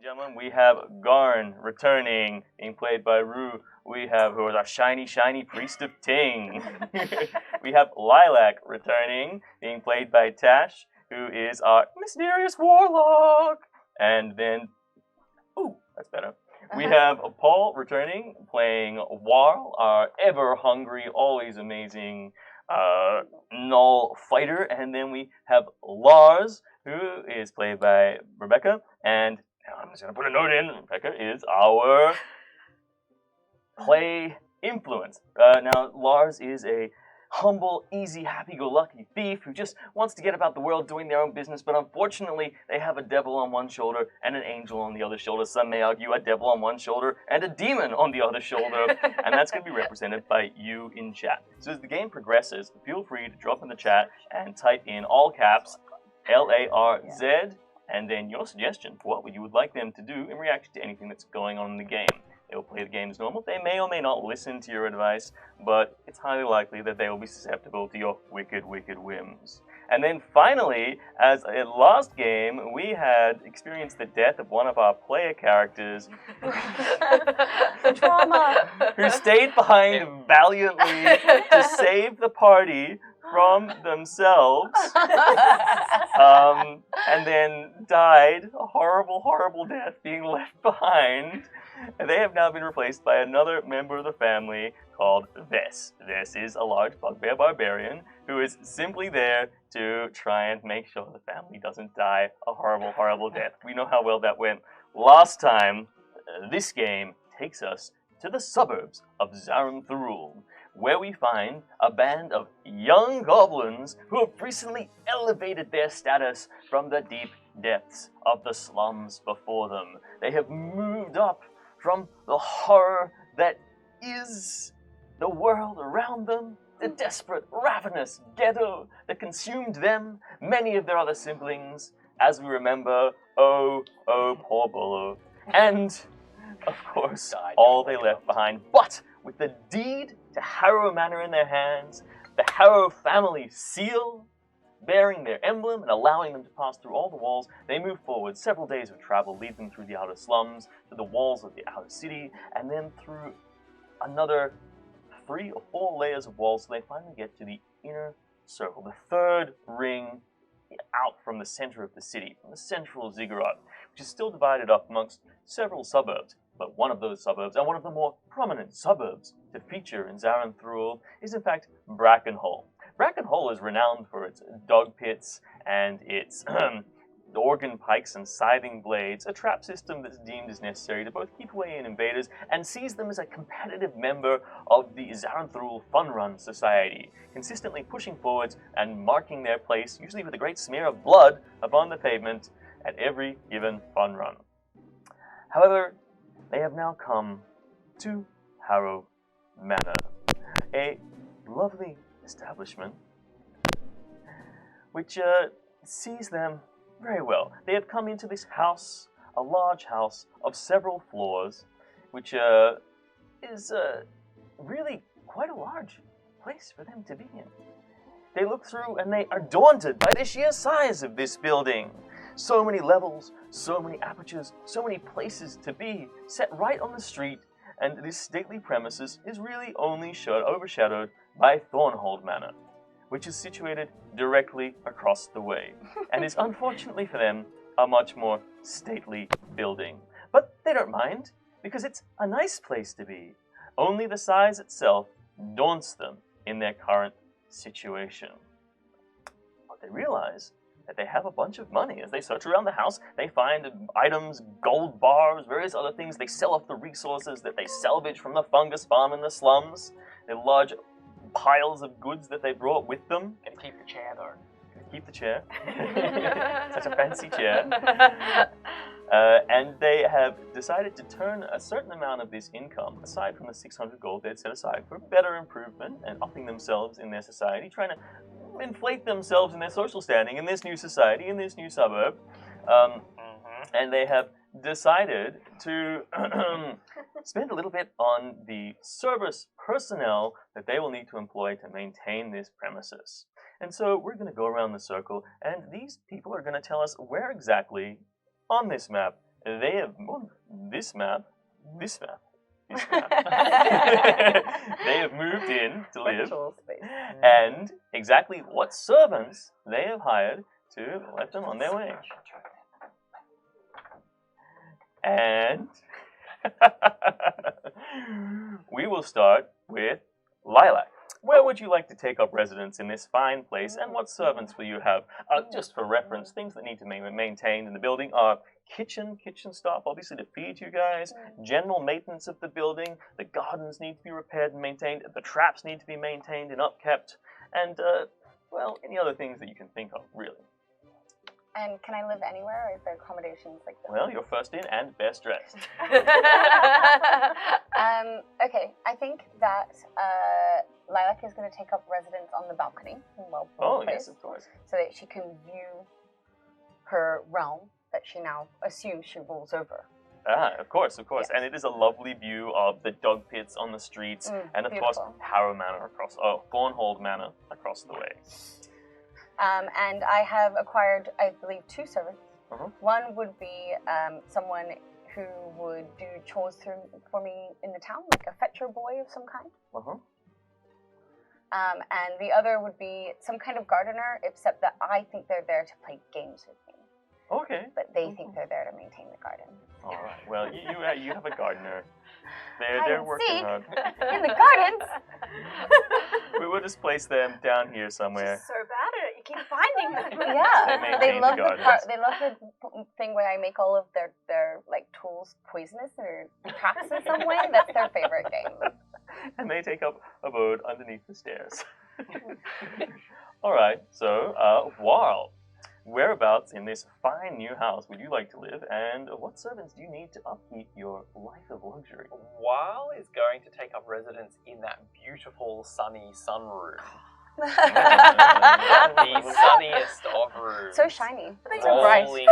Gentlemen, we have Garn returning, being played by Rue. We have, who is our shiny, shiny priest of Ting. We have Lilac returning, being played by Tash, who is our mysterious warlock. And then, ooh, that's better. We have Paul returning, playing Warl, our ever-hungry, always amazing Null fighter. And then we have Lars, who is played by Rebecca. And I'm just going to put a note in. Rebecca is our play influence. Now, Lars is a humble, easy, happy-go-lucky thief who just wants to get about the world doing their own business, but unfortunately, they have a devil on one shoulder and an angel on the other shoulder. Some may argue a devil on one shoulder and a demon on the other shoulder, and that's going to be represented by you in chat. So as the game progresses, feel free to drop in the chat and type in all caps LARZ, and then your suggestion for what you would like them to do in reaction to anything that's going on in the game. They will play the game as normal. They may or may not listen to your advice, but it's highly likely that they will be susceptible to your wicked, wicked whims. And then finally, as a last game, we had experienced the death of one of our player characters. Drama! Who stayed behind valiantly to save the party from themselves, and then died a horrible, horrible death, being left behind. And they have now been replaced by another member of the family called Vess. Vess is a large bugbear barbarian who is simply there to try and make sure the family doesn't die a horrible, horrible death. We know how well that went last time. This game takes us to the suburbs of Zarth, where we find a band of young goblins who have recently elevated their status from the deep depths of the slums before them. They have moved up from the horror that is the world around them, the desperate, ravenous ghetto that consumed them, many of their other siblings, as we remember, oh, poor Bolo, and, of course, all they left behind. But with the deed to Harrow Manor in their hands, the Harrow family seal, bearing their emblem and allowing them to pass through all the walls, they move forward. Several days of travel lead them through the outer slums, to the walls of the outer city, and then through another 3 or 4 layers of walls, so they finally get to the inner circle, the third ring out from the center of the city, from the central ziggurat, which is still divided up amongst several suburbs. But one of those suburbs, and one of the more prominent suburbs to feature in Zarth, is in fact Bracken. Bracken is renowned for its dog pits and its organ pikes and scything blades, a trap system that's deemed as necessary to both keep away invaders and sees them as a competitive member of the Zarth Fun Run Society, consistently pushing forwards and marking their place, usually with a great smear of blood upon the pavement at every given fun run. However, they have now come to Harrow Manor, a lovely establishment which sees them very well. They have come into this house, a large house of several floors, which is really quite a large place for them to be in. They look through and they are daunted by the sheer size of this building. So many levels, so many apertures, so many places to be, set right on the street, and this stately premises is really only overshadowed by Thornhold Manor, which is situated directly across the way, and is unfortunately for them a much more stately building. But they don't mind, because it's a nice place to be. Only the size itself daunts them in their current situation. But they realize that they have a bunch of money. As they search around the house, they find items, gold bars, various other things. They sell off the resources that they salvage from the fungus farm in the slums. They have large piles of goods that they brought with them. Can keep the chair, though. Keep the chair. Such a fancy chair. And they have decided to turn a certain amount of this income, aside from the 600 gold they'd set aside, for better improvement and upping themselves in their society, trying to inflate themselves in their social standing in this new society, in this new suburb. And they have decided to spend a little bit on the service personnel that they will need to employ to maintain this premises. And so we're going to go around the circle, and these people are going to tell us where exactly on this map they have this map. They have moved in to live, and exactly what servants they have hired to let them on their way. And we will start with Lilac. Where would you like to take up residence in this fine place, and what servants will you have? Just for reference, things that need to be maintained in the building are kitchen staff, obviously, to feed you guys, general maintenance of the building, the gardens need to be repaired and maintained, the traps need to be maintained and upkept, and, well, any other things that you can think of, really. And can I live anywhere, or is there accommodations like that? Well, you're first in and best dressed. Okay, I think that Lilac is going to take up residence on the balcony in Wellpool Place, yes, of course. so that she can view her realm that she now assumes she rules over. Of course. Yes. And it is a lovely view of the dog pits on the streets, and of beautiful. course, Harrow Manor Thornhold Manor across the way. And I have acquired, I believe, 2 servants. One would be someone who would do chores for me in the town, like a fetcher boy of some kind. And the other would be some kind of gardener, except that I think they're there to play games with me. Okay. But they think they're there to maintain the garden. All right. Well, you have a gardener. They're working hard. In the gardens. We will just place them down here somewhere. She's so bad at it. You keep finding them. Yeah, They love maintain the they love the thing where I make all of their like tools poisonous or traps in some way. That's their favorite game. And they take up abode underneath the stairs. All right. So, Warl, whereabouts in this fine new house would you like to live, and what servants do you need to upkeep your life of luxury? Weil is going to take up residence in that beautiful sunny sunroom. The sunniest of rooms. So shiny. Rolling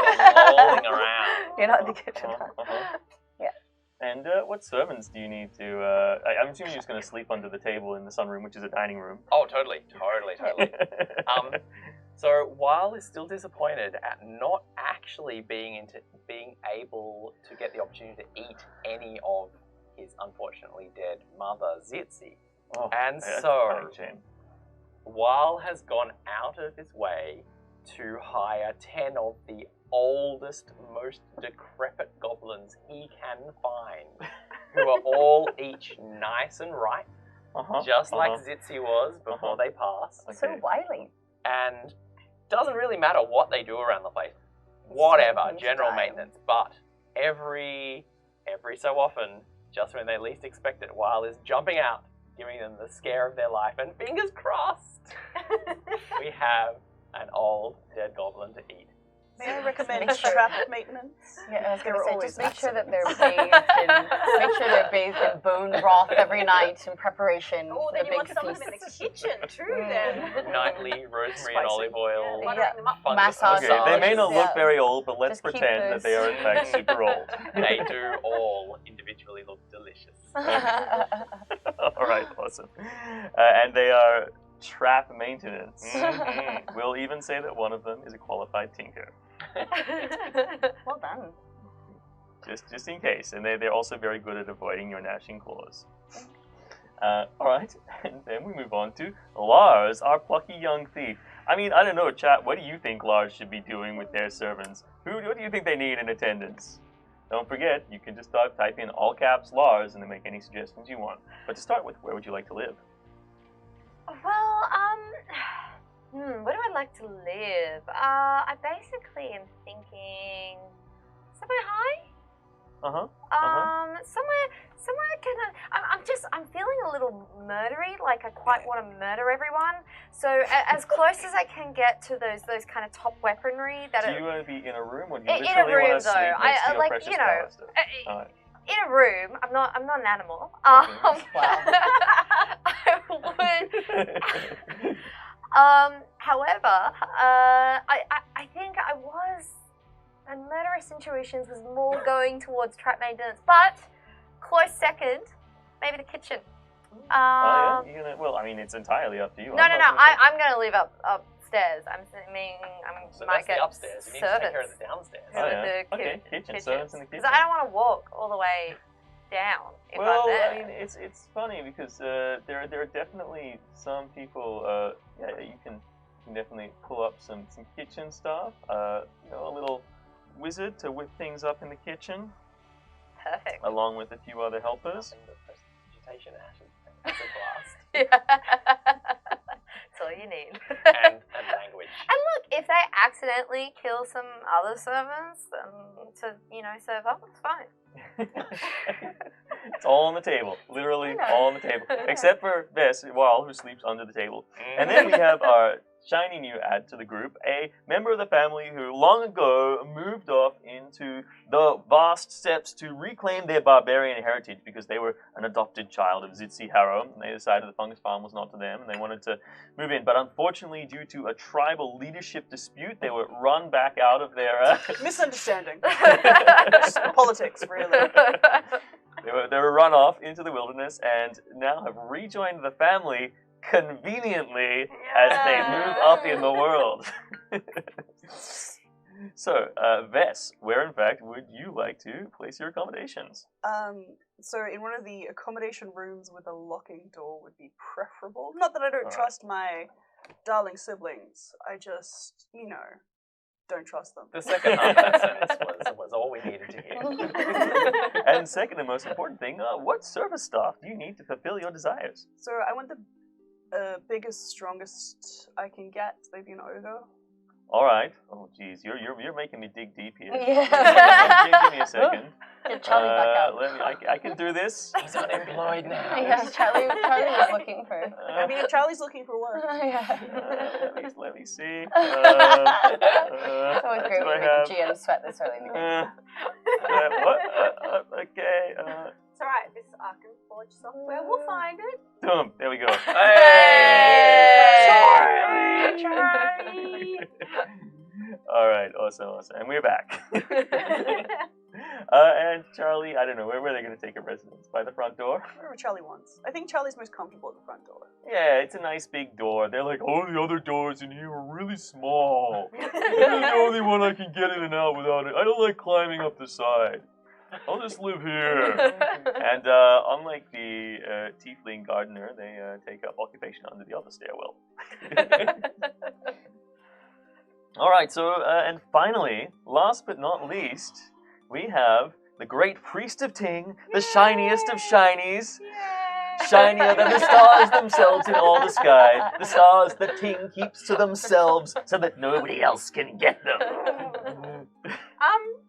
around. You're not in the kitchen. Yeah. And what servants do you need to... I'm assuming you're just going to sleep under the table in the sunroom, which is a dining room. Oh, totally. So Weil is still disappointed at not actually being able to get the opportunity to eat any of his unfortunately dead mother, Zitzi. And so Weil has gone out of his way to hire 10 of the oldest, most decrepit goblins he can find, who are all each nice and ripe, just like Zitzi was before they passed. Okay. So wily. And doesn't really matter what they do around the place. Whatever, general maintenance. But every so often, just when they least expect it, Weil is jumping out, giving them the scare of their life, and fingers crossed, we have an old dead goblin to eat. May I recommend trap maintenance? Yeah, I was going to say, just make sure that they're bathed in bone broth every night in preparation for the big them in the kitchen too, then. Nightly rosemary and olive oil. Massage. Okay, they may not look very old, but let's pretend that they are in fact super old. They do all individually look delicious. All right, awesome. And they are trap maintenance. We'll even say that one of them is a qualified tinker. Well done. Just in case, and they're also very good at avoiding your gnashing claws. All right, and then we move on to Lars, our plucky young thief. I mean, I don't know, chat. What do you think Lars should be doing with their servants? What do you think they need in attendance? Don't forget, you can just type in all caps Lars and then make any suggestions you want. But to start with, where would you like to live? Well, where do I like to live? I basically am thinking somewhere high. Somewhere kind of. I'm feeling a little murdery. Like I quite want to murder everyone. So as close as I can get to those kind of top weaponry that. Do you want to be in a room, or do you in literally a room want to sleep next to your precious master? In a room. I'm not an animal. Wow. I would. However, I think I was. And murderous situations was more going towards trap maintenance, but close second, maybe the kitchen. Well, I mean, it's entirely up to you. No. I'm going to leave up upstairs. I'm assuming So might that's get the upstairs. You need to take care of servants. the downstairs. Oh, yeah. The Okay, kitchen, kitchens. servants in the Because kitchen. I don't want to walk all the way down if Well, I'm there. I mean, it's funny because there are definitely some people. You can definitely pull up some kitchen stuff. A little wizard to whip things up in the kitchen, Perfect. along with a few other helpers. Nothing but prestidigitation acid blast That's all you need. and language. And look, if they accidentally kill some other servants, to serve up, it's fine. It's all on the table, literally all on the table, except for Vess, who sleeps under the table. And then we have our shiny new add to the group, a member of the family who long ago moved off into the vast steppes to reclaim their barbarian heritage because they were an adopted child of Zitzi Harrow, and they decided the fungus farm was not to them, and they wanted to move in. But unfortunately, due to a tribal leadership dispute, they were run back out of their... Misunderstanding. Politics, really. They were run off into the wilderness and now have rejoined the family conveniently as they move up in the world. So, Vess, where in fact would you like to place your accommodations? So in one of the accommodation rooms with a locking door would be preferable. Not that I don't trust my darling siblings. I just, don't trust them. The second half of that sentence was all we needed to hear. And second and most important thing, what service staff do you need to fulfill your desires? So I want the biggest, strongest I can get. Maybe an ogre. All right. Oh, geez, you're making me dig deep here. Yeah. Give me a second. Get Charlie back out. I can do this. He's unemployed now. Yeah, Charlie was looking for. I mean, if Charlie's looking for work. Yeah. Let me see. It's always great do when I you have? make the GM sweat this early in the game. What? Okay. It's alright, this Arkham Forge software, we'll find it. Boom. There we go. Hey! Charlie! All right. Awesome. And we're back. And Charlie, I don't know, where are they going to take a residence? By the front door? Whatever Charlie wants. I think Charlie's most comfortable at the front door. Yeah, it's a nice big door. They're like, all the other doors in here are really small. This is the only one I can get in and out without it. I don't like climbing up the side. I'll just live here. And unlike the tiefling gardener, they take up occupation under the other stairwell. All right, so, and finally, last but not least, we have the great priest of Ting, the shiniest of shinies. Shinier than the stars themselves in all the sky. The stars that Ting keeps to themselves so that nobody else can get them.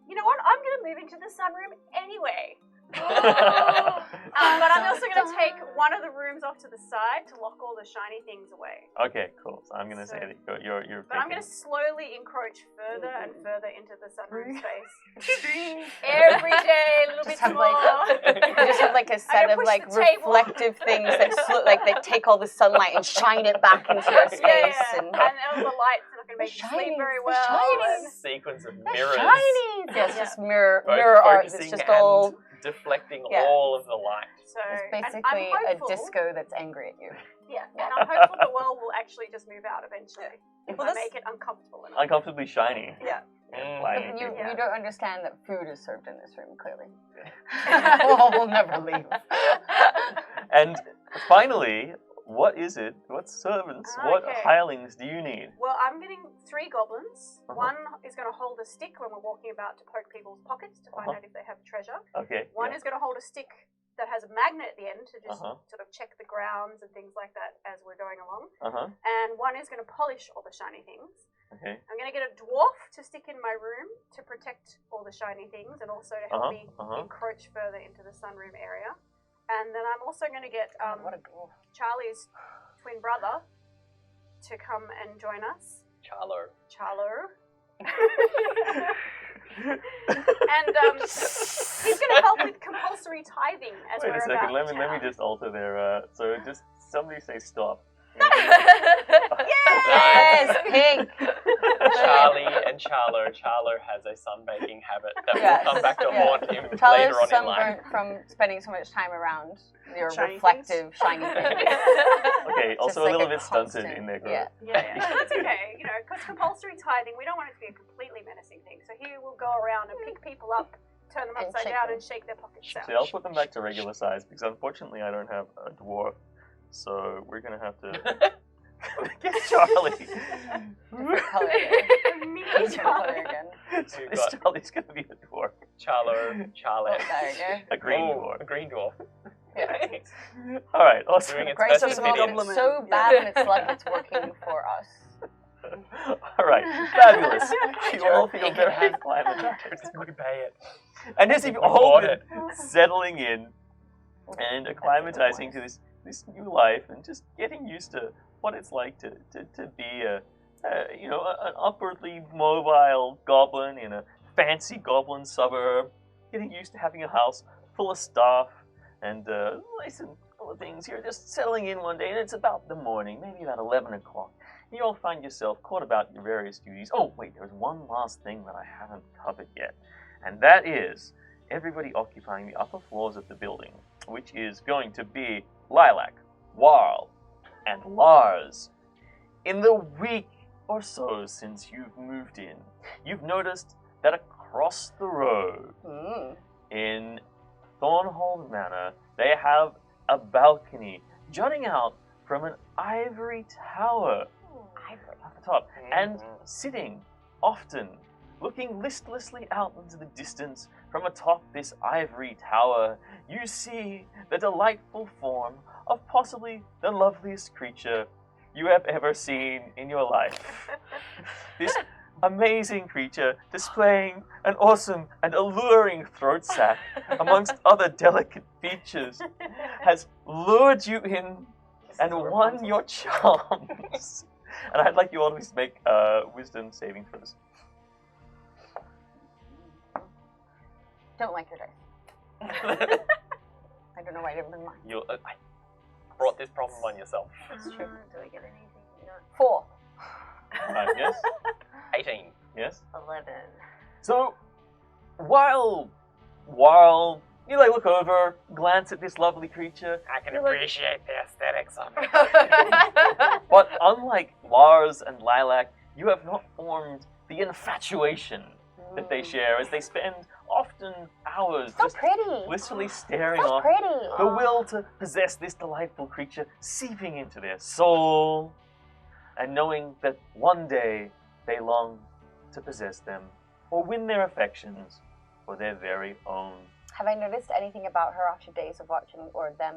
You know what? I'm going to move into the sunroom anyway. But I'm also going to take one of the rooms off to the side to lock all the shiny things away. Okay, cool. So I'm going to say that you're But I'm going to slowly encroach further and further into the sunroom space. Every day, a little bit Just have more. You just have like a set of push like the table. reflective things that they take all the sunlight and shine it back into your space. And all the lights are not going to make you sleep very well. A sequence of mirrors. Shiny. Yes, just mirror Both art. It's focusing just and all. deflecting Yeah. all of the light. So, It's and basically I'm a hopeful, disco that's angry at you. Yeah, and I'm hopeful the world will actually just move out eventually. If Well, I that's- make it uncomfortable enough. uncomfortably shiny. Yeah. Slimy You, too. you don't understand that food is served in this room, clearly. We'll never leave. And finally, what is it? What servants? What Okay. hirelings do you need? Well, I'm getting 3 goblins. Uh-huh. One is going to hold a stick when we're walking about to poke people's pockets to find Uh-huh. out if they have treasure. Okay. One yeah. is going to hold a stick that has a magnet at the end to just Uh-huh. sort of check the grounds and things like that as we're going along. Uh-huh. And one is going to polish all the shiny things. Okay. I'm going to get a dwarf to stick in my room to protect all the shiny things and also to help me encroach further into the sunroom area. And then I'm also going to get What a dwarf. Charlie's twin brother to come and join us. Charlo. Charlo. And he's going to help with compulsory tithing as Wait we're a second. about Let me town. just alter their. So just somebody say stop. Yes, pink. Charlie and Charlo. Charlo has a sunbaking habit that Yes. will come back to haunt him later Charlie's on in life. sunburnt from spending so much time around your Shiny reflective, shiny things. Okay, also Just a like little a bit stunted constant- in their growth. Yeah. Yeah, it's okay. You know, because compulsory tithing, we don't want it to be a completely menacing thing. So here we'll go around and pick people up, turn them And upside shake down, them. and shake their pockets down. See, I'll put them back to regular size because unfortunately I don't have a dwarf, so we're gonna have to get Charlie. Different color again. Mini Different color Charlie. again. So We've this got- Charlie's gonna be a dwarf, Charlo, Charlotte. There you go. a green Oh, dwarf. a green dwarf. Yeah. All right, awesome. Doing its Great best thing as about minions. Goblin. so bad and it's like it's working for us. All right, fabulous. You all feel It can very have- acclimatized. We pay it. And as you've We all bought been settling in and acclimatizing to this new life and just getting used to what it's like to be an upwardly mobile goblin in a fancy goblin suburb, getting used to having a house full of stuff and nice and full of things. You're just settling in one day and it's about the morning, maybe about 11 o'clock. You all find yourself caught about your various duties. Oh, wait, there's one last thing that I haven't covered yet. And that is everybody occupying the upper floors of the building, which is going to be Lilac, Warl, and Lars. In the week or so since you've moved in, you've noticed that across the road Mm. in Thornhold Manor, they have a balcony jutting out from an ivory tower Ivory. at the top, and sitting often, looking listlessly out into the distance from atop this ivory tower, you see the delightful form of possibly the loveliest creature you have ever seen in your life. This amazing creature displaying an awesome and alluring throat sac amongst other delicate features has lured you in and won your charms. And I'd like you all to make wisdom saving throws. Don't like your dice. I don't know why I didn't bring mine. I brought this problem on yourself. It's true. Do I get anything? No. 4. Yes? 18. Yes? 11. So, while you look over, glance at this lovely creature, I can You're like- appreciate the aesthetics of it. but unlike Lars and Lilac, you have not formed the infatuation that they share as they spend often hours So just pretty. blissfully staring So off, pretty. the will to possess this delightful creature seeping into their soul, and knowing that one day they long to possess them or win their affections for their very own. Have I noticed anything about her after days of watching, or them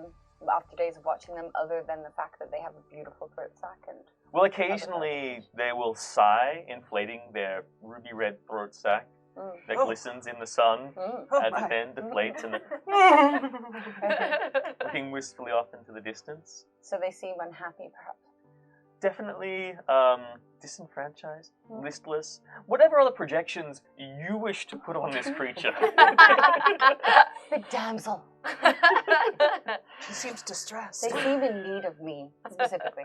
after days of watching them, other than the fact that they have a beautiful throat sac and Well, occasionally they will sigh, inflating their ruby red throat sac that Oh. glistens in the sun Mm. Oh as my. it then deflates and looking wistfully off into the distance. So they seem unhappy, perhaps. Definitely disenfranchised, listless, whatever other projections you wish to put on this creature. The damsel. She seems distressed. They seem in need of me, specifically.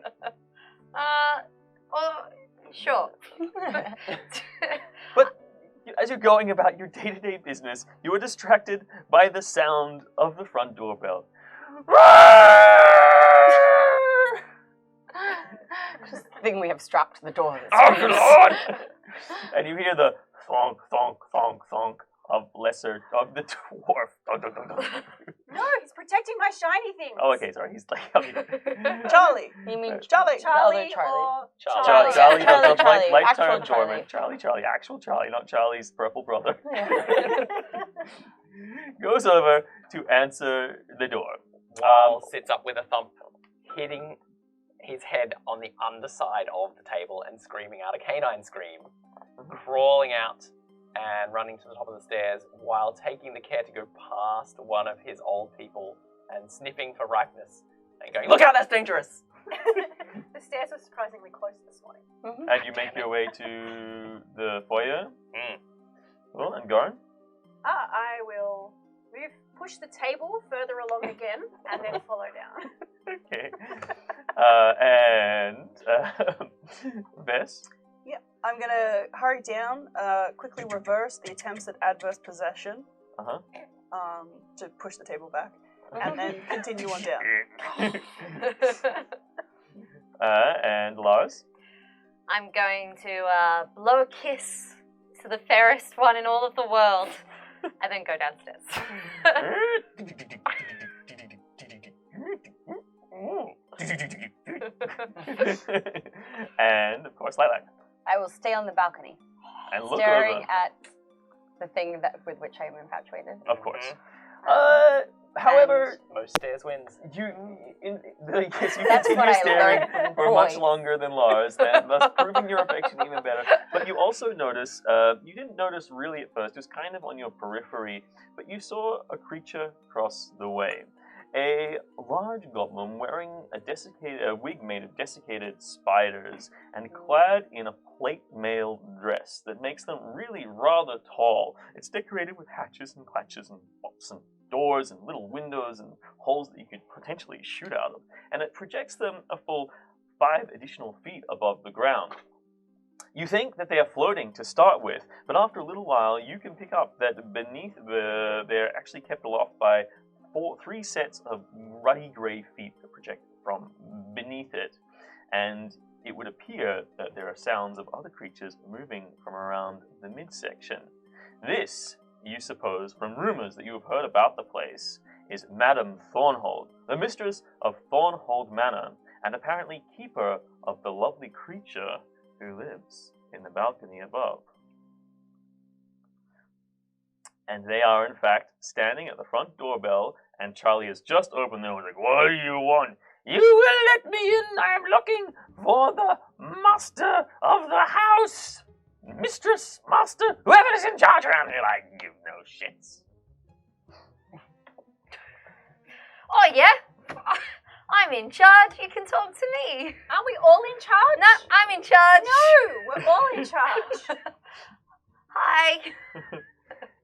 Sure. But as you're going about your day-to-day business, you are distracted by the sound of the front doorbell. Just the thing we have strapped to the door. that Oh, screams. Lord! And you hear the thonk, thonk, thonk, thonk of the dwarf. Dun, dun, dun, dun. No, he's protecting my shiny things. Oh, okay, sorry. He's like, Charlie. You mean Charlie. the other Charlie Charlie? or Charlie. Charlie, Charlie, the Charlie, light actual turned Charlie. dormant. Charlie, actual Charlie, not Charlie's purple brother. Yeah. Goes over to answer the door. Wal sits up with a thump, hitting his head on the underside of the table and screaming out a canine scream, crawling out and running to the top of the stairs while taking the care to go past one of his old people and sniffing for ripeness and going, "Look out, that's dangerous!" The stairs were surprisingly close this morning. And you make your way to the foyer. Mm. Well, and Garn? I will push the table further along again, and then follow down. Okay. Bess? Yep. I'm gonna hurry down, quickly reverse the attempts at adverse possession. To push the table back, and then continue on down. And Lars? I'm going to blow a kiss to the fairest one in all of the world, and then go downstairs. And of course, Lilac. I will stay on the balcony, And look staring over. at the thing with which I am infatuated. Of course. However, Most stairs wins. you That's continue what I staring learned from for much boys. longer than Lars, and thus proving your affection even better. But you also notice, you didn't notice really at first, it was kind of on your periphery, but you saw a creature cross the way. A large goblin wearing a wig made of desiccated spiders and clad in a plate mail dress that makes them really rather tall. It's decorated with hatches and clatches and bolts and doors and little windows and holes that you could potentially shoot out of. And it projects them a full 5 additional feet above the ground. You think that they are floating to start with, but after a little while you can pick up that beneath they're actually kept aloft by 3 sets of ruddy grey feet that project from beneath it, and it would appear that there are sounds of other creatures moving from around the midsection. This, you suppose, from rumors that you have heard about the place, is Madame Thornhold, the mistress of Thornhold Manor, and apparently keeper of the lovely creature who lives in the balcony above. And they are, in fact, standing at the front doorbell, and Charlie has just opened them and like, "What do you want?" "You will let me in. I am looking for the master of the house. Mistress, master, whoever is in charge around here, I give no shits." Oh, yeah? I'm in charge. You can talk to me. Aren't we all in charge? No, I'm in charge. No, we're all in charge. Hi.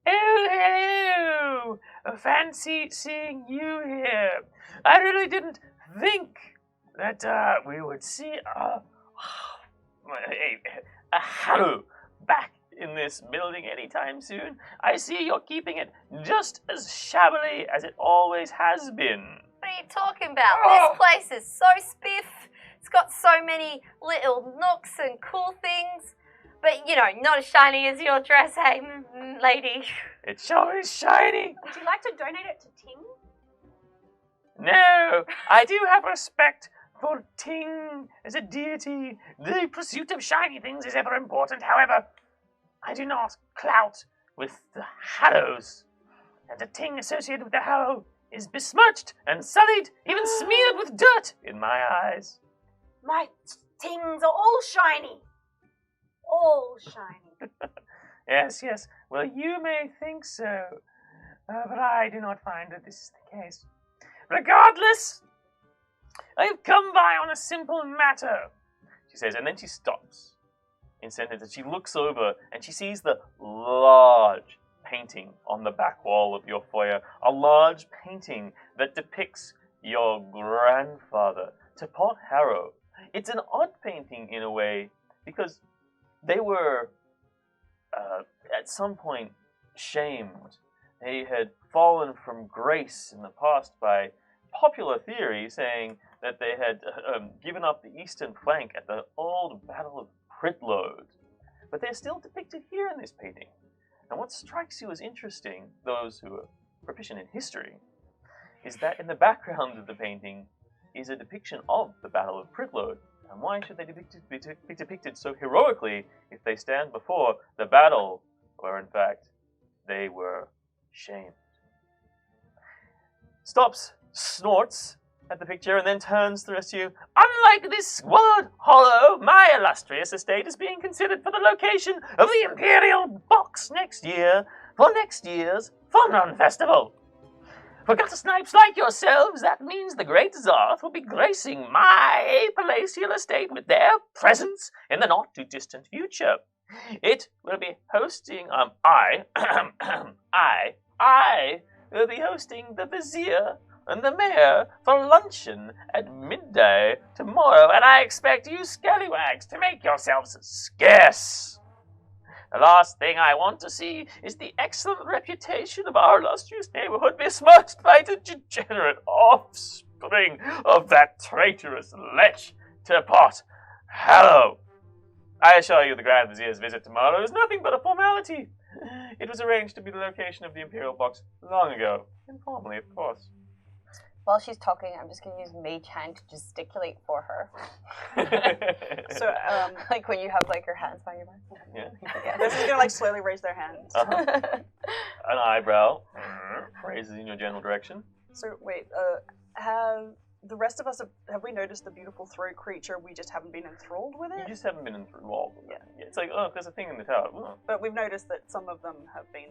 Hello! Fancy seeing you here. I really didn't think that we would see a harrow back in this building anytime soon. I see you're keeping it just as shabbily as it always has been. What are you talking about? This place is so spiff. It's got so many little nooks and cool things. But, you know, not as shiny as your dress, hey, lady. It sure is shiny. Would you like to donate it to Ting? No, I do have respect for Ting as a deity. The pursuit of shiny things is ever important. However, I do not clout with the harrows. And a Ting associated with the harrow is besmirched and sullied, even smeared with dirt in my eyes. My Tings are all shiny. All shiny. Yes, yes. Well, you may think so, but I do not find that this is the case. Regardless, I've come by on a simple matter, she says, and then she stops in sentence, and she looks over, and she sees the large painting on the back wall of your foyer, a large painting that depicts your grandfather, Teapot Harrow. It's an odd painting in a way, because they were, at some point, shamed. They had fallen from grace in the past by popular theory, saying that they had given up the eastern flank at the old Battle of Pritlode. But they're still depicted here in this painting. And what strikes you as interesting, those who are proficient in history, is that in the background of the painting is a depiction of the Battle of Pritlode. And why should they be depicted so heroically if they stand before the battle where, in fact, they were shamed? Stops, snorts at the picture, and then turns to the rest of you. Unlike this word hollow, my illustrious estate is being considered for the location of the Imperial Box next year for next year's Fun Run Festival. For gutter snipes like yourselves, that means the great Zarth will be gracing my palatial estate with their presence in the not-too-distant future. It will be hosting, I will be hosting the Vizier and the mayor for luncheon at midday tomorrow, and I expect you scallywags to make yourselves scarce. The last thing I want to see is the excellent reputation of our illustrious neighborhood besmirched by the degenerate offspring of that traitorous lech to Pot Hallow. I assure you the Grand Vizier's visit tomorrow is nothing but a formality. It was arranged to be the location of the Imperial Box long ago. Informally, of course. While she's talking, I'm just going to use Mage Hand to gesticulate for her. So, Like when you have like your hands by your mouth. Yeah. they're just gonna like slowly raise their hands. An eyebrow raises in your general direction. So wait, have the rest of us have we noticed the beautiful throat creature? We just haven't been enthralled with You it. just haven't been involved with Yeah. it. Yeah, it's like, oh, there's a thing in the tower. Oh. But we've noticed that some of them have been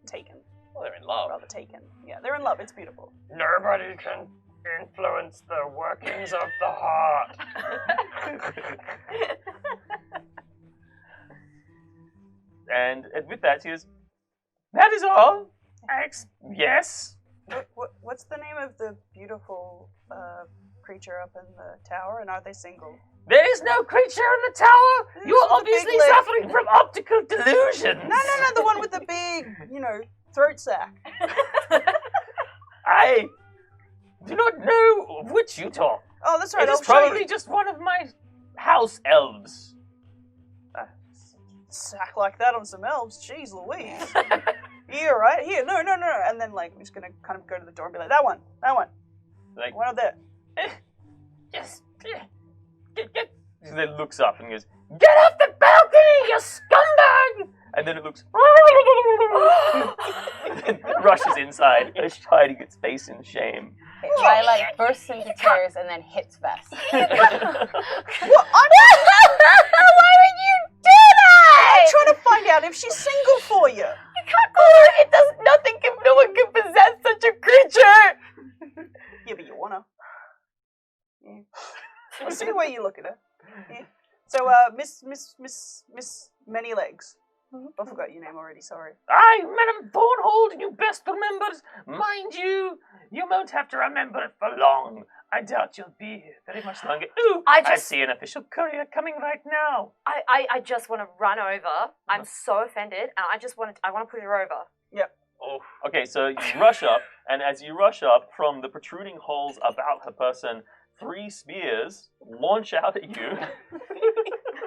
taken. Well, they're in love. Rather taken. Yeah, they're in love. It's beautiful. Nobody can influence the workings of the heart. And with that, he goes, that is all. Yes. What's the name of the beautiful creature up in the tower? And are they single? There is no creature in the tower. There's You're the obviously big leg. suffering from optical delusions. No, the one with the big, throat sack. I do not know of which you talk. Oh, that's right. It is I'll show probably you. just one of my house elves. Sack like that on some elves. Jeez Louise. Here, right? Here. No. And then, like, I'm just gonna kind of go to the door and be like, that one. Like, One up there. yes. Get. And then looks up and goes, get off the balcony, you scumbag! And then it looks, and then rushes inside, hiding its face in shame. Lilac bursts into tears and then hits Vess. What? Why would you do that? I'm trying to find out if she's single for you. You can't call her. It does nothing. No one can possess such a creature. Yeah, but you wanna. Yeah. I see the way you look at her. Yeah. So, Miss Many Legs. I forgot your name already, sorry. Aye, Madam Thornhold, you best remember. Mind you, you won't have to remember it for long. I doubt you'll be here very much longer. Ooh, I see an official courier coming right now. I just want to run over. I'm so offended, and I want to put her over. Yep. Oh. Okay, so you rush up, and as you rush up, from the protruding holes about her person, 3 spears launch out at you.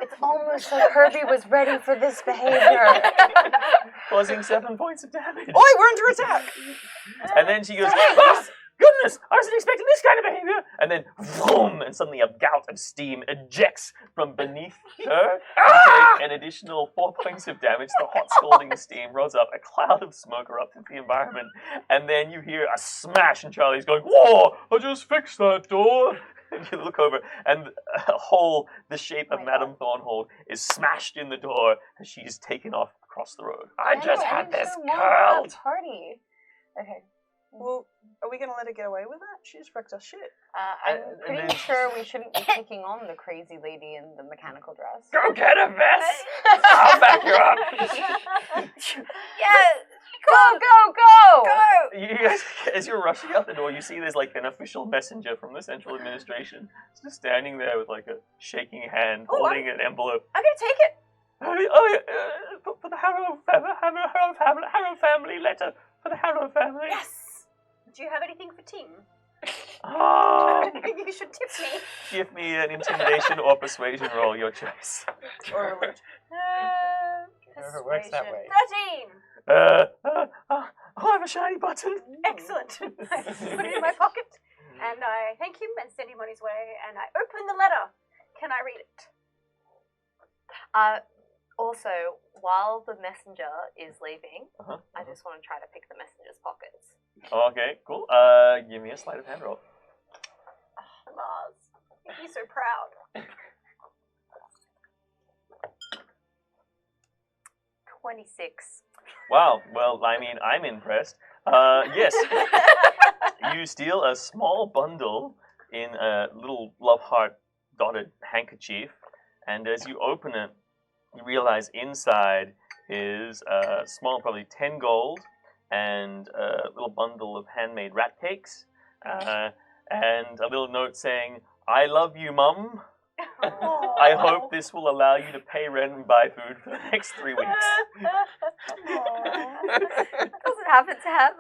It's almost like Herbie was ready for this behavior. Causing 7 points of damage. Oi, we're under attack! And then she goes, oh, goodness, I wasn't expecting this kind of behavior. And then, boom, and suddenly a gout of steam ejects from beneath her. You take an additional 4 points of damage. The hot scalding steam rose up. A cloud of smoke erupted the environment. And then you hear a smash, and Charlie's going, whoa, I just fixed that door. And you look over, and a hole the shape of Madame Thornhold is smashed in the door as she's taken off across the road. I just had this curled. curled. Party. Okay. Well, are we gonna let her get away with that? She just wrecked our shit. I'm and pretty then- sure we shouldn't be taking on the crazy lady in the mechanical dress. Go get her, Vess. I'll back you up. Yeah. Go! You guys, as you're rushing out the door, you see there's like an official messenger from the central administration just standing there with like a shaking hand, holding an envelope. I'm gonna take it. For the Harrow family letter. For the Harrow family. Yes. Do you have anything for Ting? Oh, You should tip me. give me an intimidation or persuasion roll, your choice. Or a It works that way. 13. I have a shiny button. Excellent. I put it in my pocket, and I thank him and send him on his way, and I open the letter. Can I read it? Also, while the messenger is leaving, Uh-huh. I just want to try to pick the messenger's pockets. Okay, cool. Give me a sleight of hand roll. Mars, you'd be so proud. 26. Wow. Well, I mean, I'm impressed. Yes. You steal a small bundle in a little love heart dotted handkerchief, and as you open it, you realize inside is small, probably 10 gold, and a little bundle of handmade rat cakes, and a little note saying, "I love you, Mum. I hope this will allow you to pay rent and buy food for the next 3 weeks." Doesn't happen to have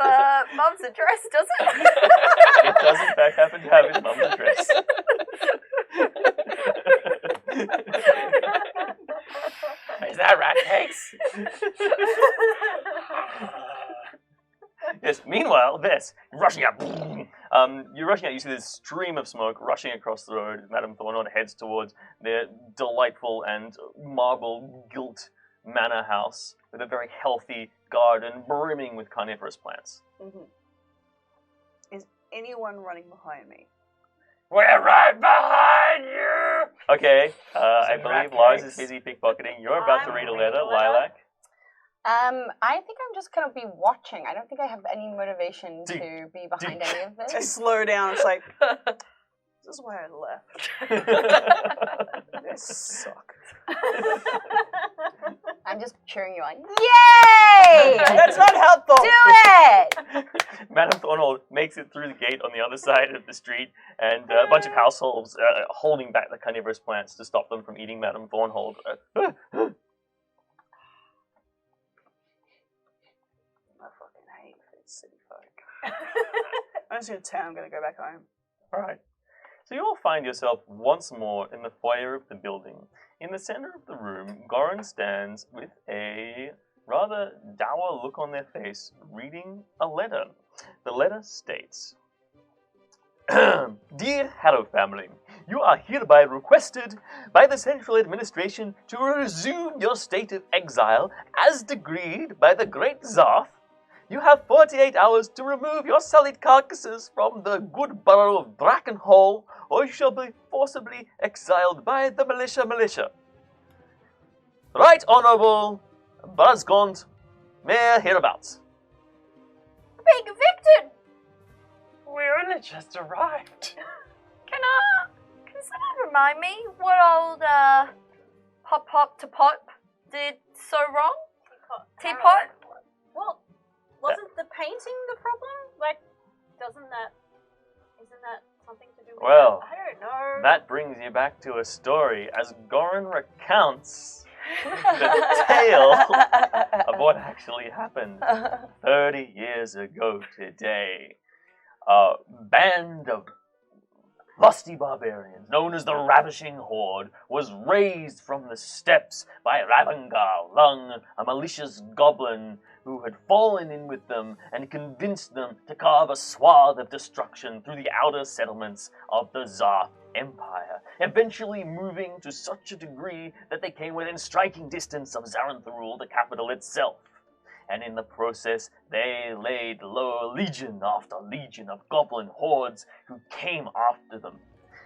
Mum's address, does it? It does in fact happen to have his mum's address. Is that rat cakes? Yes. Meanwhile, this rushing out. You're rushing out. You see this stream of smoke rushing across the road. Madame Thornhill heads towards their delightful and marble-gilt manor house with a very healthy garden brimming with carnivorous plants. Mm-hmm. Is anyone running behind me? We're right behind you! Okay. I Some believe rat Lars is cakes. busy pickpocketing. You're about to read a letter, Lilac. I think I'm just gonna be watching. I don't think I have any motivation Do- to be behind any of I this. slow down. It's like, this is why I left. They suck. I'm just cheering you on. Yay! That's not helpful. Do it! Madame Thornhill makes it through the gate on the other side of the street, and a bunch of households holding back the carnivorous plants to stop them from eating Madame Thornhill. I fucking hate these city folk. I'm just gonna tell I'm gonna go back home. Alright. So you all find yourself once more in the foyer of the building. In the center of the room, Goran stands with a rather dour look on their face, reading a letter. The letter states, "Dear Harrow family, you are hereby requested by the Central Administration to resume your state of exile as decreed by the Great Zarth. You have 48 hours to remove your sullied carcasses from the good borough of Bracken Hall, or you shall be forcibly exiled by the militia. Right Honourable Buzzgaunt, Mayor hereabouts." Being evicted! We only just arrived. Can someone remind me what old Hop Hop to Pop did so wrong? Teapot? Well, wasn't the painting the problem? Like, isn't that something to do with Well, that? I don't know. that brings you back to a story as Goran recounts the tale of what actually happened 30 years ago today. A band of lusty barbarians, known as the Ravishing Horde, was raised from the steppes by Ravengar Lung, a malicious goblin who had fallen in with them and convinced them to carve a swath of destruction through the outer settlements of the Zarth Empire, eventually moving to such a degree that they came within striking distance of Zarantharul, the capital itself. And in the process, they laid low legion after legion of goblin hordes who came after them.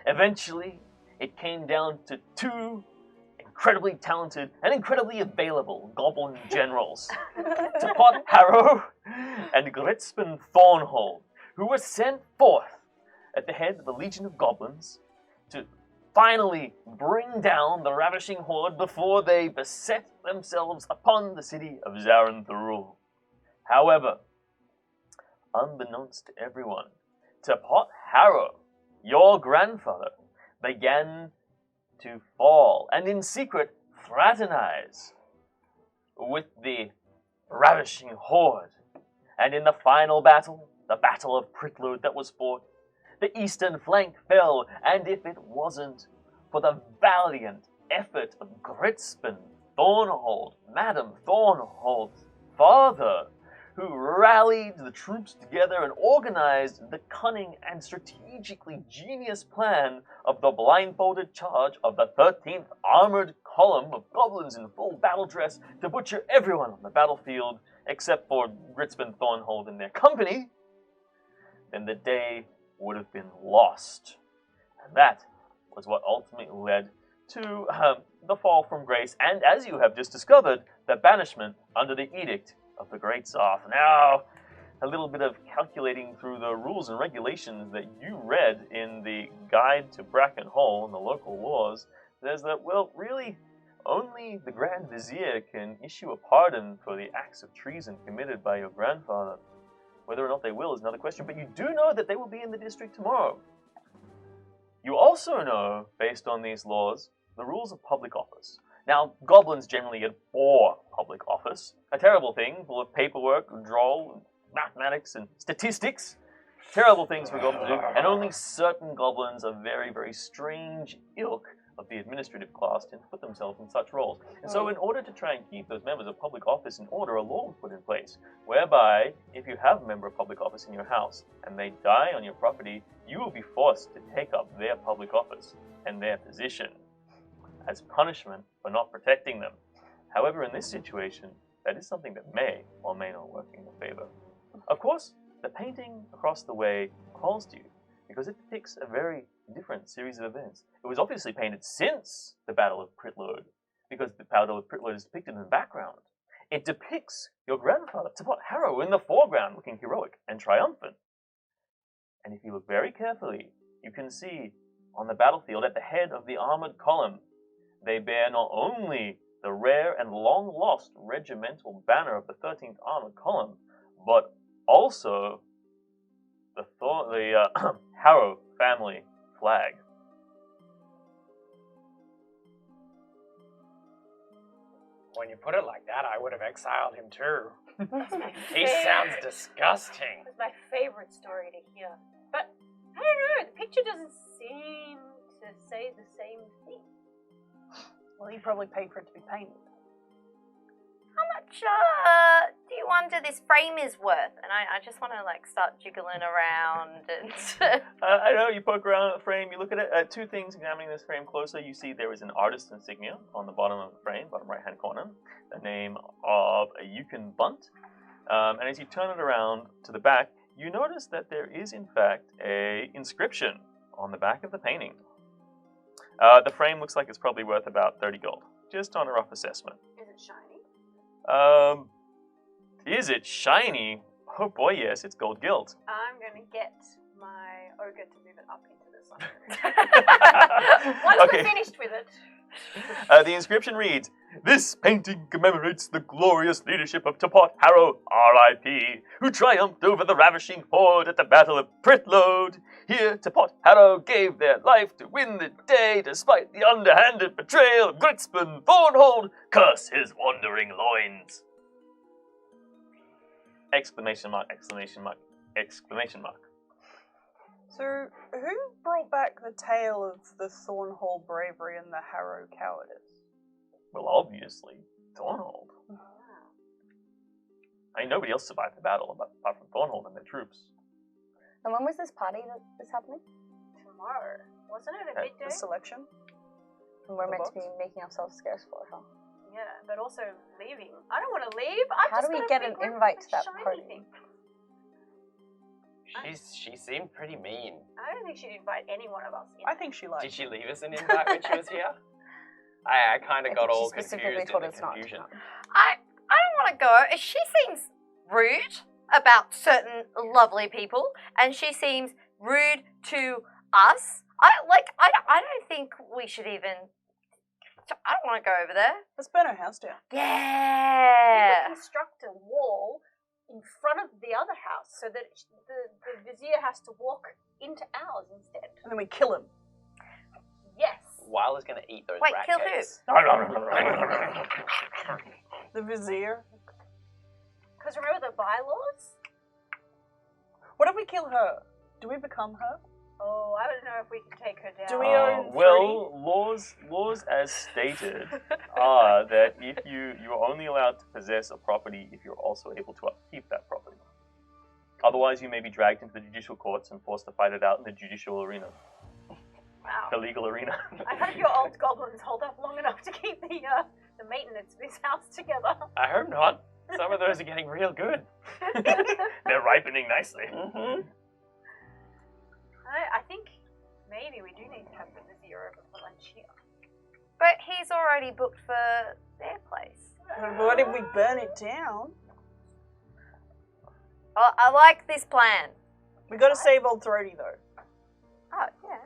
Eventually, it came down to 2 incredibly talented and incredibly available goblin generals, Teapot Harrow and Gritzpan Thornhold, who were sent forth at the head of the legion of goblins to finally bring down the Ravishing Horde before they beset themselves upon the city of Zarantharul. However, unbeknownst to everyone, Teapot Harrow, your grandfather, began to fall and in secret fraternize with the Ravishing Horde. And in the final battle, the Battle of Prickload that was fought, the eastern flank fell, and if it wasn't for the valiant effort of Gritzpan Thornhold, Madame Thornhold's father, who rallied the troops together and organized the cunning and strategically genius plan of the blindfolded charge of the 13th Armored Column of goblins in full battle dress to butcher everyone on the battlefield except for Gritzpan Thornhold and their company, then the day would have been lost. And that was what ultimately led to the fall from grace, and as you have just discovered, the banishment under the edict of the Great Zarth. Now, a little bit of calculating through the rules and regulations that you read in the Guide to Bracken Hall and the local laws says that, well, really, only the Grand Vizier can issue a pardon for the acts of treason committed by your grandfather. Whether or not they will is another question, but you do know that they will be in the district tomorrow. You also know, based on these laws, the rules of public office. Now, goblins generally get poor public office, a terrible thing full of paperwork, droll, mathematics, and statistics. Terrible things for goblins to do, and only certain goblins of very, very strange ilk of the administrative class tend to put themselves in such roles. And so in order to try and keep those members of public office in order, a law was put in place, whereby if you have a member of public office in your house and they die on your property, you will be forced to take up their public office and their position as punishment for not protecting them. However, in this situation, that is something that may or may not work in your favor. Of course, the painting across the way calls to you because it depicts a very different series of events. It was obviously painted since the Battle of Pritlode, because the Battle of Pritlode is depicted in the background. It depicts your grandfather, Tabletop Harrow, in the foreground, looking heroic and triumphant. And if you look very carefully, you can see on the battlefield at the head of the armored column, they bear not only the rare and long-lost regimental banner of the 13th Armored Column, but also the Harrow family flag. When you put it like that, I would have exiled him too. He sounds disgusting. It's my favorite story to hear. But, I don't know, the picture doesn't seem to say the same thing. Well, he probably paid for it to be painted. How much do you wonder this frame is worth? And I just want to start jiggling around and. I know, you poke around at the frame, you look at it. Two things examining this frame closer. You see there is an artist's insignia on the bottom of the frame, bottom right hand corner, the name of a Yukon Bunt. And as you turn it around to the back, you notice that there is in fact a inscription on the back of the painting. The frame looks like it's probably worth about 30 gold, just on a rough assessment. Is it shiny? Is it shiny? Oh boy, yes, it's gold gilt. I'm gonna get my ogre to move it up into the sun. Once we're finished with it. The inscription reads, "This painting commemorates the glorious leadership of Tabletop Harrow, R.I.P., who triumphed over the ravishing horde at the Battle of Pritlode. Here, Tabletop Harrow gave their life to win the day, despite the underhanded betrayal of Gritzman Thornhold. Curse his wandering loins!" Exclamation mark, exclamation mark, exclamation mark. So, who brought back the tale of the Thornhold bravery and the Harrow cowardice? Well, obviously, Thornhold. I mean, nobody else survived the battle apart from Thornhold and their troops. And when was this party that is happening? Tomorrow. Wasn't it at Okay. midday? The selection? And we're The meant to be box? making ourselves scarce for it, huh? Yeah, but also leaving. I don't want to leave. I've How just do we got a get big an group invite of to that shiny party? thing. She seemed pretty mean. I don't think she'd invite any one of us in. I think she liked Did she leave us an invite when she was here? I kind I of got think she all specifically confused in told the us not to confusion. come. I don't want to go. She seems rude about certain lovely people, and she seems rude to us. I don't think we should even. I don't want to go over there. Let's burn her house down. We Yeah. could construct a wall in front of the other house so that the vizier has to walk into ours instead. And then we kill him. Yes. Wyler's going to eat those Wait, rat kill who? cakes. The Vizier. Because remember the bylaws? What if we kill her? Do we become her? Oh, I don't know if we can take her down. Do we own Well, laws as stated are that if you're only allowed to possess a property if you're also able to upkeep that property. Otherwise, you may be dragged into the judicial courts and forced to fight it out in the judicial arena, Wow. the legal arena. I hope your old goblins hold up long enough to keep the maintenance of this house together. I hope not. Some of those are getting real good. They're ripening nicely. Mm-hmm. I think maybe we do need to have the vizier over for lunch here. But he's already booked for their place. But what if we burn it down? Oh, I like this plan. We gotta save old Throaty though. Oh, yeah.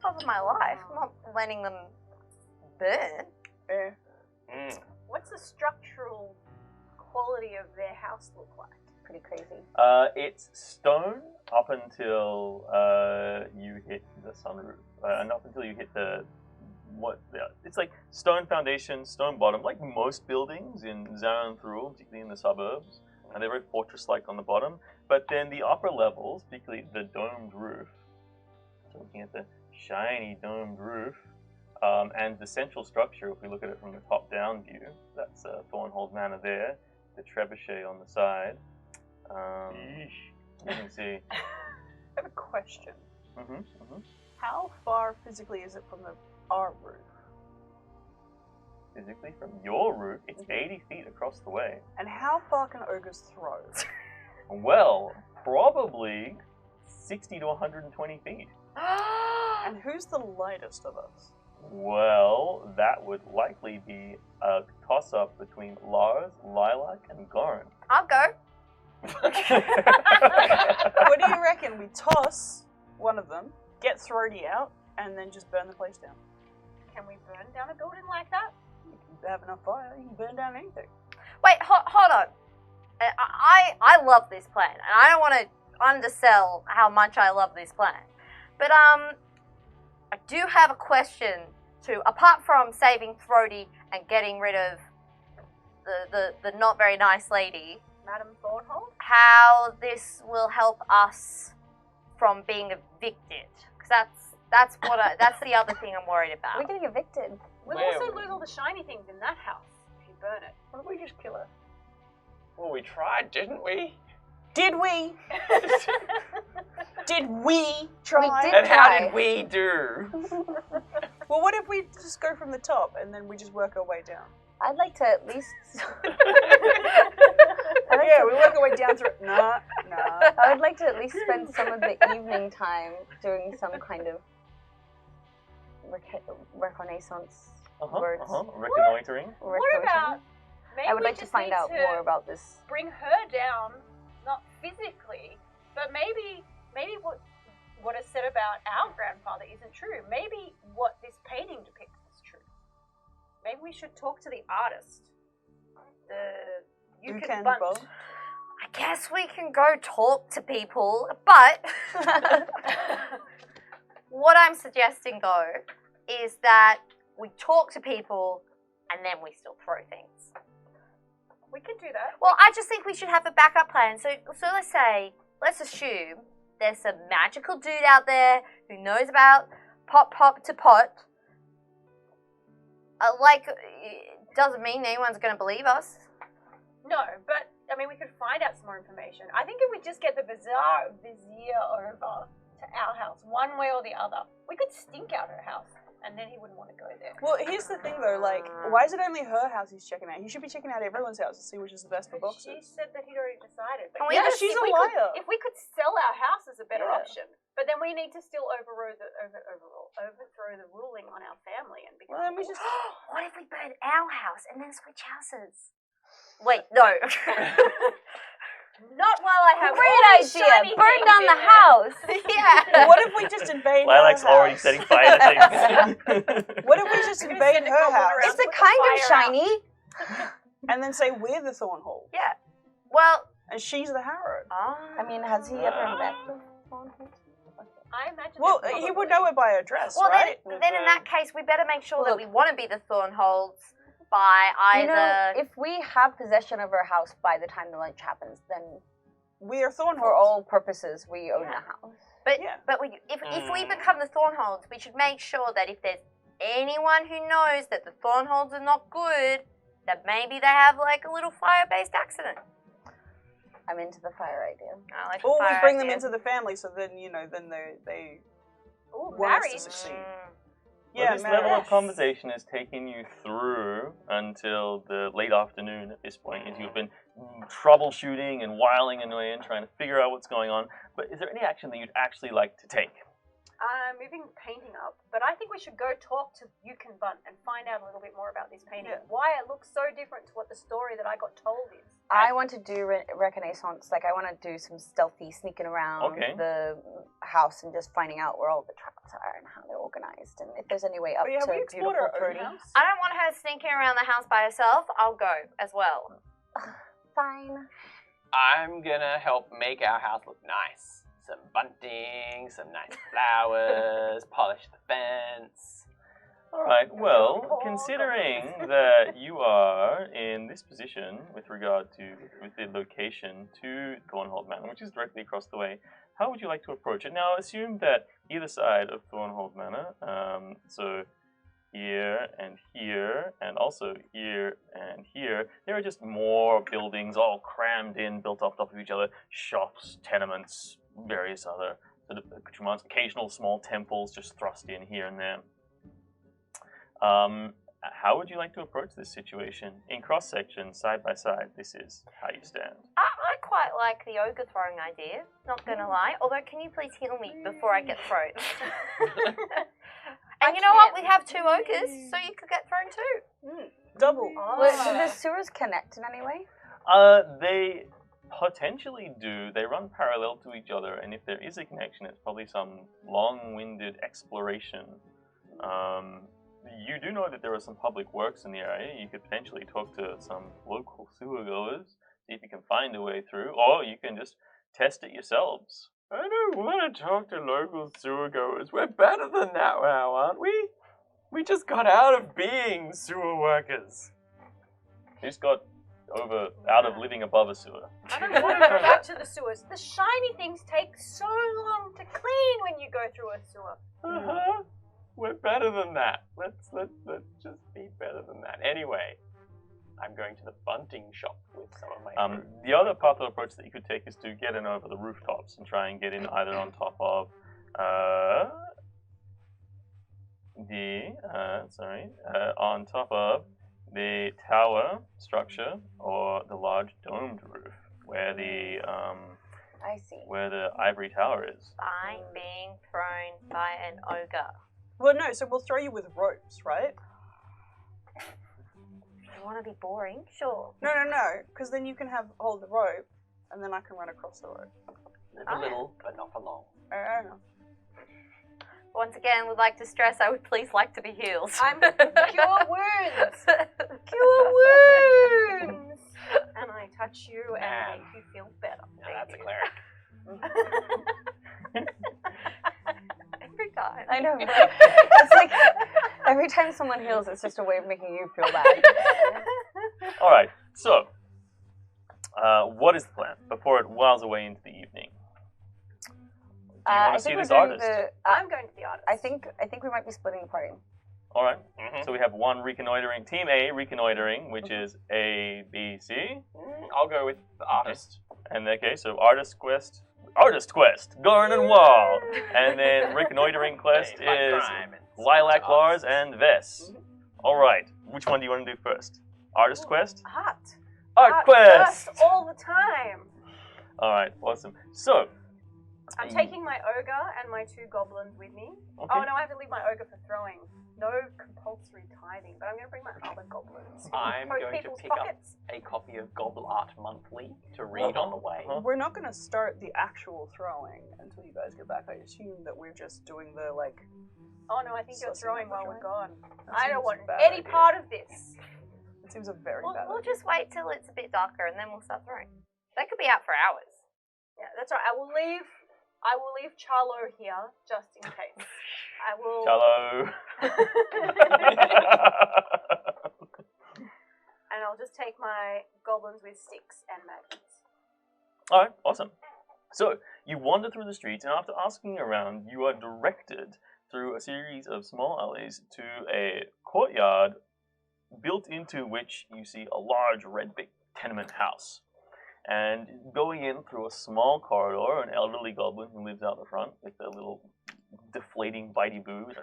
Top of my life. I'm not letting them burn. Eh. What's the structural quality of their house look like? Pretty crazy. It's stone up until you hit the sunroof, and up until you hit it's like stone foundation, stone bottom, like most buildings in Zarth, particularly in the suburbs, and they're very fortress-like on the bottom. But then the upper levels, particularly the domed roof, so looking at the shiny domed roof, and the central structure, if we look at it from the top-down view, that's Thornhold Manor there, the trebuchet on the side. You can see. I have a question. Mm-hmm. How far physically is it from our roof? Physically from your roof, it's 80 feet across the way. And how far can ogres throw? Well, probably 60 to 120 feet. And who's the lightest of us? Well, that would likely be a toss-up between Lars, Lilac, and Goran. I'll go. What do you reckon? We toss one of them, get Throaty out, and then just burn the place down. Can we burn down a building like that? If you have enough fire, you can burn down anything. Wait, hold on. I love this plan, and I don't want to undersell how much I love this plan. But I do have a question too. Apart from saving Throaty and getting rid of the not very nice lady, Madam Thornhold? how this will help us from being evicted? Because that's the other thing I'm worried about. We're getting evicted. We'll Where also we- lose all the shiny things in that house if you burn it. What if we just kill her? Well, we tried, didn't we? Did we? Did we try? We did. And how try. did we do? Well, what if we just go from the top and then we just work our way down? I'd like to at least. We work our way down through. Nah. I would like to at least spend some of the evening time doing some kind of reconnaissance words. Reconnoitering. What about maybe I would we like to just find need out more about this. bring her down, not physically, but maybe what is said about our grandfather isn't true. Maybe what this painting depicts is true. Maybe we should talk to the artist. You can bunch. Both. I guess we can go talk to people, but what I'm suggesting though is that we talk to people and then we still throw things. We could do that. Well, I just think we should have a backup plan. So let's assume there's some magical dude out there who knows about pot to pot. Doesn't mean anyone's going to believe us. No, but I mean, we could find out some more information. I think if we just get the vizier over to our house, one way or the other, we could stink out her house, and then he wouldn't want to go there. Well, here's the thing though, like, why is it only her house he's checking out? He should be checking out everyone's house to see which is the best for But boxes. she said that he'd already decided. But Can we Yeah, just- she's if a we liar. If we could sell our house as a better Yeah. option, but then we need to still overthrow the ruling on our family and become. Well, then we just. What if we burn our house and then switch houses? Wait, no. Not while I have Great all these idea! shiny Burn things down in the there. house! Yeah. What if we just invade Lilac's her house? already setting fire to things. What if we just We're gonna invade send a her goblin house around. It's a Put the kind of fire out. shiny. and then say we're the Thornhold Yeah. Well, and she's the Harrow? I mean, has he ever met the Thornhold? I imagine. Well, that he would probably- know her by her dress, well right? then in that case, we better make sure that Look. we want to be the Thornholds by You either. know, if we have possession of our house by the time the lunch happens, then We are Thornholds. for all purposes, we own the house. But Yeah. if we become the Thornholds, we should make sure that if there's anyone who knows that the Thornholds are not good, that maybe they have like a little fire-based accident. I'm into the fire idea. I like Or we fire bring them ideas. into the family, so then then they Ooh, want us to married. succeed. Well, this level of marriage. conversation has taken you through until the late afternoon at this point, as you've been troubleshooting and whiling away and trying to figure out what's going on. But is there any action that you'd actually like to take? moving the painting up, but I think we should go talk to Yukon Bunt and find out a little bit more about this painting. Yeah. Why it looks so different to what the story that I got told is. I want to do reconnaissance. Like, I want to do some stealthy sneaking around Okay. the house and just finding out where all the traps are and how they're organized and if there's any way up Oh, yeah, to we explored beautiful, our own pretty. house. I don't want her sneaking around the house by herself. I'll go as well. Fine. I'm gonna help make our house look nice. Some bunting, some nice flowers, polish the fence. All right. Well, considering that you are in this position with regard to with the location to Thornhold Manor, which is directly across the way, how would you like to approach it? Now, assume that either side of Thornhold Manor, so here and also here and here, there are just more buildings all crammed in, built off top of each other, shops, tenements, various other sort of accoutrements, occasional small temples just thrust in here and there. How would you like to approach this situation? In cross-section, side by side, this is how you stand. I quite like the ogre throwing idea, not gonna lie. Although, can you please heal me before I get thrown? And you know what? We have 2 ogres, so you could get thrown too. Double. Do the sewers connect in any way? They potentially do. They run parallel to each other, and if there is a connection, it's probably some long-winded exploration. You do know that there are some public works in the area. You could potentially talk to some local sewer goers, see if you can find a way through, or you can just test it yourselves. I don't want to talk to local sewer goers. We're better than that now, aren't we? We just got out of being sewer workers. You just got out of living above a sewer. I don't want to go back to the sewers. The shiny things take so long to clean when you go through a sewer. Uh-huh. We're better than that. Let's just be better than that. Anyway, I'm going to the bunting shop with some of my fruit. The other path of approach that you could take is to get in over the rooftops and try and get in either on top of on top of the tower structure or the large domed roof where the I see. where the ivory tower is. By being thrown by an ogre. Well, no, so we'll throw you with ropes, right? You want to be boring? Sure. No, because then you can hold the rope, and then I can run across the rope. Live a little, but not for long. Once again, would like to stress I would please like to be healed. I'm cure wounds. Cure wounds. And I touch you and make you feel better. Now that's a cleric. Every time. I know, but it's like every time someone heals, it's just a way of making you feel bad. All right, so what is the plan before it whiles away into the evening? Do you want to see this artist? I'm going to the artist. I think we might be splitting the party. All right. So we have one reconnoitering, Team A reconnoitering, which is A, B, C. I'll go with the artist. And okay, so Artist Quest, Garn and Wall. And then reconnoitering quest is Lilac Lars and Vess. All right. Which one do you want to do first? Artist Quest? Art Quest! First all the time. All right, awesome. So, I'm taking my ogre and my 2 goblins with me. Okay. Oh no, I have to leave my ogre for throwing. No compulsory tithing, but I'm going to bring my other goblins. I'm Poke going to people's pick pockets. up a copy of Gobble Art Monthly to read on the way. We're not going to start the actual throwing until you guys get back. I assume that we're just doing the, like... Oh no, I think you're Sussing throwing out while the we're giant. gone. I don't want a bad any idea. part of this. It seems a very We'll bad idea. just wait till it's a bit darker and then we'll start throwing. They could be out for hours. Yeah, that's right. I will leave Charlo here just in case. I will. Hello. And I'll just take my goblins with sticks and magnets. All right, awesome. So you wander through the streets, and after asking around, you are directed through a series of small alleys to a courtyard built into which you see a large red brick tenement house. And going in through a small corridor, an elderly goblin who lives out the front with a little deflating bitey boobs,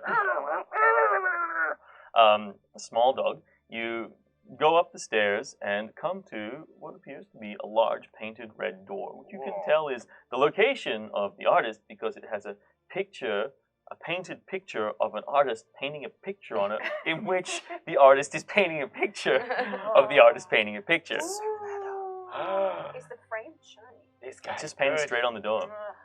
a small dog, you go up the stairs and come to what appears to be a large painted red door, which you can tell is the location of the artist because it has a picture a painted picture of an artist painting a picture on it, in which the artist is painting a picture of the artist painting a picture. Is the frame shiny? This guy's It's just painted good. straight on the door. Ugh.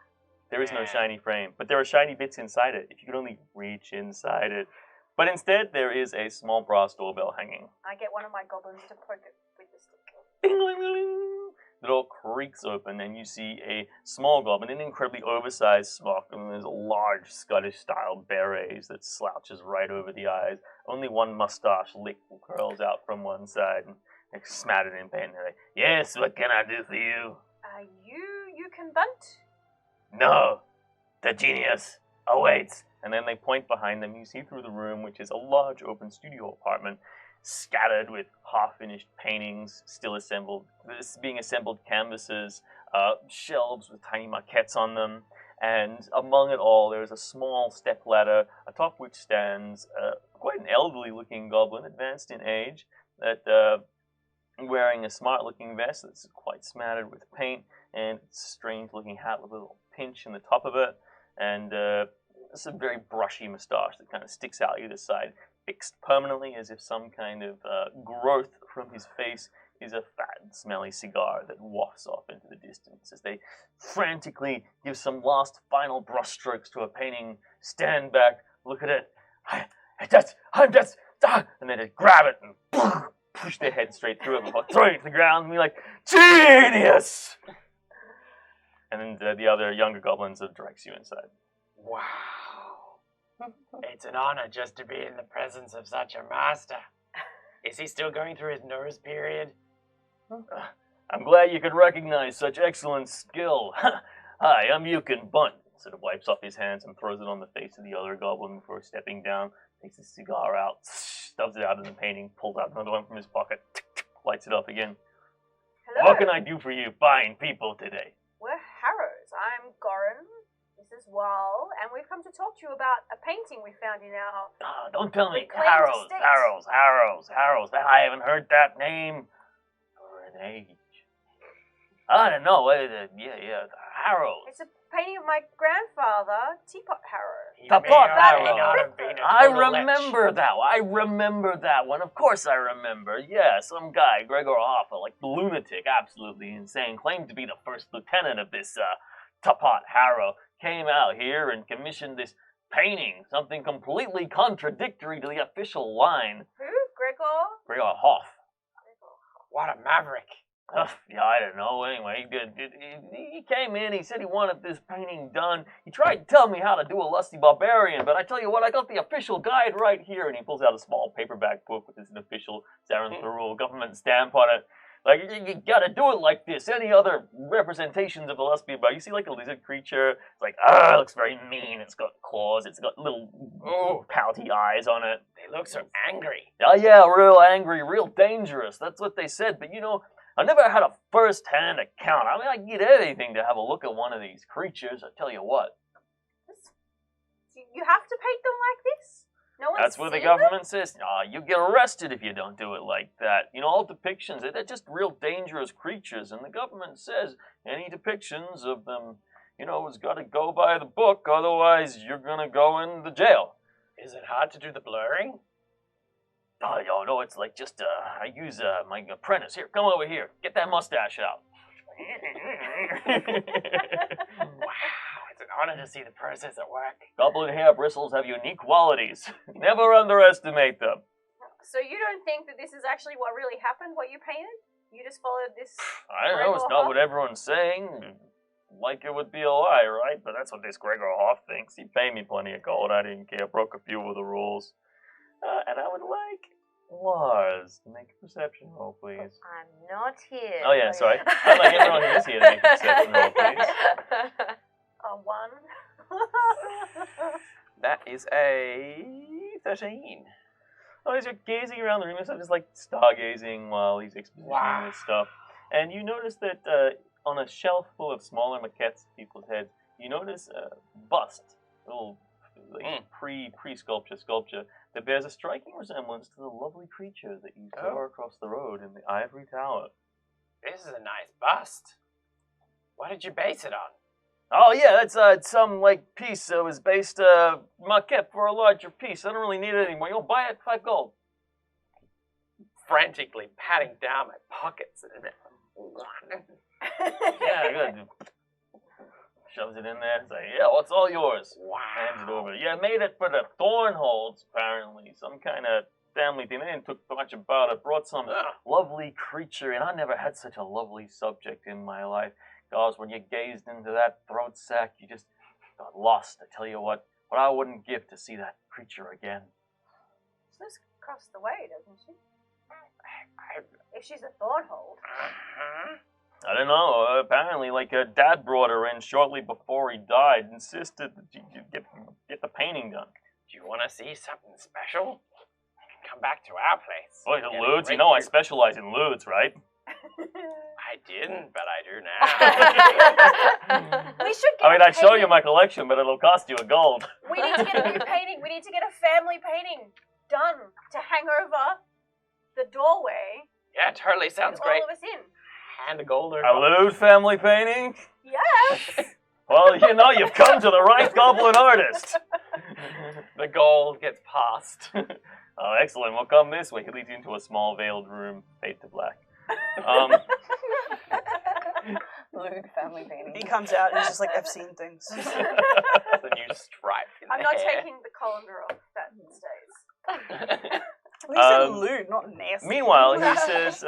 There is no Man. shiny frame, but there are shiny bits inside it, if you could only reach inside it. But instead, there is a small brass doorbell hanging. I get one of my goblins to poke it with the stick. Ding, ding, ding, ding. The door creaks open, and you see a small goblin, an incredibly oversized smock, and there's a large Scottish-style beret that slouches right over the eyes. Only one mustache lick curls out from one side, and they're smattered in paint. They're like, "Yes, what can I do for you?" You can bunt? "No, the genius awaits." And then they point behind them. You see through the room, which is a large open studio apartment, scattered with half-finished paintings, still assembled, being assembled canvases, shelves with tiny maquettes on them, and among it all there is a small step ladder, atop which stands quite an elderly-looking goblin, advanced in age, that wearing a smart-looking vest that's quite smattered with paint, and a strange-looking hat with a little pinch in the top of it, and some very brushy moustache that kind of sticks out either side, fixed permanently as if some kind of growth from his face is a fat, smelly cigar that wafts off into the distance as they frantically give some last final brushstrokes to a painting, stand back, look at it, and then they grab it and push their head straight through it before throwing it to the ground and be like, "Genius!" And then the other younger goblins directs you inside. Wow. It's an honor just to be in the presence of such a master. Is he still going through his nose period? I'm glad you could recognize such excellent skill. Hi, I'm Yukon Bunt. Sort of wipes off his hands and throws it on the face of the other goblin before stepping down, takes his cigar out, stuffs it out in the painting, pulls out another one from his pocket, lights it up again. Hello. What can I do for you fine people today? We're Harrows. I'm Goran. This is Wal, and we've come to talk to you about a painting we found in our... Don't tell me. Reclaimed Harrows. estate. I haven't heard that name for an age. I don't know. Harrows. It's a painting of my grandfather, Teapot Harrow. He The may pot or may arrow. not have been a I total remember that one. I remember that one. Of course I remember. Yeah, some guy, Gregor Hoffa, like lunatic, absolutely insane, claimed to be the first lieutenant of this Tapot Harrow, came out here and commissioned this painting, something completely contradictory to the official line. Who? Gregor? Gregor Hoff. What a maverick. Yeah, I don't know. Anyway, he came in, he said he wanted this painting done. He tried to tell me how to do a lusty barbarian, but I tell you what, I got the official guide right here. And he pulls out a small paperback book with an official Zaren's Rule government stamp on it. Like, you gotta do it like this. Any other representations of a lusty barbarian? You see, like, a lizard creature. It's like, it looks very mean. It's got claws. It's got little pouty eyes on it. They look so angry. Oh, yeah, real angry, real dangerous. That's what they said. But, you know, I never had a first-hand account. I mean, I'd get anything to have a look at one of these creatures. I tell you what. You have to paint them like this? No one's That's what the seen them? government says. You get arrested if you don't do it like that. You know, all depictions, they're just real dangerous creatures. And the government says any depictions of them, you know, has got to go by the book. Otherwise, you're going to go into jail. Is it hard to do the blurring? Oh, no, it's like just, I use my apprentice. Here, come over here. Get that mustache out. Wow, it's an honor to see the process at work. Goblin hair bristles have unique qualities. Never underestimate them. So you don't think that this is actually what really happened, what you painted? You just followed this... I don't know, it's not what everyone's saying. Like it would be a lie, right? But that's what this Gregor Hoff thinks. He paid me plenty of gold. I didn't care. Broke a few of the rules. And I would like Lars to make a perception roll, please. I'm not here. Oh, yeah, sorry. I'd like everyone who is here to make a perception roll, please. One. That is a 13. Oh, as you're gazing around the room, you're just like stargazing while he's expositioning this stuff. And you notice that on a shelf full of smaller maquettes of people's heads, you notice a bust, a little like, pre-sculpture that bears a striking resemblance to the lovely creature that you saw across the road in the Ivory Tower. This is a nice bust. What did you base it on? Oh yeah, that's some like piece that was based maquette for a larger piece. I don't really need it anymore. You'll buy it 5 gold. Frantically patting down my pockets. Yeah, good. Shoves it in there. It's like, yeah, well, it's all yours. Wow. Hands it over. Yeah, made it for the Thornholds, apparently. Some kind of family thing. They didn't talk much about it. Brought some lovely creature, and I never had such a lovely subject in my life. Guys, when you gazed into that throat sack, you just got lost. I tell you what I wouldn't give to see that creature again. She lives across the way, doesn't she? If she's a Thornhold. I don't know. Apparently, like, Dad brought her in shortly before he died. Insisted that you get the painting done. Do you want to see something special? You can come back to our place. Oh, the lewds? You know I specialize in lewds, right? I didn't, but I do now. We should get I'd show you my collection, but it'll cost you a gold. We need to get a new painting. We need to get a family painting done to hang over the doorway. Yeah, totally sounds with great. all of us in. And a gold or A lewd family painting? Yes. Well, you know, you've come to the right goblin artist. The gold gets passed. Oh, excellent. Well, come this way. He leads you into a small veiled room, fade to black. Lewd family painting. He comes out and he's just like, I've seen things. The new stripe in I'm the not hair. taking the colander off. That stays. Well, he said lewd, not nasty. Meanwhile, he says,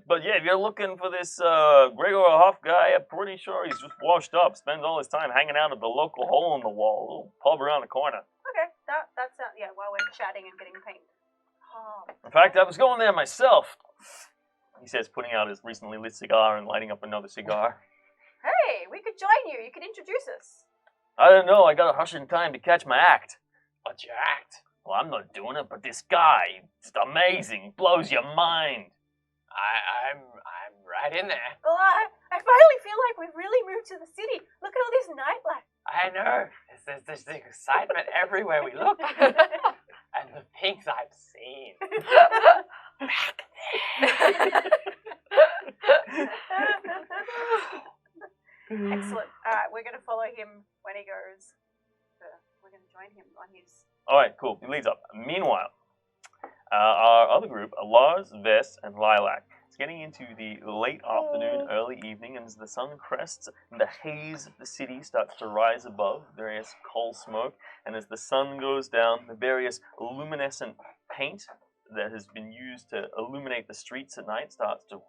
but yeah, if you're looking for this Gregor Hoff guy, I'm pretty sure he's just washed up, spends all his time hanging out at the local hole in the wall, little pub around the corner. Okay, that's yeah. While we're chatting and getting paint. Oh. In fact, I was going there myself. He says, putting out his recently lit cigar and lighting up another cigar. Hey, we could join you. You could introduce us. I don't know, I got a hush in time to catch my act. What's your act? Well, I'm not doing it, but this guy, just amazing, blows your mind. I'm right in there. Well, I finally feel like we've really moved to the city. Look at all this nightlife. I know. There's excitement everywhere we look. And the things I've seen. Back there. Excellent. All right, we're going to follow him when he goes. We're going to join him on his... All right, cool. He leads up. Meanwhile, our other group, Lars, Vess, and Lilac, is getting into the late afternoon, early evening, and as the sun crests and the haze of the city starts to rise above, various coal smoke, and as the sun goes down, the various luminescent paint that has been used to illuminate the streets at night starts to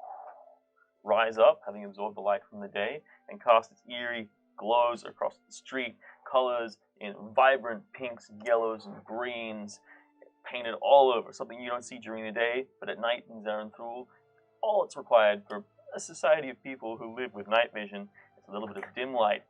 rise up, having absorbed the light from the day, and cast its eerie glows across the street, colors in vibrant pinks, yellows, and greens, painted all over, something you don't see during the day, but at night in Zarenthul, all it's required for a society of people who live with night vision is a little bit of dim light,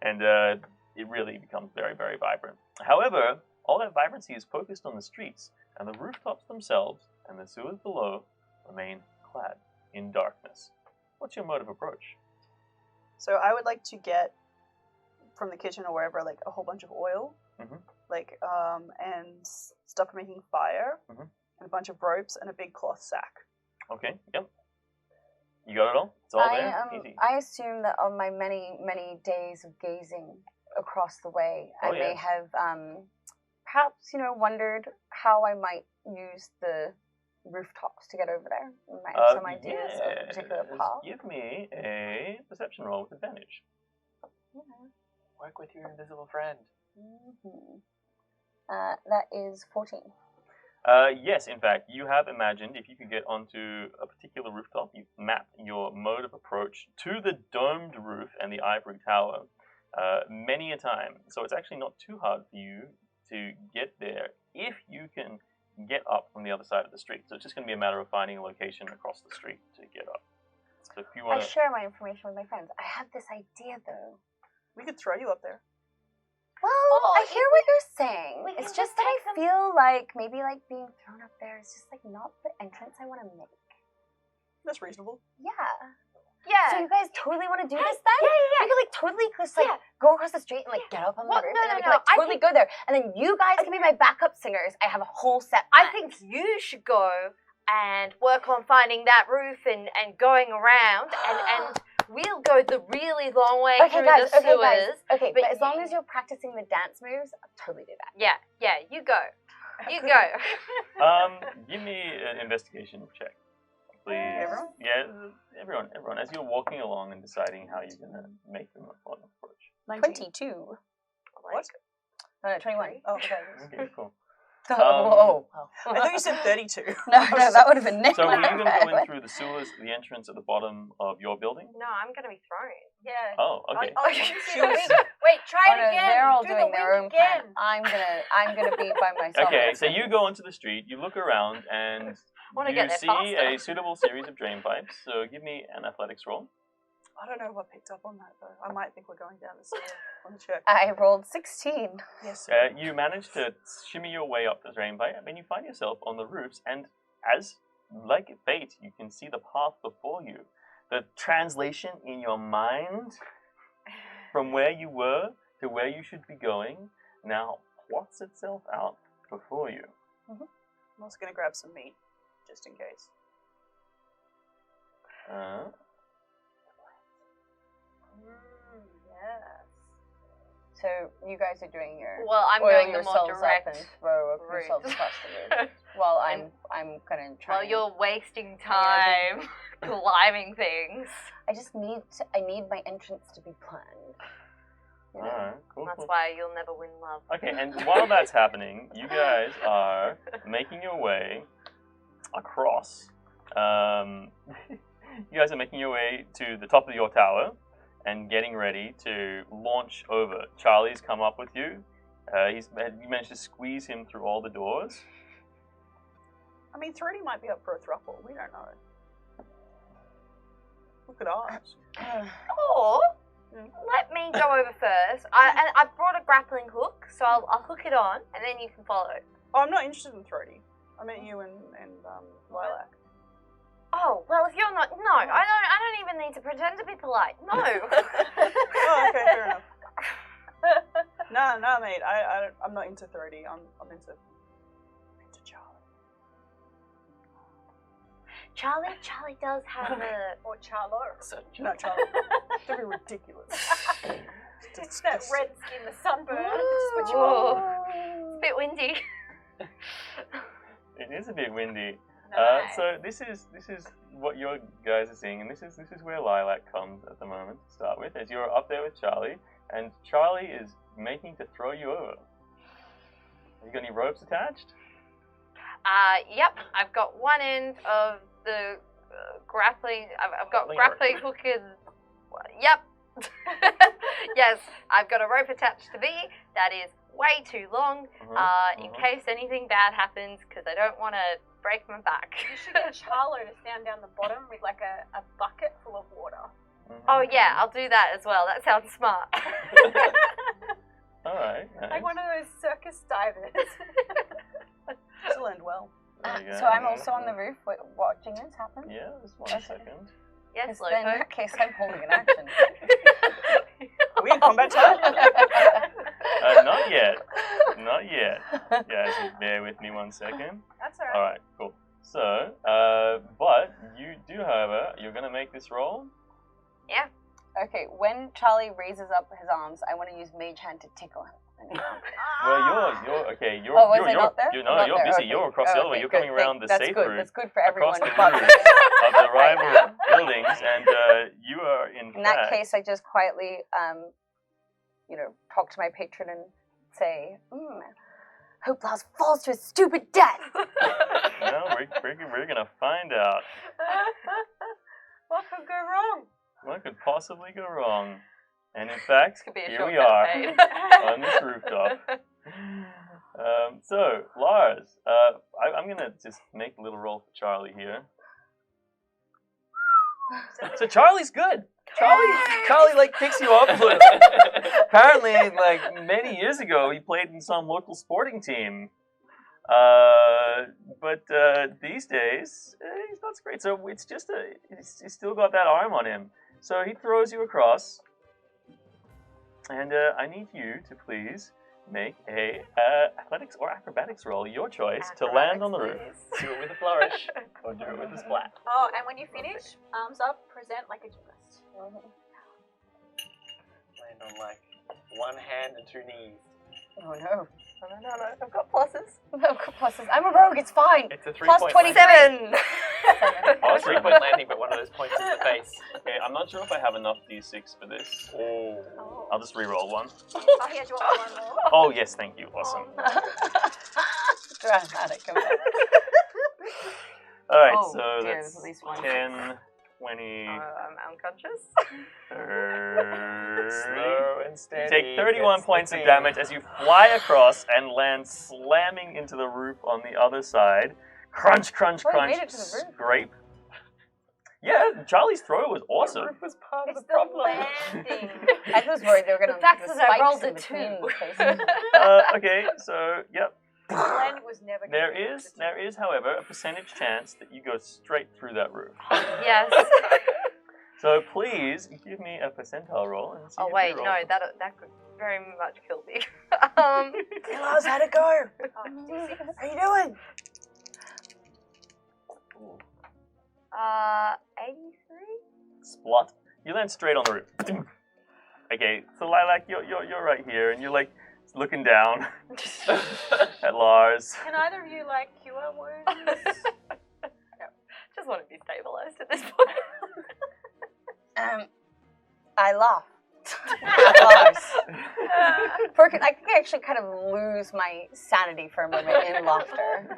and it really becomes very, very vibrant. However, all that vibrancy is focused on the streets, and the rooftops themselves and the sewers below remain clad in darkness. What's your mode of approach? So I would like to get from the kitchen or wherever, like, a whole bunch of oil, like, and stuff for making fire, and a bunch of ropes, and a big cloth sack. Okay, yep. You got it all? It's all there? Easy. I assume that on my many, many days of gazing across the way, I may have perhaps, wondered how I might use the rooftops to get over there. You might have some ideas of a particular path. Give me a perception roll with advantage. Work with your invisible friend. That is 14. Yes, in fact, you have imagined if you could get onto a particular rooftop, you've mapped your mode of approach to the domed roof and the ivory tower many a time. So it's actually not too hard for you to get there if you can get up from the other side of the street. So it's just going to be a matter of finding a location across the street to get up. So if you want I share my information with my friends. I have this idea, though. We could throw you up there. Well, I hear what you're saying. It's just that I feel like maybe like being thrown up there is just like not the entrance I want to make. That's reasonable. Yeah. Yeah. So you guys totally want to do this then? Yeah. We could like totally just like go across the street and like get up on the roof and then we could like I totally go there. And then you guys can be my backup singers. I have a whole set I planned. think you should go and work on finding that roof and going around and we'll go the really long way Okay, through guys. the sewers. Okay, but but as long as you're practicing the dance moves, I'll totally do that. Yeah, you go. You go. Give me an investigation check, please. Everyone? Yeah, everyone. As you're walking along and deciding how you're gonna make them on approach. 22. What? Oh, no, 21. Oh, okay. Okay, cool. Whoa. I thought you said 32. No, that would have been So were you never. gonna go in through the sewers, the entrance at the bottom of your building? No, I'm gonna be thrown. Yeah. Oh, okay. Oh, you can see the wing. Wait, try Oh, it no, again. they're all Do doing the their wing own again. plan. I'm gonna be by myself. Okay, so you go onto the street, you look around, and Wanna you get there see faster. a suitable series of drain pipes. So give me an athletics roll. I don't know if I picked up on that, though. I might think we're going down the sewer. Let me check. I rolled 16. Yes. You manage to shimmy your way up the drain pipe, and you find yourself on the roofs, and as like fate, you can see the path before you. The translation in your mind from where you were to where you should be going now plots itself out before you. I'm also going to grab some meat, just in case. Yes. So you guys are doing your Well, I'm oil going the more yourselves up direct and throw route. yourselves across the roof. While I'm gonna try. While and- you're wasting time climbing things. I need my entrance to be planned. You know? Alright, cool. That's cool. why you'll never win love. Okay, and while that's happening, you guys are making your way across. You guys are making your way to the top of your tower and getting ready to launch over. Charlie's come up with you. You managed to squeeze him through all the doors. I mean, 30 might be up for a throuple. We don't know. Look at ours. Or let me go over first. I brought a grappling hook, so I'll hook it on, and then you can follow. Oh, I'm not interested in Throaty. I meant you and Lilac. Oh well, if you're not, no, I don't even need to pretend to be polite. No. Oh, okay, fair enough. No, mate. I'm not into Throaty. I'm into Charlie. Charlie does have a. Or Charlo. No, Charlie. That'd be ridiculous. It's that red skin, the sunburn. Switch Whoa. It's a bit windy. It is a bit windy. Nice. So this is what your guys are seeing, and this is where Lilac comes at the moment to start with, as you're up there with Charlie, and Charlie is making to throw you over. Have you got any ropes attached? Yep. I've got one end of the grappling. I've got grappling hook and. Yep. Yes, I've got a rope attached to me that is way too long. In case anything bad happens, because I don't want to break my back. You should get Charlo to stand down the bottom with like a bucket full of water. Oh yeah, I'll do that as well. That sounds smart. Alright, nice. Like one of those circus divers. This will end well. There you go. So I'm also on the roof watching this happen? Yeah, just 1 second. Yes, Then in Loco. that case, I'm holding an action. Are we in combat time? Not yet. Not yet. Guys, just bear with me 1 second. That's alright. Alright, cool. So, but you do, however, you're going to make this roll. Yeah. Okay, when Charlie raises up his arms, I want to use Mage Hand to tickle him. Well, you're okay. You're Oh, was you're, I you're, not there? you're, I'm no, not you're there. busy. Okay. You're across the other way. Okay, You're good. coming around the That's safe good. route That's good for across everyone. the but roofs of the rival buildings, and you are in that fact. case, I just quietly, talk to my patron and say, hope Lars falls to his stupid death. Well, we're gonna find out. What could go wrong? What could possibly go wrong? And in fact, Could be a here we shortcut are pain. on this rooftop. So, Lars, I'm going to just make a little roll for Charlie here. So Charlie's good. Charlie picks you up. Apparently, many years ago, he played in some local sporting team. But these days, he's not so great. So it's just he's still got that arm on him. So he throws you across. And I need you to please make a athletics or acrobatics roll, your choice, to land on the roof. Do it with a flourish, or do it with a splat. Oh, and when you finish, arms up, present like a gymnast. Land on like one hand and two knees. Oh no. No. I've got pluses. I've got pluses. I'm a rogue, it's fine. It's a Plus 3-point 27. Oh, 3-point landing, but one of those points in the face. Okay, I'm not sure if I have enough d6 for this. Oh. I'll just re-roll one. Oh, here, do you want one more? Oh, yes, thank you. Awesome. Dramatic. Alright, Oh, so dear, that's there's at least one. 10, 20, I'm unconscious. 30. Slow and You steady. take 31 gets points the of thing. damage as you fly across and land slamming into the roof on the other side. Crunch, crunch, Oh, you crunch. made it to the roof. Scrape. Yeah, Charlie's throw was awesome. The roof was part of It's the the problem. landing. I was worried they were going to The fact is I rolled a 2. Okay, so, yep. The landing was never gonna be There is, however, a percentage chance that you go straight through that roof. Yes. So please give me a percentile roll and see Oh if you wait, roll. no, that could very much kill me. Hey, Lars, how'd it go? Oh, How you doing? 83. Splot. You land straight on the roof. Okay, so Lilac, you're right here, and you're like looking down at Lars. Can either of you like cure wounds? Just want to be stabilized at this point. I laugh. Lars. I think I actually kind of lose my sanity for a moment in laughter.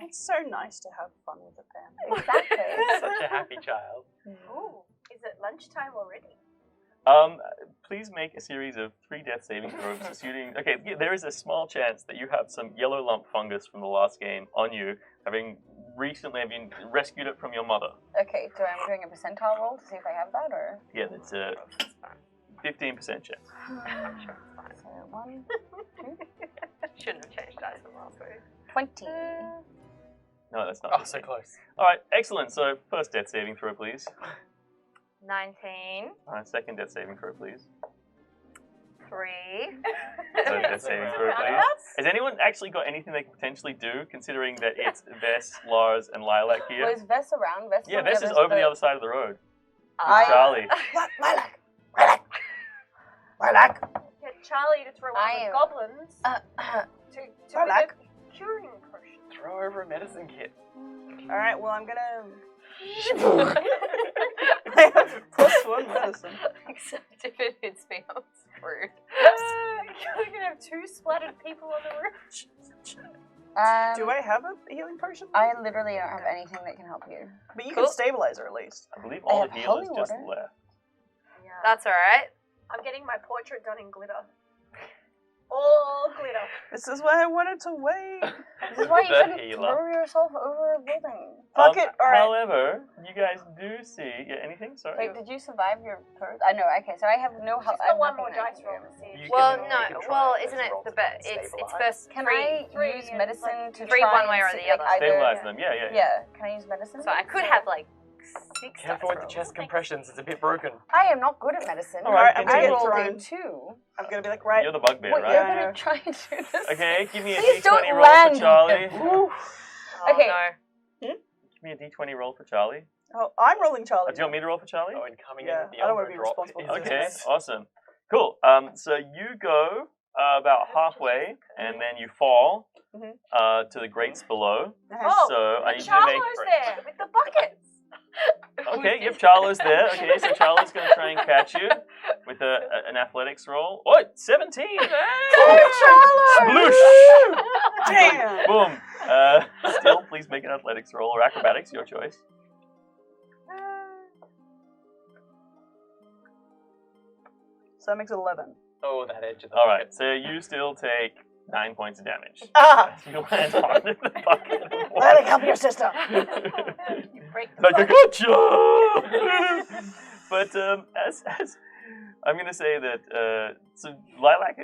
It's so nice to have fun with the family. Exactly. Such a happy child. Ooh, is it lunchtime already? Please make a series of 3 death saving throws. Assuming, okay, there is a small chance that you have some yellow lump fungus from the last game on you, having recently rescued it from your mother. Okay, so I'm doing a percentile roll to see if I have that, or? Yeah, that's a 15% chance. So 1, 2, Shouldn't have changed dice from last week. 20. No, that's not. Oh, so close. All right, excellent. So first death saving throw, please. 19. Second death saving throw, please. 3. Third death saving throw, please. Has anyone actually got anything they can potentially do, considering that it's Vess, Lars, and Lilac here? Was Vess around? Vess Yeah, on the Vess is other over the side. other side of the road. I- Charlie. Lilac! Lilac! Lilac! Get Charlie to throw one I of the am- goblins to Lilac. make a curing potion. Throw over a medicine kit. Alright, well, I'm gonna. I have +1 medicine. Except if it hits me, I'm screwed. You're gonna have 2 splattered people on the roof. Do I have a healing potion? I literally don't have anything that can help you. But you Cool. can stabilize her at least. I believe I all have the healers holy just water. left. Yeah. That's alright. I'm getting my portrait done in glitter. All glitter. This is why I wanted to wait. This is why you The shouldn't healer. throw yourself over a building. Fuck it, alright. However, you guys do see. Yeah, anything? Sorry. Wait, did you survive your first? I know. Okay, so I have no help. She's got one more dice roll to see. You Well, can- no. you can try Well, and isn't it roll the to best? It's stabilize. first Can three. I Three, use yeah, medicine like to three try one and way or see, the like, other. either? Stabilize them. Yeah. Yeah. Can I use medicine? So I could have like 6 Careful dice with the rolls. chest compressions, it's a bit broken. I am not good at medicine. All right, I'm I gonna get rolled a thrown. 2. I'm gonna be like, right. You're the bugbear, Wait, right? you're Yeah. gonna try and do this? Okay, give me a Please don't d20 roll land for Charlie. Ooh. Oh, Okay. no. Give me a d20 roll for Charlie. Oh, I'm rolling Charlie. Do you want me to roll for Charlie? Oh, and coming Yeah, in with the I don't wanna elbow be drop responsible is for Okay, this. awesome. Cool. So you go about halfway, and then you fall Mhm. to the grates below. Oh, So I and need you to make. Charlo's there with the buckets. Okay, yep, Charlo's there. Okay, so Charlo's going to try and catch you with an athletics roll. Oh, 17! Sploosh! Damn! Boom. Still, please make an athletics roll or acrobatics, your choice. So that makes 11. Oh, that edge of the All right, so you still take 9 points of damage. Ah! You land hard in the bucket. Lilac, help your sister! You break the Like I bucket. gotcha! But as I'm gonna say that so Lilac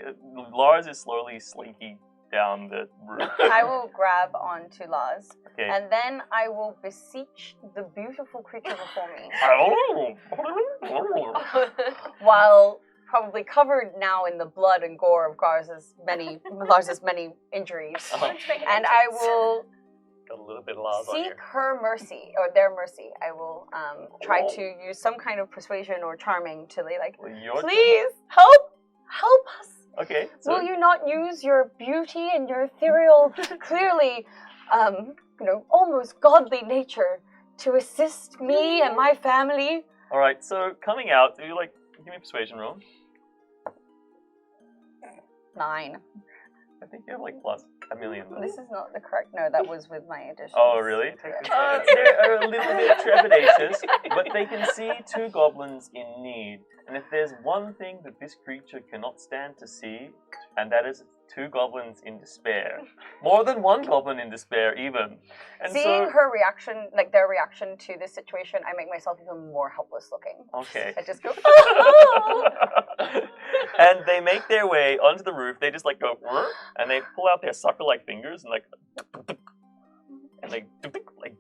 Lars is slowly slinking down the roof. I will grab onto Lars, Okay. and then I will beseech the beautiful creature before me, while probably covered now in the blood and gore of Lars's many injuries. And I will Got a little bit of Lars on you. seek her mercy, or their mercy. I will try to use some kind of persuasion or charming to like, please help us. Okay. So Will you not use your beauty and your ethereal, clearly, almost godly nature to assist me and my family? all right. So coming out, do you give me a persuasion roll? 9. I think you have plus a million. This is not the correct. No, that was with my addition. Oh, really? They're a little bit trepidatious, but they can see 2 goblins in need. And if there's one thing that this creature cannot stand to see, and that is 2 goblins in despair. More than 1 goblin in despair, even. And Seeing her reaction, their reaction to this situation, I make myself even more helpless looking. Okay. I just go, And they make their way onto the roof. They just go, and they pull out their sucker-like fingers and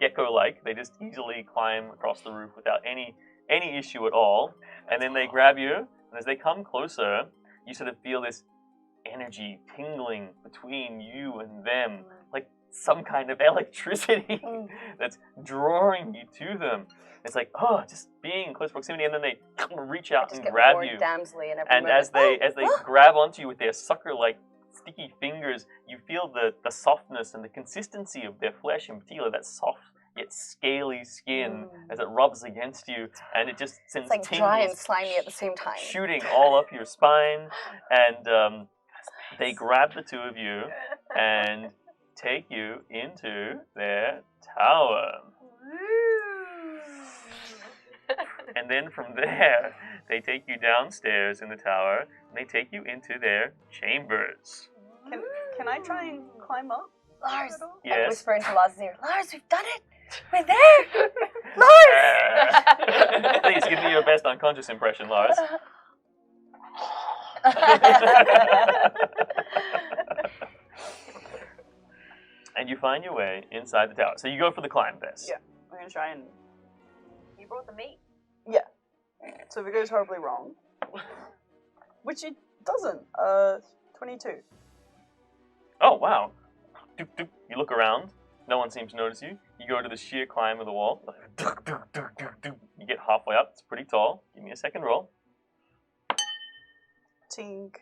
gecko-like. They just easily climb across the roof without any issue at all. And then they grab you, and as they come closer, you sort of feel this energy tingling between you and them, like some kind of electricity that's drawing you to them. It's just being in close proximity, and then they reach out and grab you. And as they grab onto you with their sucker-like sticky fingers, you feel the softness and the consistency of their flesh, in particular that soft yet scaly skin as it rubs against you, and it just sends it's tingles dry and slimy at the same time, shooting all up your spine. And they grab the 2 of you and take you into their tower. And then from there, they take you downstairs in the tower, and they take you into their chambers. Can I try and climb up? Lars, Yes. I whisper into Lars' ear, Lars, we've done it! We're there! Lars! Please give me your best unconscious impression, Lars. And you find your way inside the tower. So you go for the climb, Bess. Yeah. I'm going to try and... You brought the meat. Yeah. So if it goes horribly wrong, which it doesn't, 22. Oh, wow. Doop, doop. You look around. No one seems to notice you. You go to the sheer climb of the wall. Doop, doop, doop, doop, doop. You get halfway up. It's pretty tall. Give me a second roll. Tink.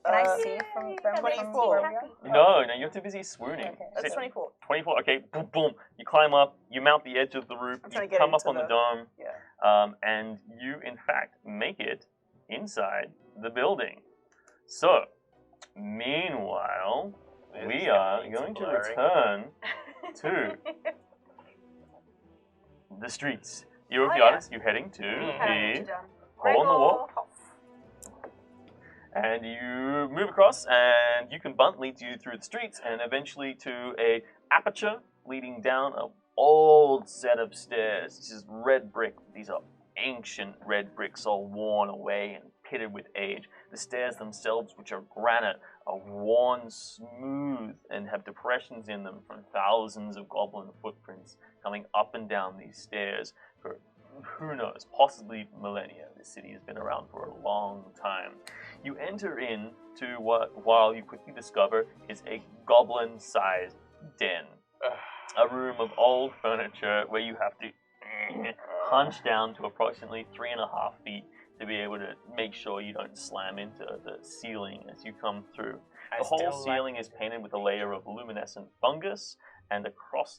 Can I see from 24. No, you're too busy swooning. Okay. That's 24. 24, okay, boom, boom. You climb up, you mount the edge of the roof, I'm you trying to get come up into on the the- dome, Yeah. and you, in fact, make it inside the building. So, meanwhile, we are going to return to the streets. You're with the artist, you're heading to the hole in the wall. And you move across, and you can bunt leads you through the streets, and eventually to a aperture leading down an old set of stairs. This is red brick. These are ancient red bricks, all worn away and pitted with age. The stairs themselves, which are granite, are worn smooth and have depressions in them from thousands of goblin footprints coming up and down these stairs for who knows, possibly millennia. This city has been around for a long time. You enter into what, while you quickly discover, is a goblin-sized den. A room of old furniture where you have to hunch down to approximately 3.5 feet to be able to make sure you don't slam into the ceiling as you come through. The whole ceiling is painted with a layer of luminescent fungus, and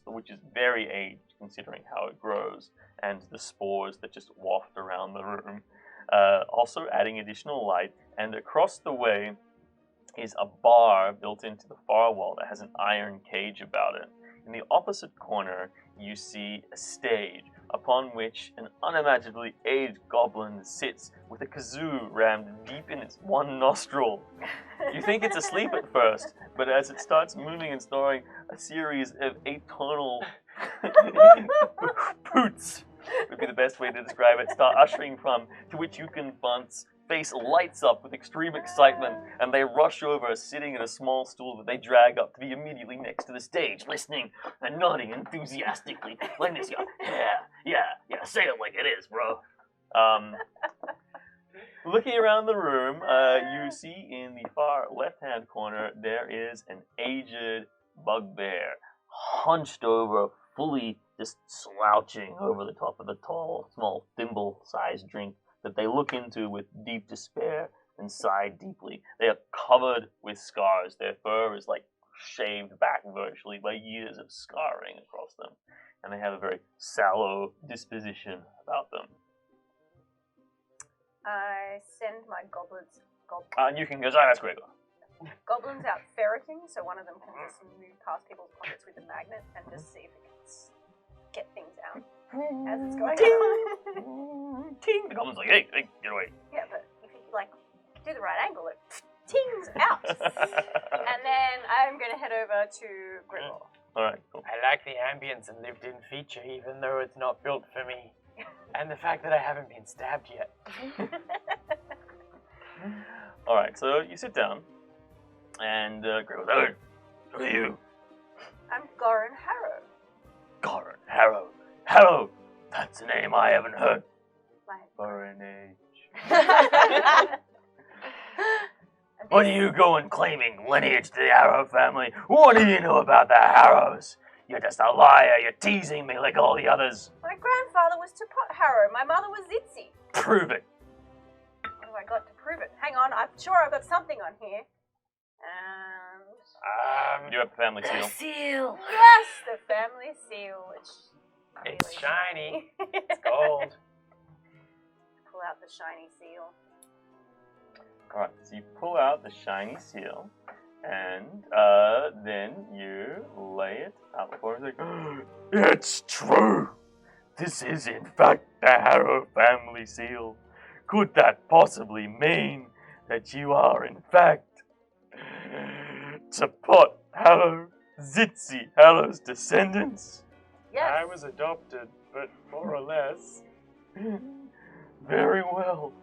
which is very aged considering how it grows, and the spores that just waft around the room. Also adding additional light, and across the way is a bar built into the far wall that has an iron cage about it. In the opposite corner, you see a stage upon which an unimaginably aged goblin sits with a kazoo rammed deep in its one nostril. You think it's asleep at first, but as it starts moving and snoring, a series of atonal poots would be the best way to describe it, start ushering from, to which you can Bunt's face lights up with extreme excitement, and they rush over, sitting in a small stool that they drag up to be immediately next to the stage, listening and nodding enthusiastically, like this, yeah, say it like it is, bro. Looking around the room, you see in the far left-hand corner there is an aged bugbear, hunched over, fully just slouching over the top of the tall, small thimble-sized drink that they look into with deep despair and sigh deeply. They are covered with scars. Their fur is like shaved back virtually by years of scarring across them, and they have a very sallow disposition about them. I send my goblins You can go, that's great. goblins out ferreting, so one of them can just move past people's pockets with a magnet and just see if it can get things out as it's going on. Ting! The goblin's like, hey, get away. Yeah, but if you like do the right angle, it tings out. And then I'm gonna head over to Grimlaw. Alright, cool. I like the ambience and lived-in feature, even though it's not built for me. And the fact that I haven't been stabbed yet. Alright, so you sit down, and Greg goes, hey, who are you? I'm Goran Harrow. Goran, Harrow. Harrow! That's a name I haven't heard. For an age. What are you going claiming lineage to the Harrow family? What do you know about the Harrows? You're just a liar. You're teasing me like all the others. My grandfather was Pot Harrow. My mother was Zitzi. Prove it. What have I got to prove it? Hang on, I'm sure I've got something on here. You have a family seal. Seal. Yes, the family seal. It's shiny. It's gold. Pull out the shiny seal. Alright, so you pull out the shiny seal, and then you lay it out before him. Like, it's true! This is in fact the Harrow family seal. Could that possibly mean that you are in fact Pot Harrow, Zitzi Harrow's descendants? Yes. I was adopted, but more or less. Very well.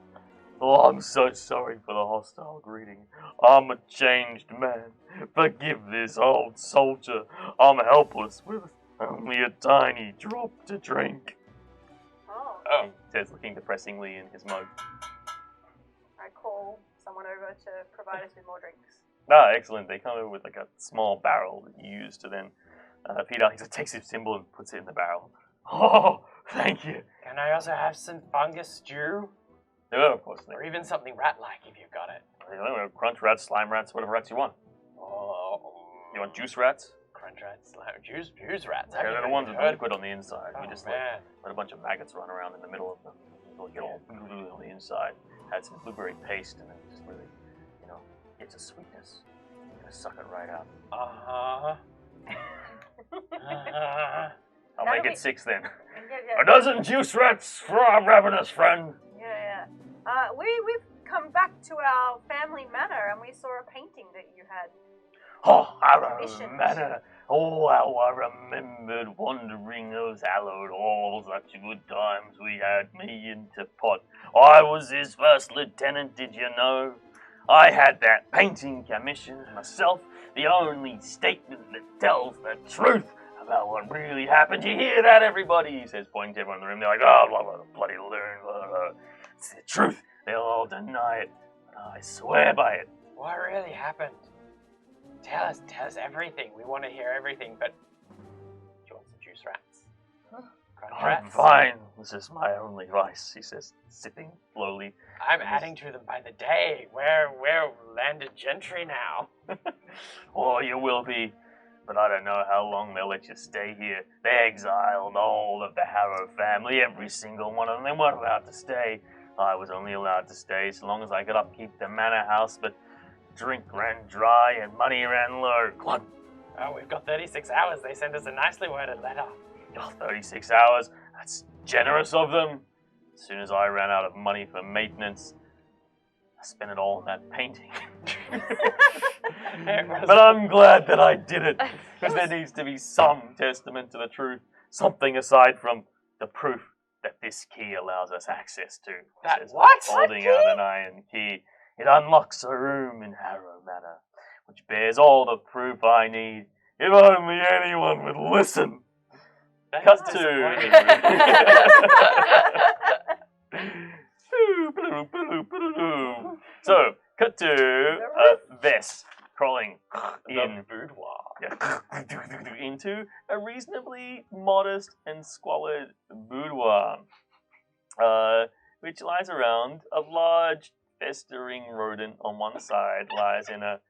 Oh, I'm so sorry for the hostile greeting. I'm a changed man. Forgive this old soldier. I'm helpless with only a tiny drop to drink. Oh. He says, looking depressingly in his mug. I call someone over to provide us with more drinks. Ah, excellent. They come over with like a small barrel that you use to then feed out. He just takes his symbol and puts it in the barrel. Oh, thank you. Can I also have some fungus stew? Yeah, of course. Or even something rat-like if you've got it. Crunch rats, slime rats, whatever rats you want. Oh. You want juice rats? Crunch rats, slime, juice rats. Yeah, they're the ones with liquid on the inside. Oh, We just man. let a bunch of maggots run around in the middle of them. They'll get all gluey on the inside. Add some blueberry paste and then just really, it's a sweetness. You're gonna suck it right out. I'll That'll make be- it 6 then. Yeah. A dozen juice rats for our ravenous friend. Yeah. We've come back to our family manor and we saw a painting that you had. Oh, Harrow Commissioned. Manor. Oh, how I remembered wandering those hallowed halls. Such good times we had, me and Pot. I was his first lieutenant, did you know? I had that painting commissioned myself. The only statement that tells the truth about what really happened. You hear that, everybody? He says, pointing to everyone in the room. They're like, oh, blah, blah, blah, bloody learn. Blah, blah. It's the truth. They'll all deny it. I swear by it. What really happened? Tell us everything. We want to hear everything, but do you want some juice rats? Crunch I'm rats? fine. This is my only vice, he says, sipping slowly. I'm adding to them by the day. We're landed gentry now. Oh, you will be. But I don't know how long they'll let you stay here. They exiled all of the Harrow family, every single one of them. They weren't allowed to stay. I was only allowed to stay so long as I could upkeep the manor house, but drink ran dry and money ran low. Club. Oh, we've got 36 hours. They sent us a nicely worded letter. Oh, 36 hours? That's generous of them. As soon as I ran out of money for maintenance, I spent it all on that painting. But I'm glad that I did it, because there needs to be some testament to the truth. Something aside from the proof that this key allows us access to. That Says, what? Holding out an iron key. It unlocks a room in Harrow Manor, which bears all the proof I need. If only anyone would listen. Cut to. So, cut to Vess crawling in boudoir. into a reasonably modest and squalid boudoir, which lies around a large festering rodent on one side, lies in a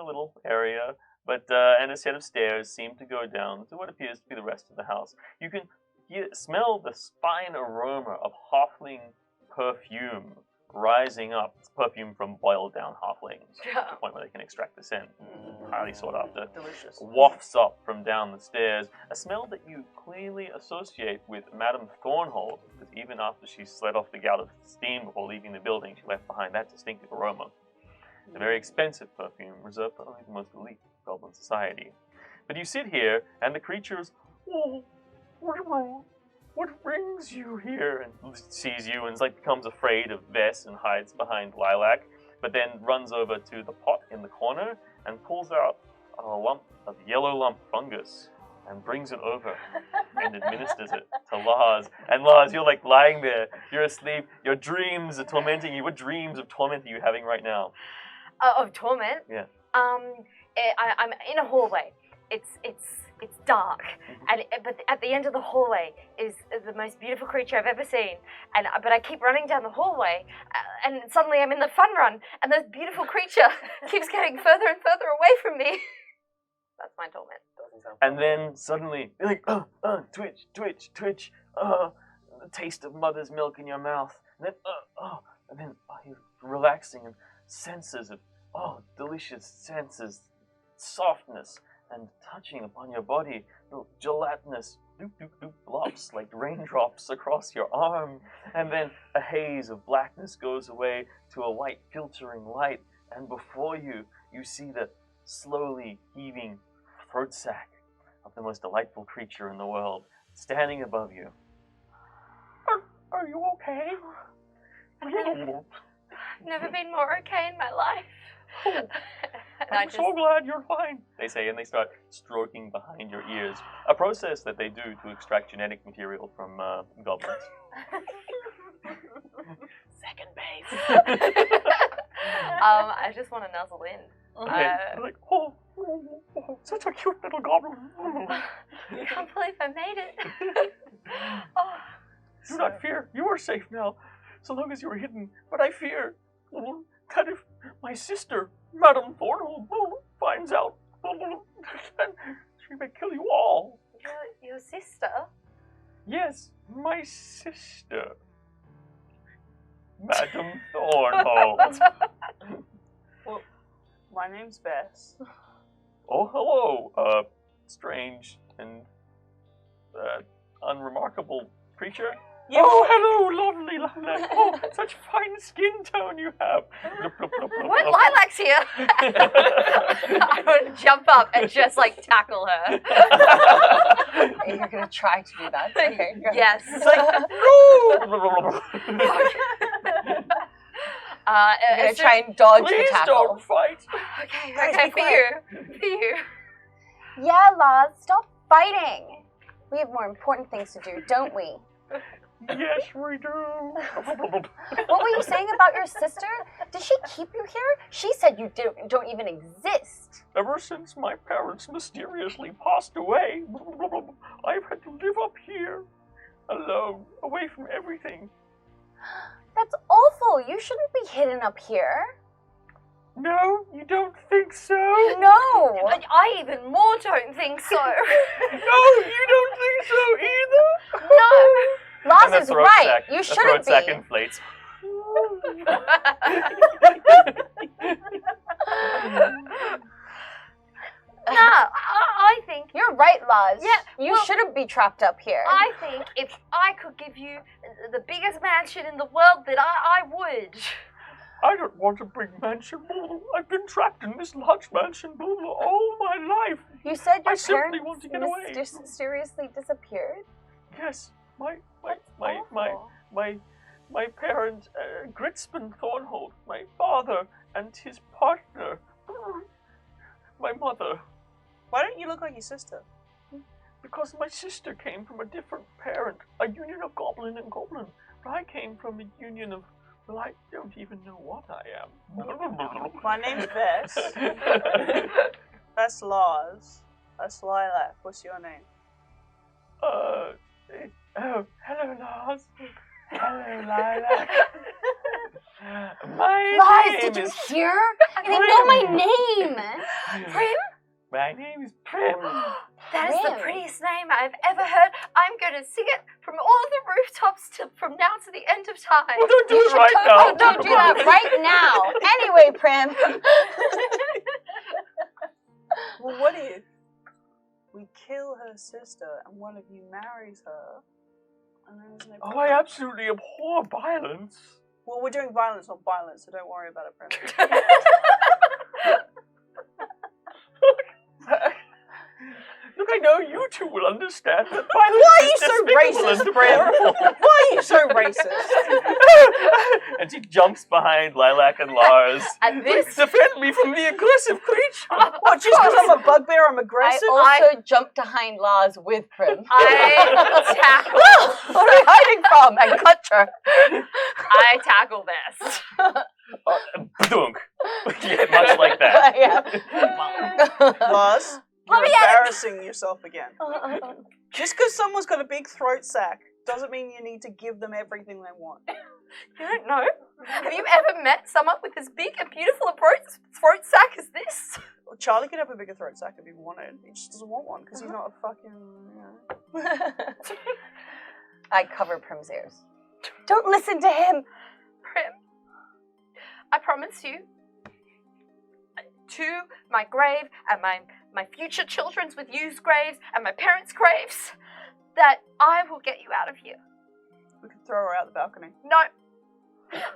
little area, but and a set of stairs seem to go down to what appears to be the rest of the house. You can smell the fine aroma of halfling perfume rising up. It's perfume from boiled down halflings, to the point where they can extract the scent. Highly sought after. Delicious. Wafts up from down the stairs, a smell that you clearly associate with Madame Thornhold, because even after she slid off the gout of steam before leaving the building, she left behind that distinctive aroma. It's a very expensive perfume, reserved for only the most elite of Goblin society. But you sit here, and the creatures, what brings you here? And sees you and becomes afraid of Vess and hides behind Lilac, but then runs over to the pot in the corner and pulls out a yellow lump fungus and brings it over and administers it to Lars. And Lars, you're lying there, you're asleep, your dreams are tormenting you. What dreams of torment are you having right now? Of torment? Yeah. I'm in a hallway. It's dark, but at the end of the hallway is the most beautiful creature I've ever seen. But I keep running down the hallway, and suddenly I'm in the fun run, and this beautiful creature keeps getting further and further away from me. That's my torment. And then suddenly, you're like, twitch, the taste of mother's milk in your mouth. And then you're relaxing and senses of, delicious senses, softness, and touching upon your body, little gelatinous blobs like raindrops across your arm, and then a haze of blackness goes away to a white filtering light, and before you, you see the slowly heaving throat sac of the most delightful creature in the world, standing above you. Are you okay? Never been more okay in my life. I'm so glad you're fine, they say, and they start stroking behind your ears. A process that they do to extract genetic material from goblins. Second base. I just want to nuzzle in. Okay. They're like, such a cute little goblin. I can't believe I made it. Do not fear. You are safe now, so long as you are hidden. But I fear that if my sister, Madame Thornhold, finds out, she may kill you all. Your sister? Yes, my sister, Madame Thornhold. Well, my name's Vess. Oh, hello, strange and unremarkable creature. You Oh, hello, lovely Lilac. Oh, such fine skin tone you have. What? Lilac's here? I would jump up and just tackle her. You're gonna try to do that. Okay. Go ahead. Yes. It's like, You're gonna try and dodge the please tackle. don't fight. Okay, Guys, okay, be for quiet. you. For you. Yeah, Laz, stop fighting. We have more important things to do, don't we? Yes, we do. What were you saying about your sister? Did she keep you here? She said you don't even exist. Ever since my parents mysteriously passed away, I've had to live up here, alone, away from everything. That's awful. You shouldn't be hidden up here. No, you don't think so? No. I even more don't think so. No, you don't think so either? No. Laz is right. You the shouldn't throat sack be. inflates. No, I think You're right, Laz. Yeah, You well- shouldn't be trapped up here. I think if I could give you the biggest mansion in the world, that I would. I don't want a big mansion. I've been trapped in this large mansion all my life. You said your I simply parents want to get away. mysteriously disappeared? Yes, my Awful. parent, Gritsman Thornhold, my father, and his partner, my mother. Why don't you look like your sister? Because my sister came from a different parent, a union of goblin and goblin. But I came from a union of, well, I don't even know what I am. My name's Bess. That's Lars. That's Lilac. What's your name? Oh, hello, Lars. Hello, Lilac. My Lars, name did you is hear? You didn't know my name. Prim? My name is Prim. That is the Prim. prettiest name I've ever heard. I'm going to sing it from all the rooftops from now to the end of time. Well, don't do You it should right now. totally do that right now. Anyway, Prim. Well, what if we kill her sister and one of you marries her? And then there's no Oh, I problem? absolutely abhor violence. Well, we're doing violence on violence, so don't worry about it, Prim. Look, I know you two will understand that violence Why are you is so despicable racist, and Prim? horrible. Why are you so racist? And she jumps behind Lilac and Lars. At this, Defend me from the aggressive creature. What, just because I'm a bugbear, I'm I aggressive? also jumped behind Lars with Prim. I tackle. What are you hiding from? And Cutcher. I tackle this. Dunk. Yeah, much like that. Yeah. Lars, Let you're me at it. embarrassing yourself again. Just because someone's got a big throat sack doesn't mean you need to give them everything they want. You don't know? Have you ever met someone with as big and beautiful a throat sack as this? Well, Charlie could have a bigger throat sack if he wanted. He just doesn't want one because he's not a fucking. You know. I cover Prim's ears. Don't listen to him. Prim, I promise you, to my grave and my future children's with you's graves and my parents' graves, that I will get you out of here. We could throw her out the balcony. No.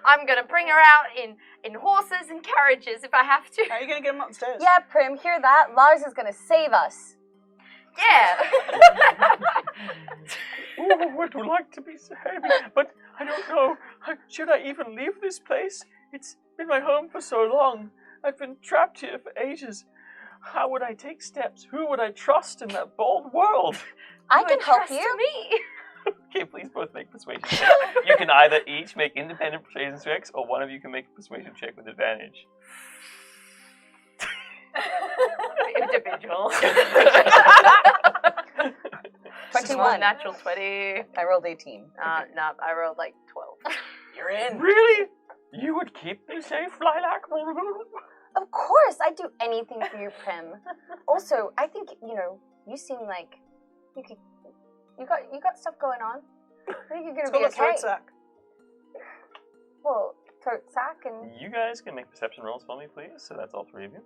I'm going to bring her out in horses and carriages if I have to. How are you going to get him upstairs? Yeah, Prim, hear that? Lars is gonna save us. Yeah. Oh, I would like to be so happy, but I don't know. Should I even leave this place? It's been my home for so long. I've been trapped here for ages. How would I take steps? Who would I trust in that bold world? I can help Trust you. me. Okay, please both make persuasion checks. You can either each make independent persuasion checks, or one of you can make a persuasion check with advantage. Individual. 21. Natural 20. I rolled 18. No, I rolled like 12. You're in. Really? You would keep me safe, Lilac? Of course, I'd do anything for you, Prim. Also, I think, you seem like you got stuff going on. I think you're It's gonna be called a throat okay. sack. Well, throat sack and You guys can make perception rolls for me, please. So that's all three of you.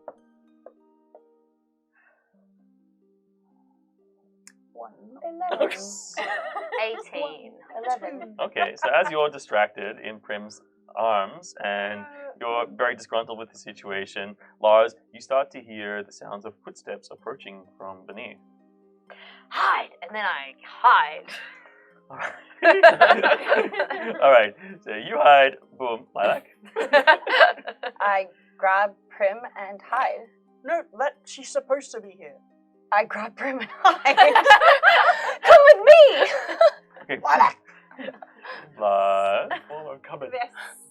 11. 18. 11. Okay, so as you're distracted in Prim's arms and you're very disgruntled with the situation, Lars, you start to hear the sounds of footsteps approaching from beneath. Hide! And then I hide. Alright, so you hide, boom, Lilac. I grab Prim and hide. No, she's supposed to be here. I grab Prim and hide. Come with me! Okay. Lilac. Lars, oh, I'm coming.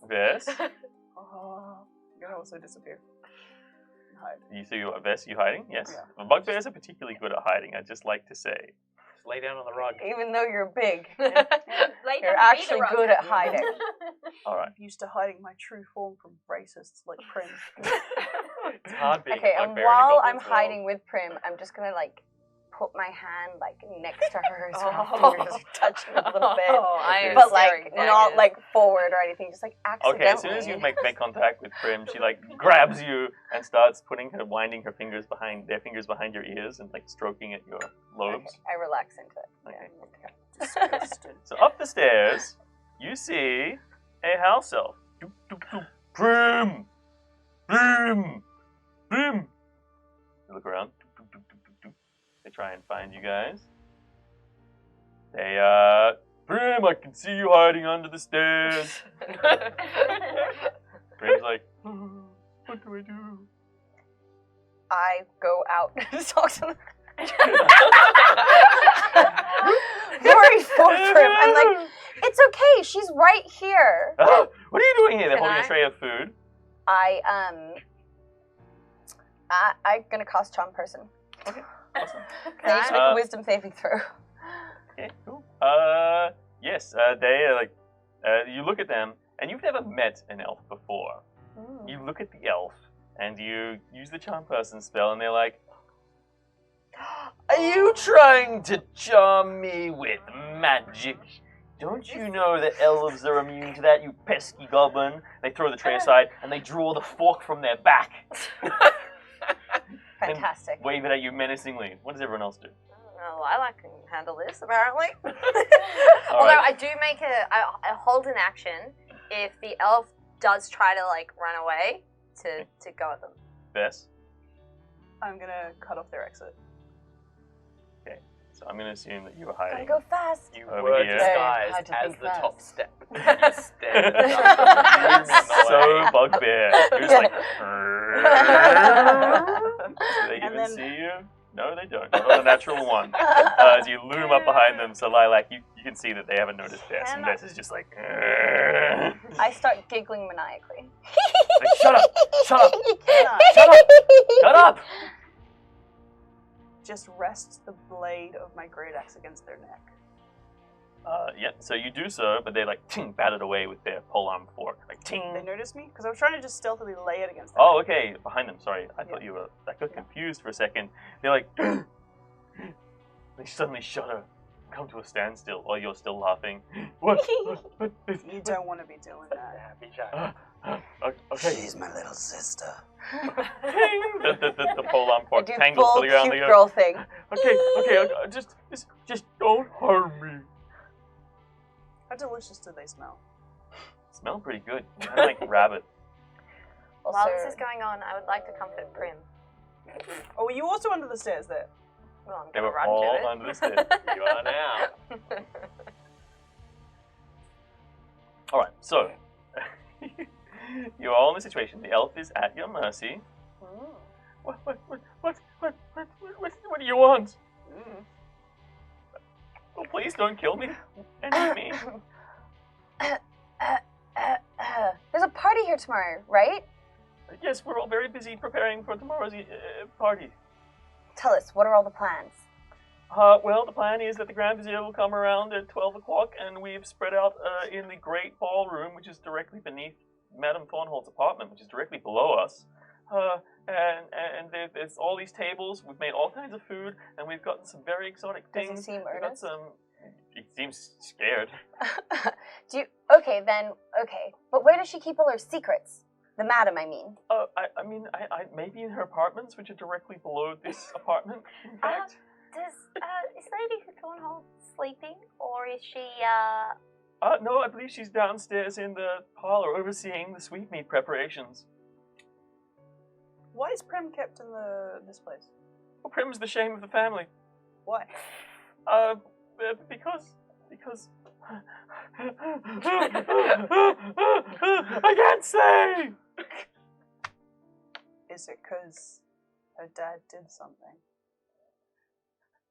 This. Vess, Oh, you're gonna also disappear. Hide. you see Vess, you hiding? Yes. Yeah. Well, bugbears are particularly good at hiding, I'd just like to say. Just lay down on the rug. Even though you're big, Lay you're down actually the rug. good at hiding. Alright. I'm used to hiding my true form from racists like Prim. It's hard being Okay, a and bugbear in a while goblin's I'm world. hiding with Prim, I'm just gonna put my hand next to hers, so our Oh. fingers are touching a little bit. I am But staring not daggers. forward or anything, just accidentally. Okay, as soon as you make contact with Prim, she grabs you and starts winding her fingers behind your ears and stroking at your lobes. Okay, I relax into it. Okay. Yeah. Disgusting. So up the stairs, you see a house elf. Doop, doop, doop. Prim! Prim! Prim! You look around. Doop, doop, doop, doop, doop. They try and find you guys. They, Prim, I can see you hiding under the stairs. Prim's like, what do I do? I go out to talk to them. Rory Fortrim. I'm like, it's okay. She's right here. What are you doing here? They're Can holding I? a tray of food. I'm gonna cast Charm Person. Okay, awesome. They need to make a Wisdom saving throw. Okay, cool. Yes, they are like, you look at them, and you've never met an elf before. You look at the elf, and you use the Charm Person spell, and they're like, are you trying to charm me with magic? Don't you know that elves are immune to that, you pesky goblin? They throw the tray aside, and they draw the fork from their back. Fantastic. And wave it at you menacingly. What does everyone else do? Oh, I can handle this, apparently. All Although right. I do make I hold an action if the elf does try to, like, run away to go at them. Bess? I'm gonna cut off their exit. So I'm going to assume that you were Gotta hiding. go fast. You Over were here. disguised Hard to as be the top fast. step. You stand up. So bugbear. You're just like, do they And even then- see you? No, they don't. Not on a natural one. As you loom up behind them, so Lilac, you can see that they haven't noticed Bess, and Bess is just like, I start giggling maniacally. like, shut up! Shut up! No, Shut up! Shut up! just rest the blade of my great axe against their neck. Yeah, so you do so, but they like ting, bat it away with their polearm fork. Like ting. They notice me because I was trying to just stealthily lay it against them. Oh, okay, behind them. Sorry, I thought you were. I got confused for a second. They're like, they suddenly shudder, come to a standstill while you're still laughing. What? What? You don't want to be doing that. Happy Jack. Okay. She's my little sister. the polearm I fork do tangles full to the ground. cute They go, girl thing. okay, just don't harm me. How delicious do they smell? Smell pretty good. Kind of like rabbit. While this is going on, I would like to comfort Prim. Oh, were you also under the stairs there? Well, I'm They gonna were run all to it. under the stairs. You are now. All right, so you're all in a situation. The elf is at your mercy. What do you want? Oh, please don't kill me and eat me. There's a party here tomorrow, right? Yes, we're all very busy preparing for tomorrow's party. Tell us, what are all the plans? Well, the plan is that the Grand Vizier will come around at 12 o'clock, and we've spread out in the Great Ballroom, which is directly beneath Madame Thornhold's apartment, which is directly below us. And there's all these tables. We've made all kinds of food, and we've gotten some very exotic Does he things. seem We've got earnest? some. He seems scared. Okay, but where does she keep all her secrets? The madam, I mean. I mean, maybe in her apartments, which are directly below this apartment. In fact. Is Lady Thornhold sleeping, or is she, No, I believe she's downstairs in the parlor overseeing the sweetmeat preparations. Why is Prim kept in this place? Well, Prim's the shame of the family. Why? Because I can't say. Is it because her dad did something?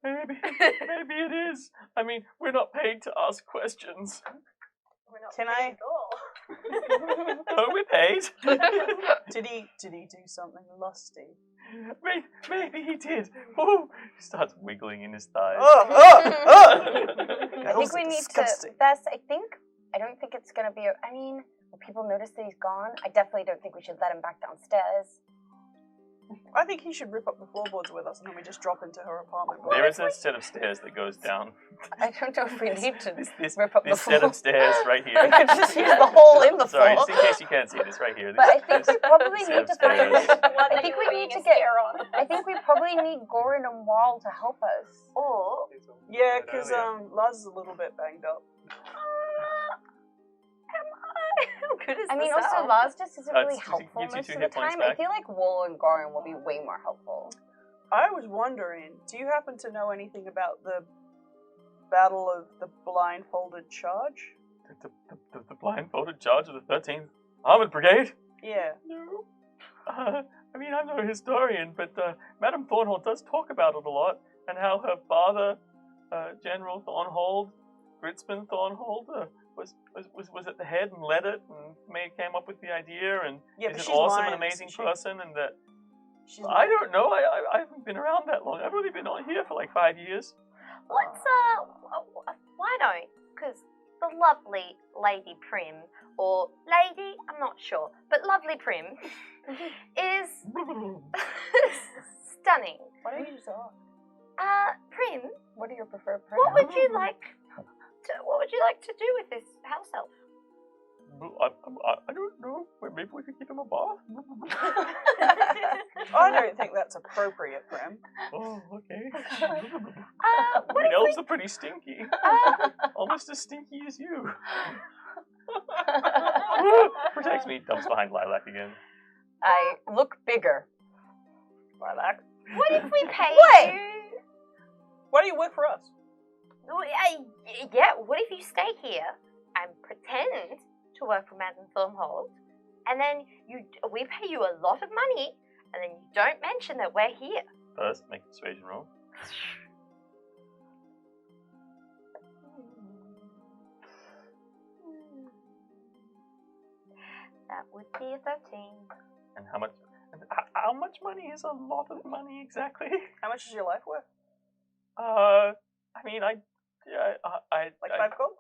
Maybe it is. I mean, we're not paid to ask questions. We're not Can paid I- at all. No, we're paid. Did he do something lusty? Maybe he did. Oh, he starts wiggling in his thighs. I think we need disgusting. to. Bess, I don't think it's gonna be. I mean, will people notice that he's gone? I definitely don't think we should let him back downstairs. I think he should rip up the floorboards with us, and then we just drop into her apartment. There is a set of stairs that goes down. I don't know if we need to This rip up the set of floor. stairs right here. We could just use the hole in the Sorry, floor. just in case you can't see it, it's right here. But I think we probably Set need of to find. stairs. I think we need to get. I think we probably need Gorin and Wall to help us. or Yeah, because Laz is a little bit banged up. how good is I mean, this also elf? Laz just isn't really It helpful gives you most 2 of the hit points time. I back. feel like Wall and Gorin will be way more helpful. I was wondering, do you happen to know anything about the Battle of the Blindfolded Charge? The blindfolded charge of the 13th Armored Brigade? Yeah. No. I mean, I'm no historian, but Madame Thornhold does talk about it a lot. and how her father, General Thornhold, Gritzman Thornhold, was at the head and led it and came up with the idea and Yeah, but is she's an awesome lying, and amazing isn't she? person, and that She's I don't know. I haven't been around that long. I've only been on here for like 5 years. Let's, why don't? Because the lovely Lady Prim, or Lady, I'm not sure, but lovely Prim, is stunning. Why don't you just ask? Prim, What are your preferred what pronouns? would you like to do with this house elf? I don't know. Maybe we could give him a bath. I don't think that's appropriate, Prim. Oh, okay. What if Elves are pretty stinky. Almost as stinky as you. Protects me. Dumps behind Lilac again. I look bigger. Lilac. What if we paid What? you? Why do you work for us? Yeah, what if you stay here and pretend to work for Madame Thornhold, and then we pay you a lot of money, and then you don't mention that we're here. First, make a persuasion roll. That would be a 13. And how much money is a lot of money exactly? How much is your life worth? I mean, Like 5 gold?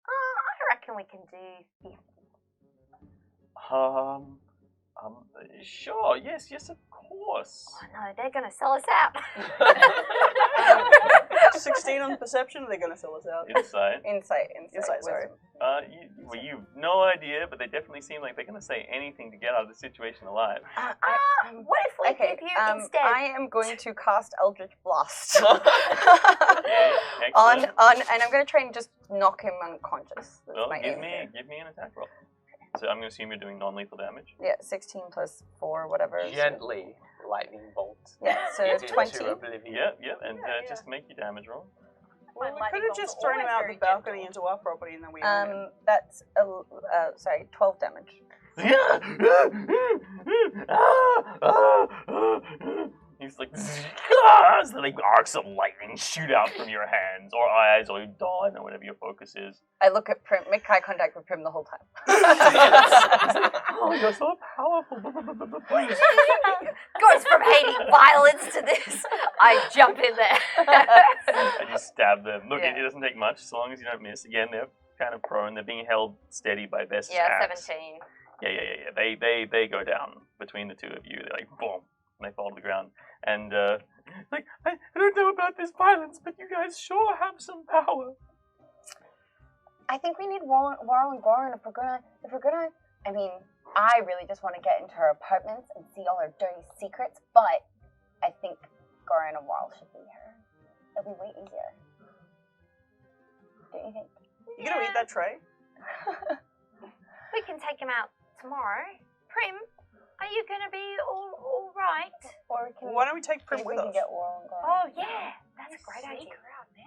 I reckon we can do 50. Sure, yes, of course. Oh no, they're gonna sell us out. 16 on perception, or they're going to sell us out? Insight. Insight, Sorry. wisdom. You've no idea, but they definitely seem like they're going to say anything to get out of the situation alive. What if we Okay, give you instead? I am going to cast Eldritch Blast on, Excellent. and I'm going to try and just knock him unconscious. That's Well, my give aim me here. an attack roll. So I'm going to assume you're doing non-lethal damage. Yeah, 16 plus 4, whatever. so- Gently lightning bolt. Yeah, so into 20. oblivion. Yep, and Yeah. just make your damage roll. Well, we Lightning could have bolts just are thrown him always out very the balcony gentle. into our property and then we own him. That's, 12 damage. He's like, so like arcs of lightning shoot out from your hands or eyes or your dawn or whatever your focus is. I look at Prim, make eye contact with Prim the whole time. Oh, you're so powerful. Goes from hating violence to this. I jump in there. I just stab them. Look, Yeah. it doesn't take much, as long as you don't miss. Again, they're kind of prone. They're being held steady by Vest's Yeah, axe. 17. Yeah. They go down between the two of you. They're like, boom, and they fall to the ground. And like, I don't know about this violence, but you guys sure have some power. I think we need Warren and Goran if we're gonna. I mean, I really just want to get into her apartments and see all her dirty secrets, but I think Goran and Warren should be here. It'll be way easier. Don't you think? You gonna eat that tray? We can take him out tomorrow. Prim, are you gonna be all right? Or can Why don't we take Prim see if with we can us? get Warren and Goran? Oh yeah, that's a great idea.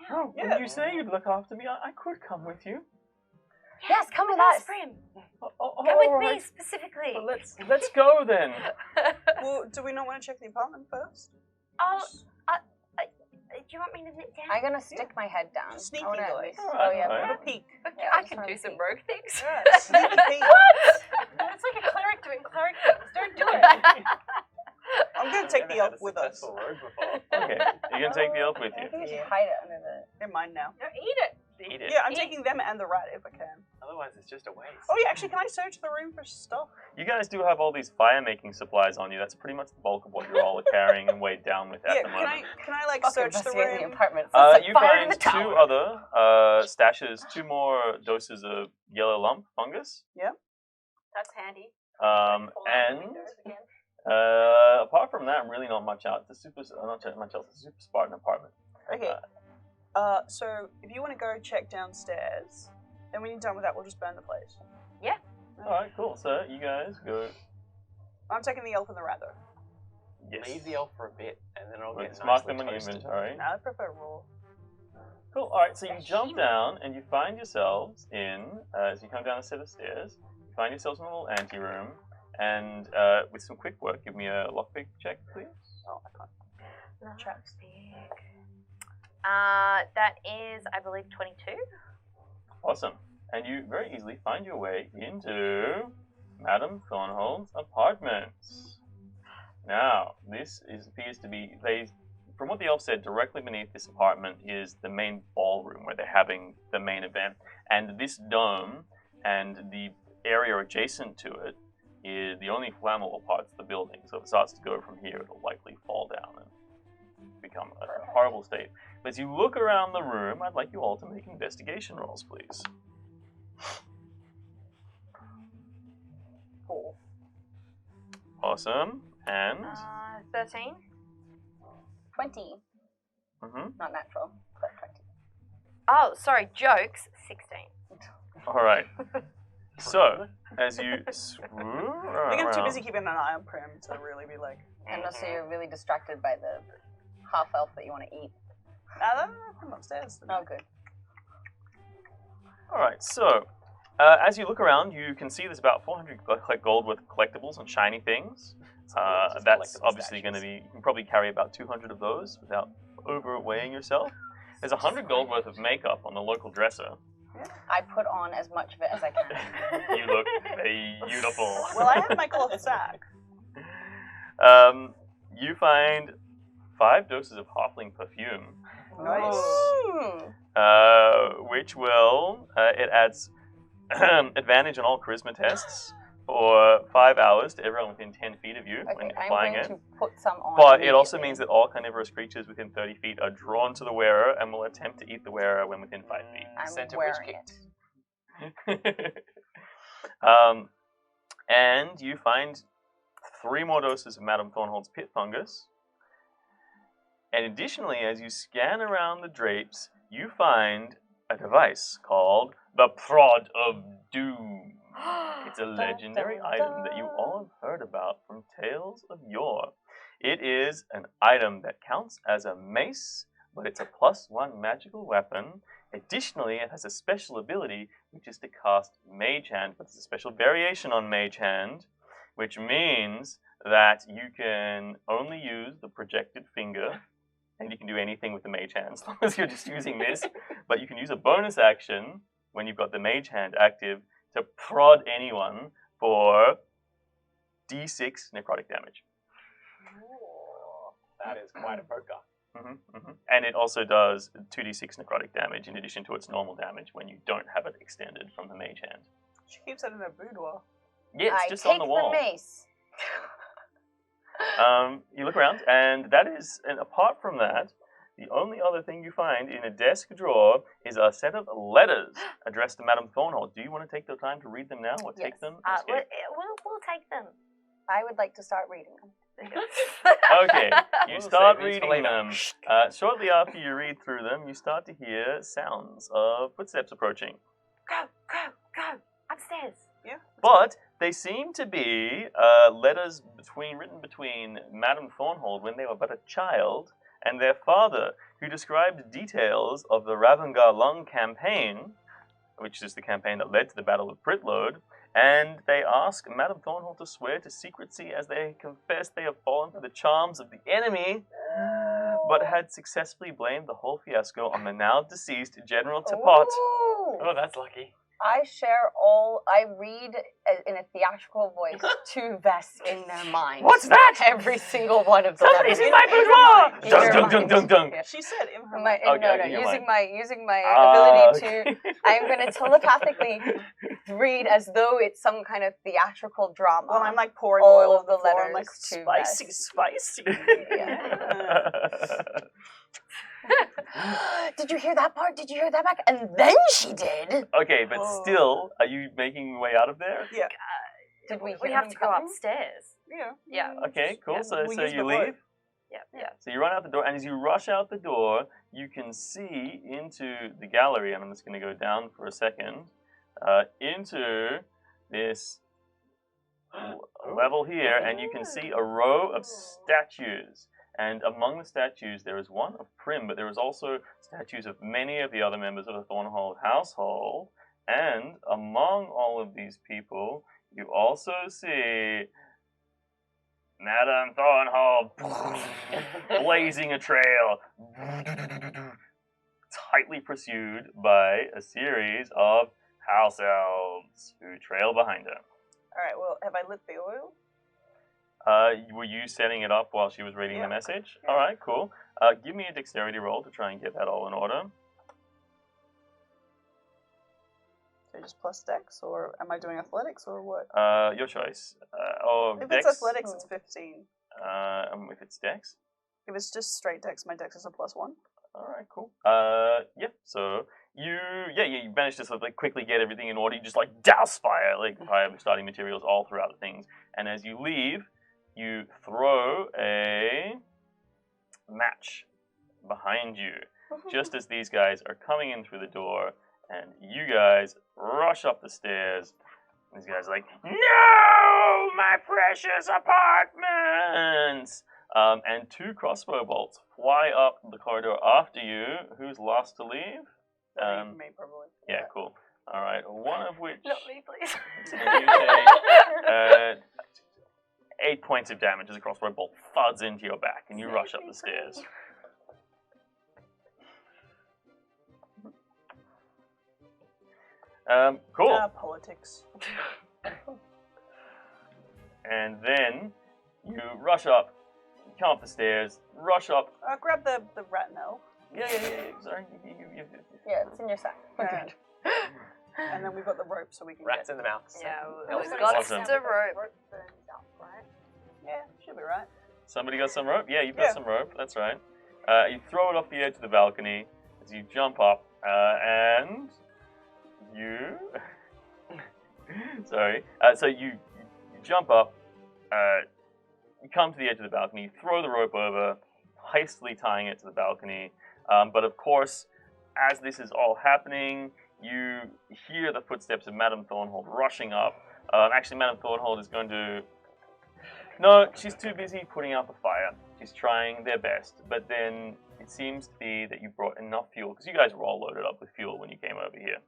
Oh, Yeah. when you say you'd look after me, I could come with you. Yes, come with Yes, us. Prim. Oh, Come with all me right. specifically. Well, let's go then. Well, do we not want to check the apartment first? Oh, do you want me to nip down? I'm gonna stick my head down. Just sneaky I wanna at guys. least- Alright, Oh yeah. alright. Have a peek. Yeah, I just can wanna do some peek. rogue things. Yeah, sneaky peek. It's like a cleric doing cleric things. Don't do it. I'm gonna take the elf with us. Okay, you're gonna take the elf with I you. think we should Yeah. hide it under the. They're mine now. No, eat it. Eat it. Yeah, I'm taking them and the rat if I can. Otherwise, it's just a waste. Oh yeah, actually, can I search the room for stuff? You guys do have all these fire-making supplies on you. That's pretty much the bulk of what you're all carrying and weighed down with at Yeah, the can moment. I like Fucking search the investigate the room? apartment. You fire in find the two tower. other stashes, 2 more doses of yellow lump fungus. That's handy. Um, Fall out the and windows again. apart from that, really not much else. It's not much else. It's a super Spartan apartment. Okay. So if you want to go check downstairs, then when you're done with that, we'll just burn the place. All right, cool. So you guys go. I'm taking the elf and the rat though. Yes. Leave the elf for a bit, and then I'll get Let's mark nicely them on your toasted. inventory. No, I prefer raw. Cool. All right. So you jump down and you find yourselves in. As you come down a set of stairs, you find yourselves in a little anteroom, and with some quick work, give me a lockpick check, please. Oh, I can't. Chapstick. That is, I believe, 22. Awesome. And you very easily find your way into Madame Thornhold's apartments. Now, appears to be, from what the elf said, directly beneath this apartment is the main ballroom where they're having the main event. And this dome and the area adjacent to it is the only flammable parts of the building. So if it starts to go from here, it'll likely fall down and become a horrible state. But as you look around the room, I'd like you all to make investigation rolls, please. 4. Awesome. And? 13. 20. Mm-hmm. Not natural, but 20. Oh, sorry, jokes. 16. All right. So, as you swoop I think I'm too around, busy keeping an eye on Prim to really be like, And also you're really distracted by the half elf that you want to eat. I'm upstairs. Oh, good. all right. So, as you look around, you can see there's about 400 gold worth of collectibles and shiny things. That's obviously going to be. You can probably carry about 200 of those without overweighing yourself. There's 100 gold worth of makeup on the local dresser. I put on as much of it as I can. You look beautiful. Well, I have my cloth sack. You find 5 doses of Halfling perfume, Nice. which will it adds advantage on all charisma tests for 5 hours to everyone within 10 feet of you when Okay, you're I'm flying going it. to put some on. But it also immediately. means that all carnivorous creatures within 30 feet are drawn to the wearer and will attempt to eat the wearer when within 5 feet. I'm Center wearing which it. And you find 3 more doses of Madame Thornhold's pit fungus. And additionally, as you scan around the drapes, you find a device called the Prod of Doom. It's a legendary item that you all have heard about from Tales of Yore. It is an item that counts as a mace, but it's a +1 magical weapon. Additionally, it has a special ability, which is to cast Mage Hand, but it's a special variation on Mage Hand, which means that you can only use the projected finger, and you can do anything with the Mage Hand as long as you're just using this. But you can use a bonus action when you've got the Mage Hand active to prod anyone for D6 necrotic damage. That is quite a poker. And it also does 2d6 necrotic damage in addition to its normal damage when you don't have it extended from the Mage Hand. She keeps it in her boudoir. Yeah, it's I just take on the wall. the mace. You look around, and that is, and apart from that, the only other thing you find in a desk drawer is a set of letters addressed to Madame Thornhold. Do you want to take the time to read them now, or take Yes. them? We'll take them. I would like to start reading them. Okay, you We'll start save these for reading later. them. Shortly after you read through them, you start to hear sounds of footsteps approaching. Go upstairs. Yeah. But they seem to be letters written between Madame Thornhold when they were but a child and their father, who described details of the Ravengar Lung campaign, which is the campaign that led to the Battle of Pritlode, and they ask Madame Thornhold to swear to secrecy as they confess they have fallen for the charms of the enemy, but had successfully blamed the whole fiasco on the now deceased General Teapot. Ooh. Oh, that's lucky. I read in a theatrical voice to Vess in their mind. What's that? Every single one of the Somebody's letters. in my boudoir! In Dun, your dun, dun, mind. dun, dun. Yeah. She said in her My, mind. Okay, no, in your using my ability okay. to. I'm going to telepathically read as though it's some kind of theatrical drama. Well, I'm like pouring all oil of on the the floor. I'm letters like, to spicy, Vess. spicy. Did you hear that part? Did you hear that back? And then she did. Okay, but Whoa. still, are you making your way out of there? Yeah. Did we? We hear have them to go coming? upstairs. Yeah. Yeah. Okay, cool. Yeah. So We so use you the leave. boat. Yeah. So you run out the door, and as you rush out the door, you can see into the gallery, and I'm just going to go down for a second, into this level here, and you can see a row of statues. And among the statues, there is one of Prim, but there is also statues of many of the other members of the Thornhold household. And among all of these people, you also see Madame Thornhold blazing a trail tightly pursued by a series of house elves who trail behind her. Alright, well, have I lit the oil? Were you setting it up while she was reading the message? Yeah. All right, cool. Give me a dexterity roll to try and get that all in order. So just plus dex, or am I doing athletics, or what? Your choice. If Dex. it's athletics, it's 15. If it's dex. If it's just straight dex, my dex is a +1. All right, cool. Yeah. So you managed to sort of like quickly get everything in order. You just like douse fire starting materials all throughout the things. And as you leave, you throw a match behind you, just as these guys are coming in through the door, and you guys rush up the stairs. These guys are like, "No, my precious apartments!" And 2 crossbow bolts fly up the corridor after you. Who's last to leave? Me, probably. Yeah, cool. All right, one of which Not me, please. you take 8 points of damage as a crossbow bolt thuds into your back, and you rush up the stairs. Cool. Politics. And then you rush up, come up the stairs, rush up. Grab the rat now. Yeah. Sorry. Yeah, it's in your sack. And, and then we've got the rope so we can Rats get... in the mouth. Yeah, Elf we've got awesome. the rope. Yeah, should be right. Somebody got some rope? Yeah, you've got some rope. That's right. You throw it off the edge of the balcony as you jump up, and you... Sorry. So you jump up, you come to the edge of the balcony, you throw the rope over, hastily tying it to the balcony. But of course, as this is all happening, you hear the footsteps of Madame Thornhold rushing up. Actually, Madame Thornhold is going to... No, she's too busy putting out the fire. She's trying their best. But then it seems to be that you brought enough fuel, because you guys were all loaded up with fuel when you came over here.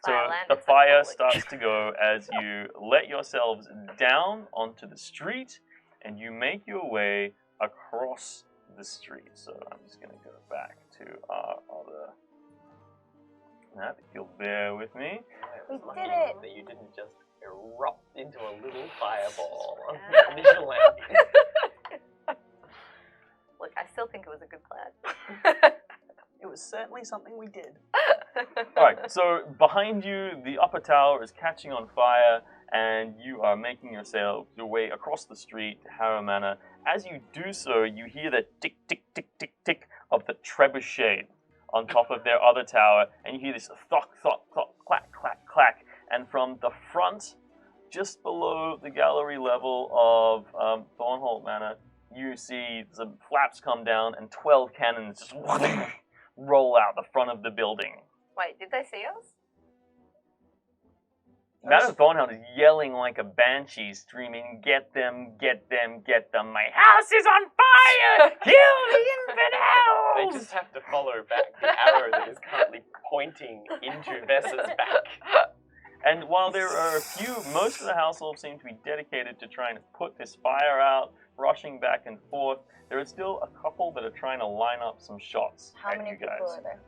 So the fire starts to go as you let yourselves down onto the street, and you make your way across the street. So I'm just going to go back to our other map, if you'll bear with me. We did it! That you didn't just erupt into a little fireball on the initial landing. Look, I still think it was a good plan. It was certainly something we did. Alright, so behind you, the upper tower is catching on fire, and you are making your way across the street to Harrow Manor. As you do so, you hear the tick, tick, tick, tick, tick of the trebuchet on top of their other tower, and you hear this thok, thok, thok, clack, clack, clack, and from the front, just below the gallery level of Thornhold Manor, you see some flaps come down and 12 cannons just roll out the front of the building. Wait, did they see us? Madame Thornhold is yelling like a banshee, screaming, "Get them, get them, get them! My house is on fire! Kill the infidels!" They just have to follow back the arrow that is currently pointing into Vessa's back. And while there are a few, most of the household seem to be dedicated to trying to put this fire out, rushing back and forth. There are still a couple that are trying to line up some shots How at many you people guys. are there?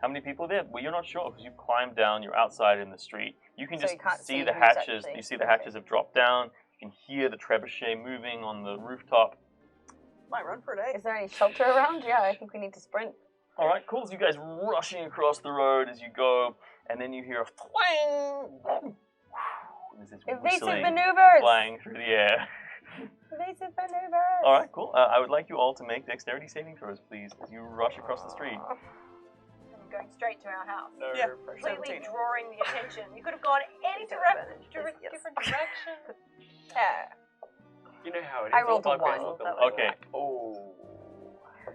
How many people are there? Well, you're not sure because you've climbed down. You're outside in the street. You can So just you can't see see the who's hatches. actually- You see the hatches have dropped down. You can hear the trebuchet moving on the rooftop. Might run for a day. Is there any shelter around? Yeah, I think we need to sprint. All right, cool. So you guys rushing across the road as you go, and then you hear a twang. There's this Evasive whistling maneuvers! flying through the air. Evasive maneuvers! All right, cool. I would like you all to make dexterity saving throws, please, as you rush across the street. I'm going straight to our house. No Yeah. pressure. Completely 17. drawing the attention. You could have gone any Yes. different direction. Yeah. You know how it is. I rolled a all bugbears 1. look alike. Okay. Oh.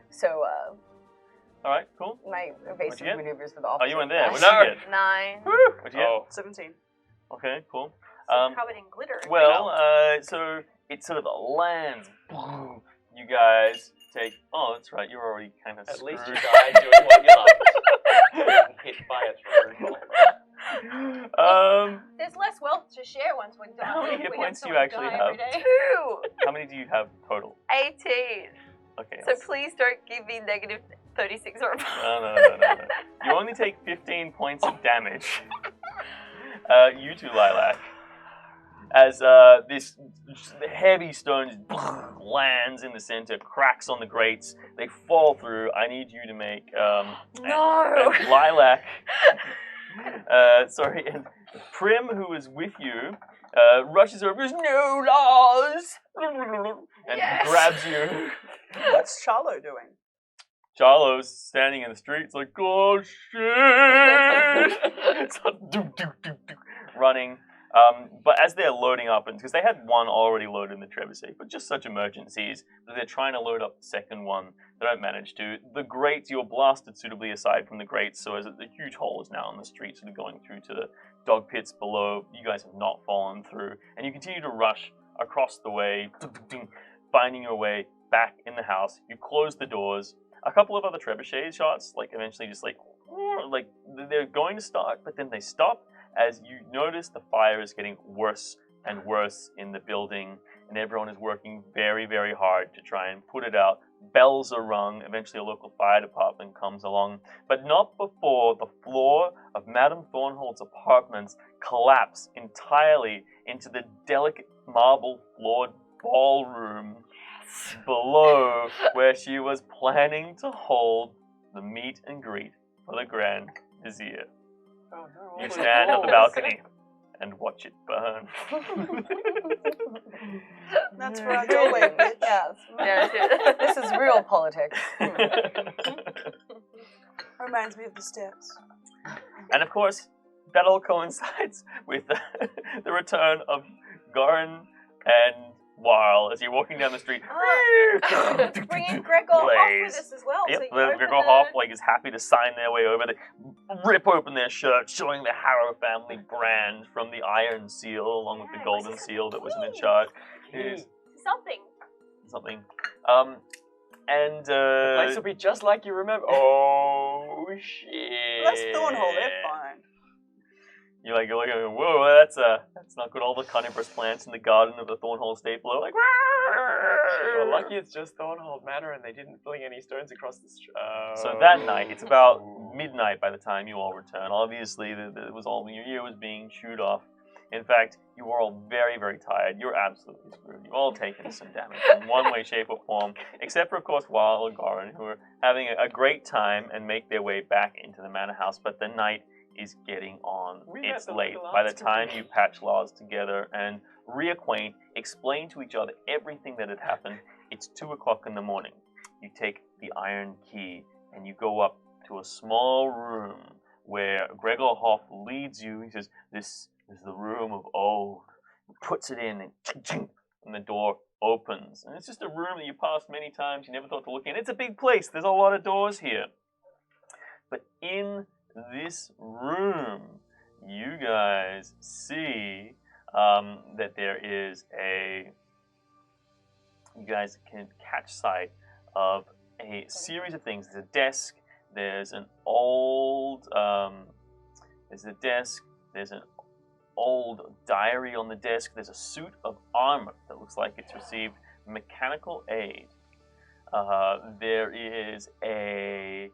So, All right, cool. my evasive get? maneuvers were the opposite. Oh, you went there. of What'd that. you get? 9. What'd you get? Oh. 17. Okay, cool. Covered in glitter. Well, so it sort of lands. You guys take. Oh, that's right. You're already kind of At screwed. least you died doing what you loved. Hit by a throw. There's less wealth to share once we're done. How many We hit have points do you someone actually die have? every day. 2. How many do you have total? 18. Okay. So please don't give me negative 36 or above. No. You only take 15 points of damage. You too, Lilac. As this heavy stone lands in the center, cracks on the grates, they fall through. I need you to make No! and Lilac. And Prim, who is with you, rushes over. Goes, no laws, and grabs you. What's Charlo doing? Charlo's standing in the streets like, oh shit! It's like, running. But as they're loading up, because they had one already loaded in the trebuchet, but just such emergencies that they're trying to load up the second one, they don't manage to. The grates, you're blasted suitably aside from the grates, so as the huge hole is now in the street, sort of going through to the dog pits below. You guys have not fallen through, and you continue to rush across the way, finding your way back in the house. You close the doors. A couple of other trebuchet shots, eventually just they're going to start, but then they stop as you notice the fire is getting worse and worse in the building, and everyone is working very, very hard to try and put it out. Bells are rung. Eventually a local fire department comes along, but not before the floor of Madame Thornhold's apartments collapse entirely into the delicate marble floored ballroom below, where she was planning to hold the meet and greet for the Grand Vizier. Oh no! You stand on the balcony and watch it burn. That's for our doorway, bitch. Yes. Yeah, This is real politics. Reminds me of the steps. And of course, that all coincides with the return of Goran and Warl as you're walking down the street. Bringing Gregor off with us as well. Yep, So you Gregor open Hoff is happy to sign their way over. They rip open their shirt, showing the Harrow family brand from the Iron Seal, along with the Golden Seal that was in the chart. Here's something. And The place will be just like you remember. Oh shit! That's Thornhold, they're fine. You're looking at me, whoa, that's not good. All the carnivorous plants in the garden of the Thornhold State below, Well, lucky it's just Thornhold Manor and they didn't fling any stones across the street. So that night, it's about midnight by the time you all return. Obviously, it was all your ear was being chewed off. In fact, you were all very, very tired. You're absolutely screwed. You've all taken some damage in one way, shape, or form, except for, of course, Wal and Goran, who are having a great time and make their way back into the manor house. But the night is getting on. It's late. By the time you patch laws together and reacquaint, explain to each other everything that had happened, it's 2 o'clock in the morning. You take the iron key and you go up to a small room where Gregor Hoff leads you. He says, "This is the room of old." He puts it in and the door opens. And it's just a room that you passed many times. You never thought to look in. It's a big place. There's a lot of doors here. But in this room, you guys see that there is you guys can catch sight of a series of things. There's a desk, there's an old, there's an old diary on the desk, there's a suit of armor that looks like it's received mechanical aid. There is the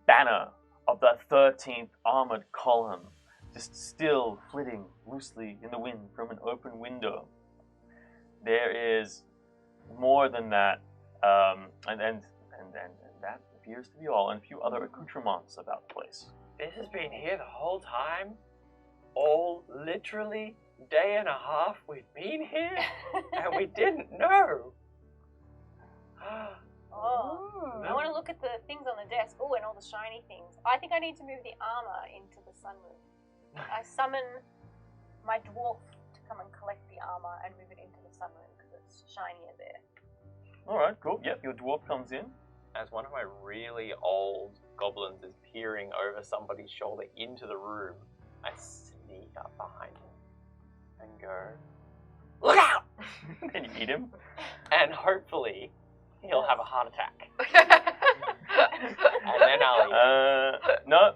banner of the 13th Armored Column, just still flitting loosely in the wind from an open window. There is more than that, and that appears to be all, and a few other accoutrements about the place. This has been here the whole time? All literally day and a half we've been here? And we didn't know? I want to look at the things on the desk. Oh, and all the shiny things. I think I need to move the armor into the sunroom. I summon my dwarf to come and collect the armor and move it into the sunroom because it's shinier there. Alright, cool. Yep, your dwarf comes in. As one of my really old goblins is peering over somebody's shoulder into the room, I sneak up behind him and go, "Look out!" And you eat him. And hopefully he'll have a heart attack. And then I'll eat. No,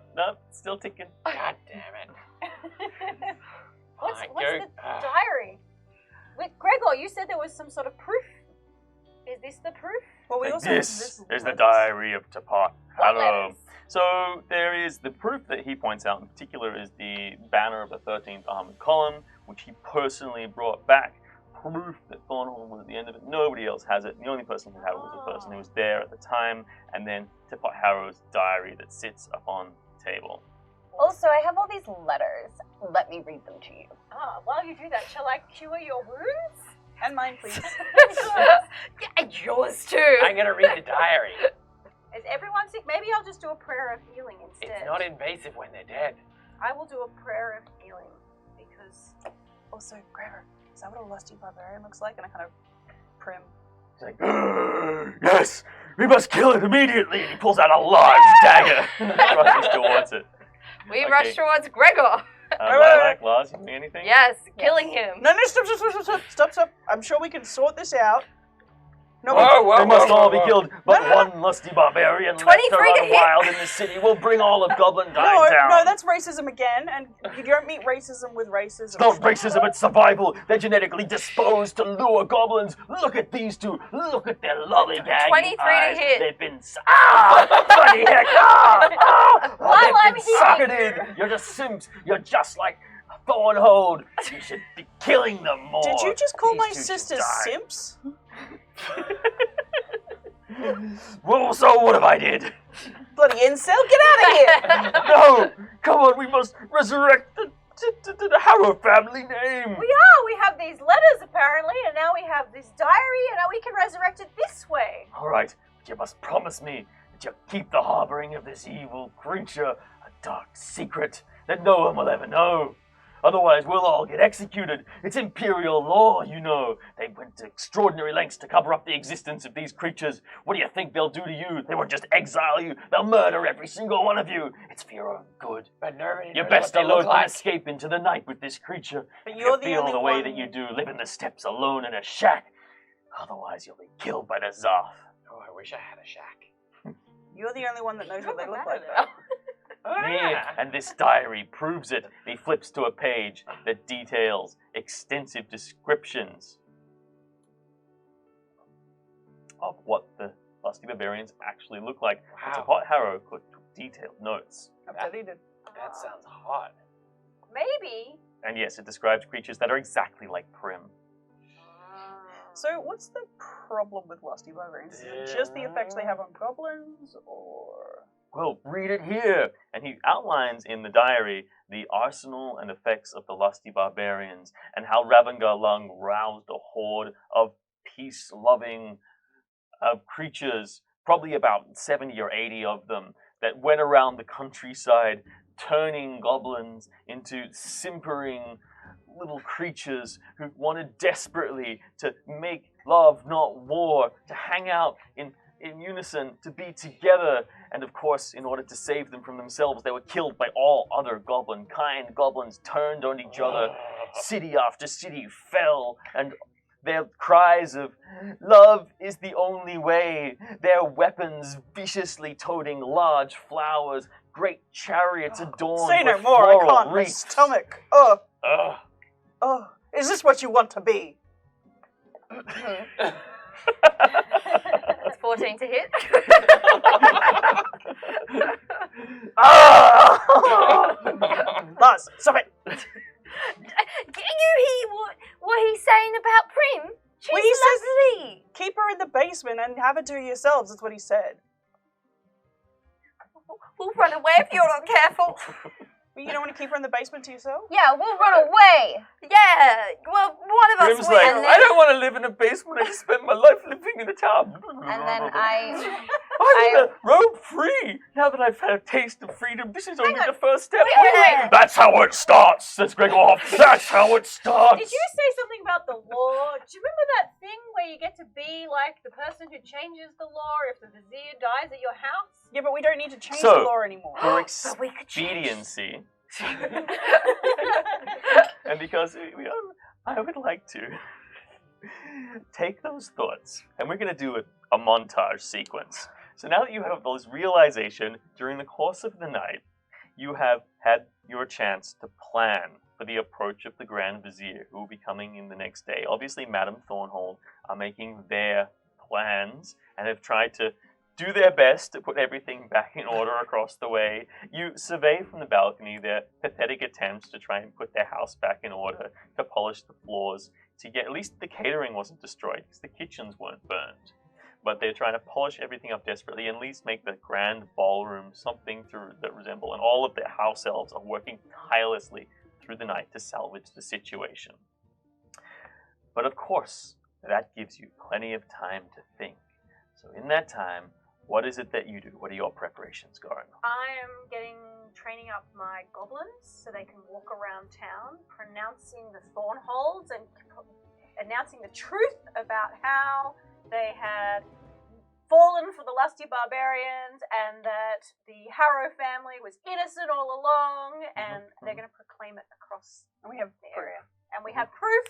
still ticking. God damn it. What's Fine, the diary? With Gregor, you said there was some sort of proof. Is this the proof? Well, we also This is the diary of Tapat, What Hello. letters? So there is the proof that he points out in particular is the banner of the 13th Armored Column, which he personally brought back. Proof that Thornhorn was at the end of it. Nobody else has it. The only person who had it was the person who was there at the time. And then Teapot Harrow's diary that sits up on the table. Also, I have all these letters. Let me read them to you. While you do that, shall I cure your wounds? And mine, please. Yeah, and yours too. I'm gonna read the diary. Is everyone sick? Maybe I'll just do a prayer of healing instead. It's not invasive when they're dead. I will do a prayer of healing because Also, Gregor, is that what a lusty barbarian looks like? And I kind of prim. He's like, yes, we must kill it immediately. And he pulls out a large dagger and rushes towards it. We Okay. rush towards Gregor. Lilac, Lars, you doing anything? Yes, killing him. No, stop. I'm sure we can sort this out. No, They must all be whoa. killed, but No, no, no. one lusty barbarian left 23 to to run hit. wild in the city will bring all of Goblin Dine no, down. no, that's racism again, and you don't meet racism with racism. It's not racism, it's survival. They're genetically disposed to lure goblins. Look at these two. Look at their lollygag 23 to eyes. hit. They've been... bloody heck! While They've I'm been here. sucketed. You're just simps. You're just like Thornhold. You should be killing them more. Did you just call These my two should sisters die. simps? Well, so what if I did? Bloody incel, get out of here! No! Come on, we must resurrect the Harrow family name. we have these letters apparently, and now we have this diary, and now we can resurrect it this way. All right, but you must promise me that you'll keep the harboring of this evil creature a dark secret that no one will ever know. Otherwise, we'll all get executed. It's imperial law, you know. They went to extraordinary lengths to cover up the existence of these creatures. What do you think they'll do to you? They won't just exile you. They'll murder every single one of you. It's for your own good. But nobody You're knows best what they alone look like. and escape into the night with this creature. But If you're you the feel only the way one- that you do, live in the steppes alone in a shack. Otherwise, you'll be killed by the Zarth. Oh, I wish I had a shack. You're the only one that knows what they look like. now. And this diary proves it. He flips to a page that details extensive descriptions of what the lusty barbarians actually look like. Wow. Teapot Harrow took detailed notes. After they did. That sounds hot. Maybe. And yes, it describes creatures that are exactly like Prim. So, what's the problem with lusty barbarians? Is it just the effects they have on goblins, or...? Well, read it here. And he outlines in the diary the arsenal and effects of the lusty barbarians and how Ravengar Lung roused a horde of peace-loving creatures, probably about 70 or 80 of them, that went around the countryside turning goblins into simpering little creatures who wanted desperately to make love, not war, to hang out in unison, to be together. And of course, in order to save them from themselves, they were killed by all other goblin kind. Goblins turned on each other. City after city fell, and their cries of love is the only way, their weapons viciously toting large flowers, great chariots adorned Say no with more, I floral can't. My wreaths. stomach. Oh, Ugh. oh. Is this what you want to be? That's 14 to hit. Lars, stop it! Didn't you hear what he's saying about Prim? She's Well, he says- lovely. Keep her in the basement and have her do it yourselves, that's what he said. We'll run away if you're not careful. But you don't want to keep her in the basement to yourself? Yeah, we'll run away. Yeah, well, one of us Prim's will. like, And then- I don't want to live in a basement. I just spent my life living in a town. And then I want to roam free. Now that I've had a taste of freedom, this is only on. the first step. Wait. That's how it starts, says Gregor. That's how it starts. Did you say something about the law? Do you remember that thing where you get to be like the person who changes the law if the vizier dies at your house? Yeah, but we don't need to change So- the law anymore. For But we could change. expediency, and because I would like to take those thoughts, and we're going to do a montage sequence. So now that you have this realization during the course of the night, you have had your chance to plan for the approach of the Grand Vizier, who will be coming in the next day. Obviously, Madame Thornhold are making their plans and have tried to do their best to put everything back in order across the way. You survey from the balcony their pathetic attempts to try and put their house back in order, to polish the floors, to get at least the catering wasn't destroyed because the kitchens weren't burned. But they're trying to polish everything up desperately and at least make the grand ballroom something that resemble. And all of their house elves are working tirelessly through the night to salvage the situation. But of course, that gives you plenty of time to think. So in that time, what is it that you do? What are your preparations going on? I am training up my goblins so they can walk around town, pronouncing the thornholds and announcing the truth about how they had fallen for the lusty barbarians and that the Harrow family was innocent all along, and they're going to proclaim it across And we have the area. And we have proof,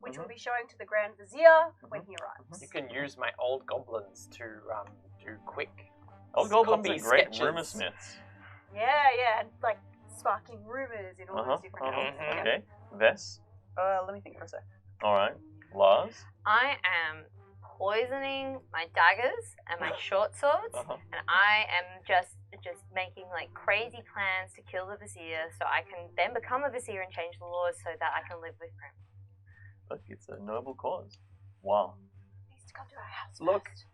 which we'll be showing to the Grand Vizier when he arrives. You can use my old goblins to do quick. Old goblins are great sketches. rumor smiths. Yeah, and like sparking rumors in all those different areas. Okay. Vess? Let me think for a sec. Alright. Lars? I am poisoning my daggers and my short swords, and I am just making like crazy plans to kill the vizier so I can then become a vizier and change the laws so that I can live with Prim. Look, it's a noble cause. Wow. He needs to come to our house. Look, first.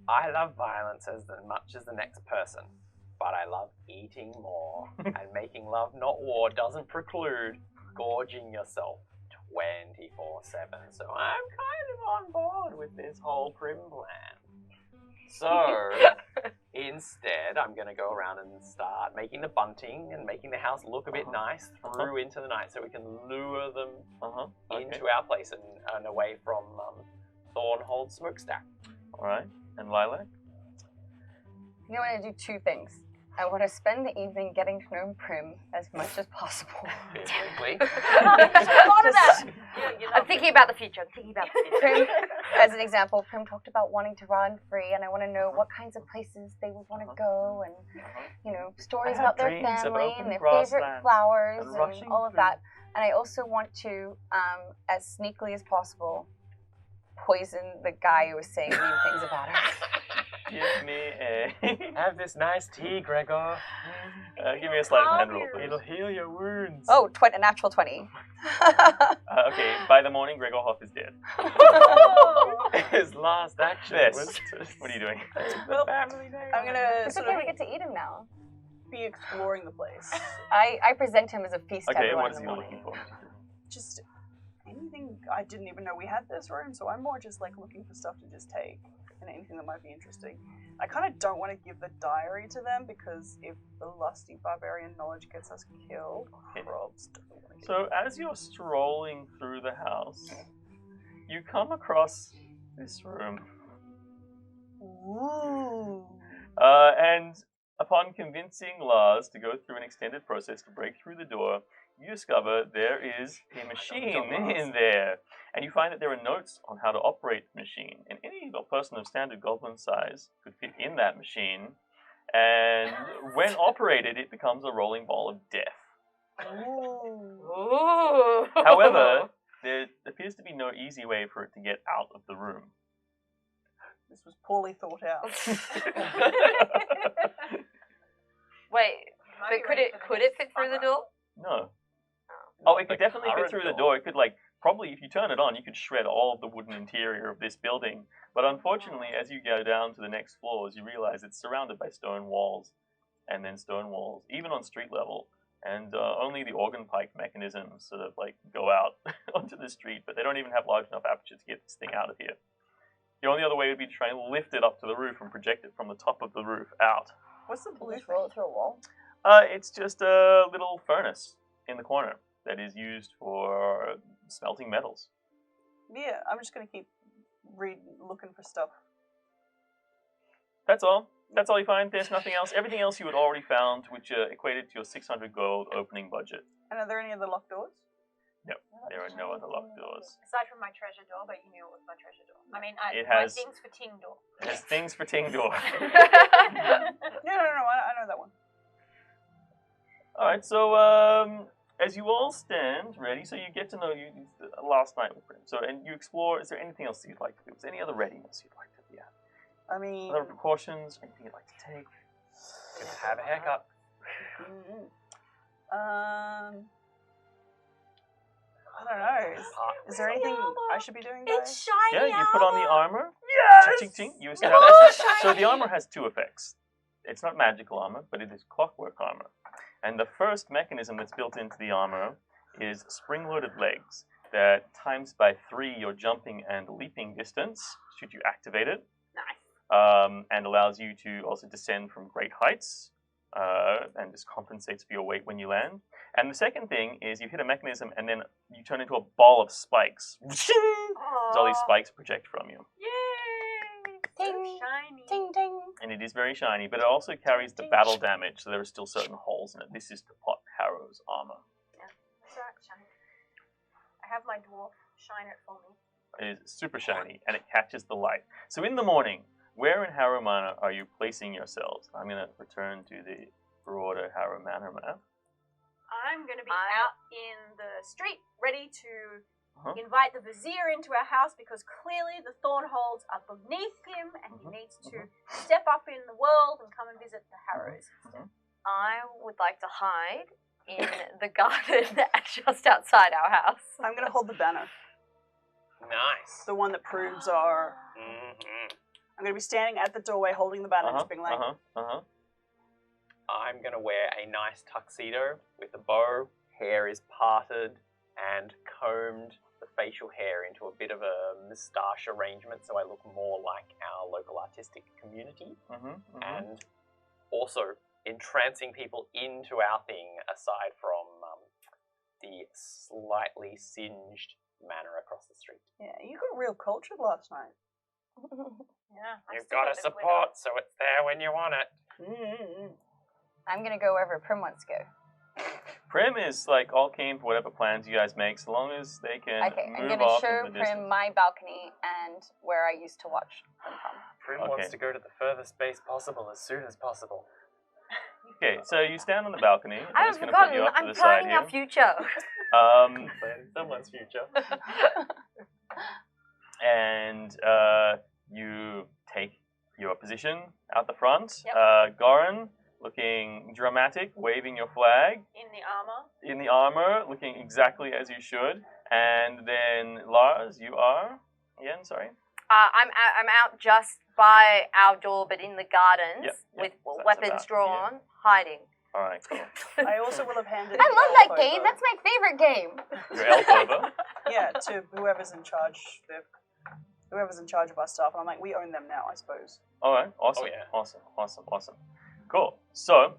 I love violence as much as the next person, but I love eating more. And making love, not war, doesn't preclude gorging yourself 24/7. So I'm kind of on board with this whole Prim plan. So instead, I'm going to go around and start making the bunting and making the house look a bit nice through into the night so we can lure them into our place and away from Thornhold Smokestack. Alright. And Lilac? You know, I want to do two things. I want to spend the evening getting to know Prim as much as possible. Biblically. I'm thinking about the future. Prim, as an example, Prim talked about wanting to run free, and I want to know what kinds of places they would want to go, and you know, stories about their family and their favorite flowers and all of that. And I also want to, as sneakily as possible, poison the guy who was saying mean things about her. Give me a... Have this nice tea, Gregor. give me a sleight of hand roll, please. It'll heal your wounds. Oh, a natural 20. Okay, by the morning, Gregor Hoff is dead. His last action was to what are you doing? save the family name. I'm gonna It's sort okay, of we get to eat him now. be exploring the place. I present him as a feast to Okay, everyone what in is the he morning. looking for? Just anything. I didn't even know we had this room, so I'm more just like looking for stuff to just take and anything that might be interesting. I kind of don't want to give the diary to them because if the lusty barbarian knowledge gets us killed, Rob's doesn't want to get So as you're strolling through the house, you come across this room. Ooh. And upon convincing Lars to go through an extended process to break through the door, you discover there is a machine in there. And you find that there are notes on how to operate the machine. And any person of standard goblin size could fit in that machine. And when operated, it becomes a rolling ball of death. Ooh. However, there appears to be no easy way for it to get out of the room. This was poorly thought out. Wait, but could it fit through the door? No. Oh, it could The definitely fit current through the door. door. It could, probably if you turn it on, you could shred all of the wooden interior of this building. But unfortunately, as you go down to the next floors, you realize it's surrounded by stone walls, and then stone walls, even on street level. And only the organ pike mechanisms sort of, go out onto the street, but they don't even have large enough aperture to get this thing out of here. The only other way would be to try and lift it up to the roof and project it from the top of the roof out. What's the blue Just roll thing? it through a wall. It's just a little furnace in the corner that is used for smelting metals. Yeah, I'm just gonna keep looking for stuff. That's all. That's all you find. There's nothing else. Everything else you had already found, which equated to your 600 gold opening budget. And are there any other locked doors? No, there are no other locked doors. Aside from my treasure door, but you knew it was my treasure door. I mean, It my has- things for ting door. There's things for Ting Door. No, I know that one. Alright, so as you all stand ready, so you get to know you last night with Prim. So, and you explore, is there anything else you'd like to do? Is there any other readiness you'd like to be at? I mean, Other precautions? Anything you'd like to take? Gonna have a haircut. I don't know. Is there anything I should be doing, guys? It's shiny Yeah, you put on the armor. Yes! Ching, ching, you establish. So the armor has two effects. It's not magical armor, but it is clockwork armor. And the first mechanism that's built into the armor is spring-loaded legs that times by 3 your jumping and leaping distance, should you activate it. Nice. And allows you to also descend from great heights, and just compensates for your weight when you land. And the second thing is you hit a mechanism and then you turn into a ball of spikes. As all these spikes project from you. Yay! Ding. So shiny. Ding ding. And it is very shiny, but it also carries the battle damage, so there are still certain holes in it. This is to pot Harrow's armor. That's right, shiny. I have my dwarf shine it for me. It is super shiny, and it catches the light. So in the morning, where in Harrow Manor are you placing yourselves? I'm going to return to the broader Harrow Manor map. I'm going to be out in the street, ready to invite the vizier into our house because clearly the Thornholds are beneath him and he needs to step up in the world and come and visit the Harrows. I would like to hide in the garden just outside our house. I'm going to hold the banner. Nice. The one that proves our... I'm going to be standing at the doorway holding the banner, just being like... I'm going to wear a nice tuxedo with a bow, hair is parted, and combed the facial hair into a bit of a moustache arrangement so I look more like our local artistic community. And also entrancing people into our thing aside from the slightly singed manor across the street. Yeah, you got real cultured last night. Yeah, You've got to support so it's there when you want it. I'm gonna go wherever Prim wants to go. Prim is like all keen for whatever plans you guys make, so long as they can Okay, I'm move gonna off show in the Prim distance. my balcony and where I used to watch them from. Prim wants to go to the furthest space possible as soon as possible. Okay, so you stand on the balcony. I I'm haven't just going to put you forgotten. off to I'm the side planning here. our future. Planning someone's future. And you take your position out the front. Yep. Goran, looking dramatic, waving your flag. in the armor. In the armor, looking exactly as you should. And then Lars, you are again. Sorry. I'm out just by our door, but in the gardens Yep, with so that's weapons about- drawn, hiding. All right, cool. I also will have handed... I love the that game. elf That's my favorite game. Your elf over. over. Yeah, to whoever's in charge. Whoever's in charge of our stuff. And I'm like, we own them now, I suppose. All right, awesome, Oh, yeah. awesome. Cool. So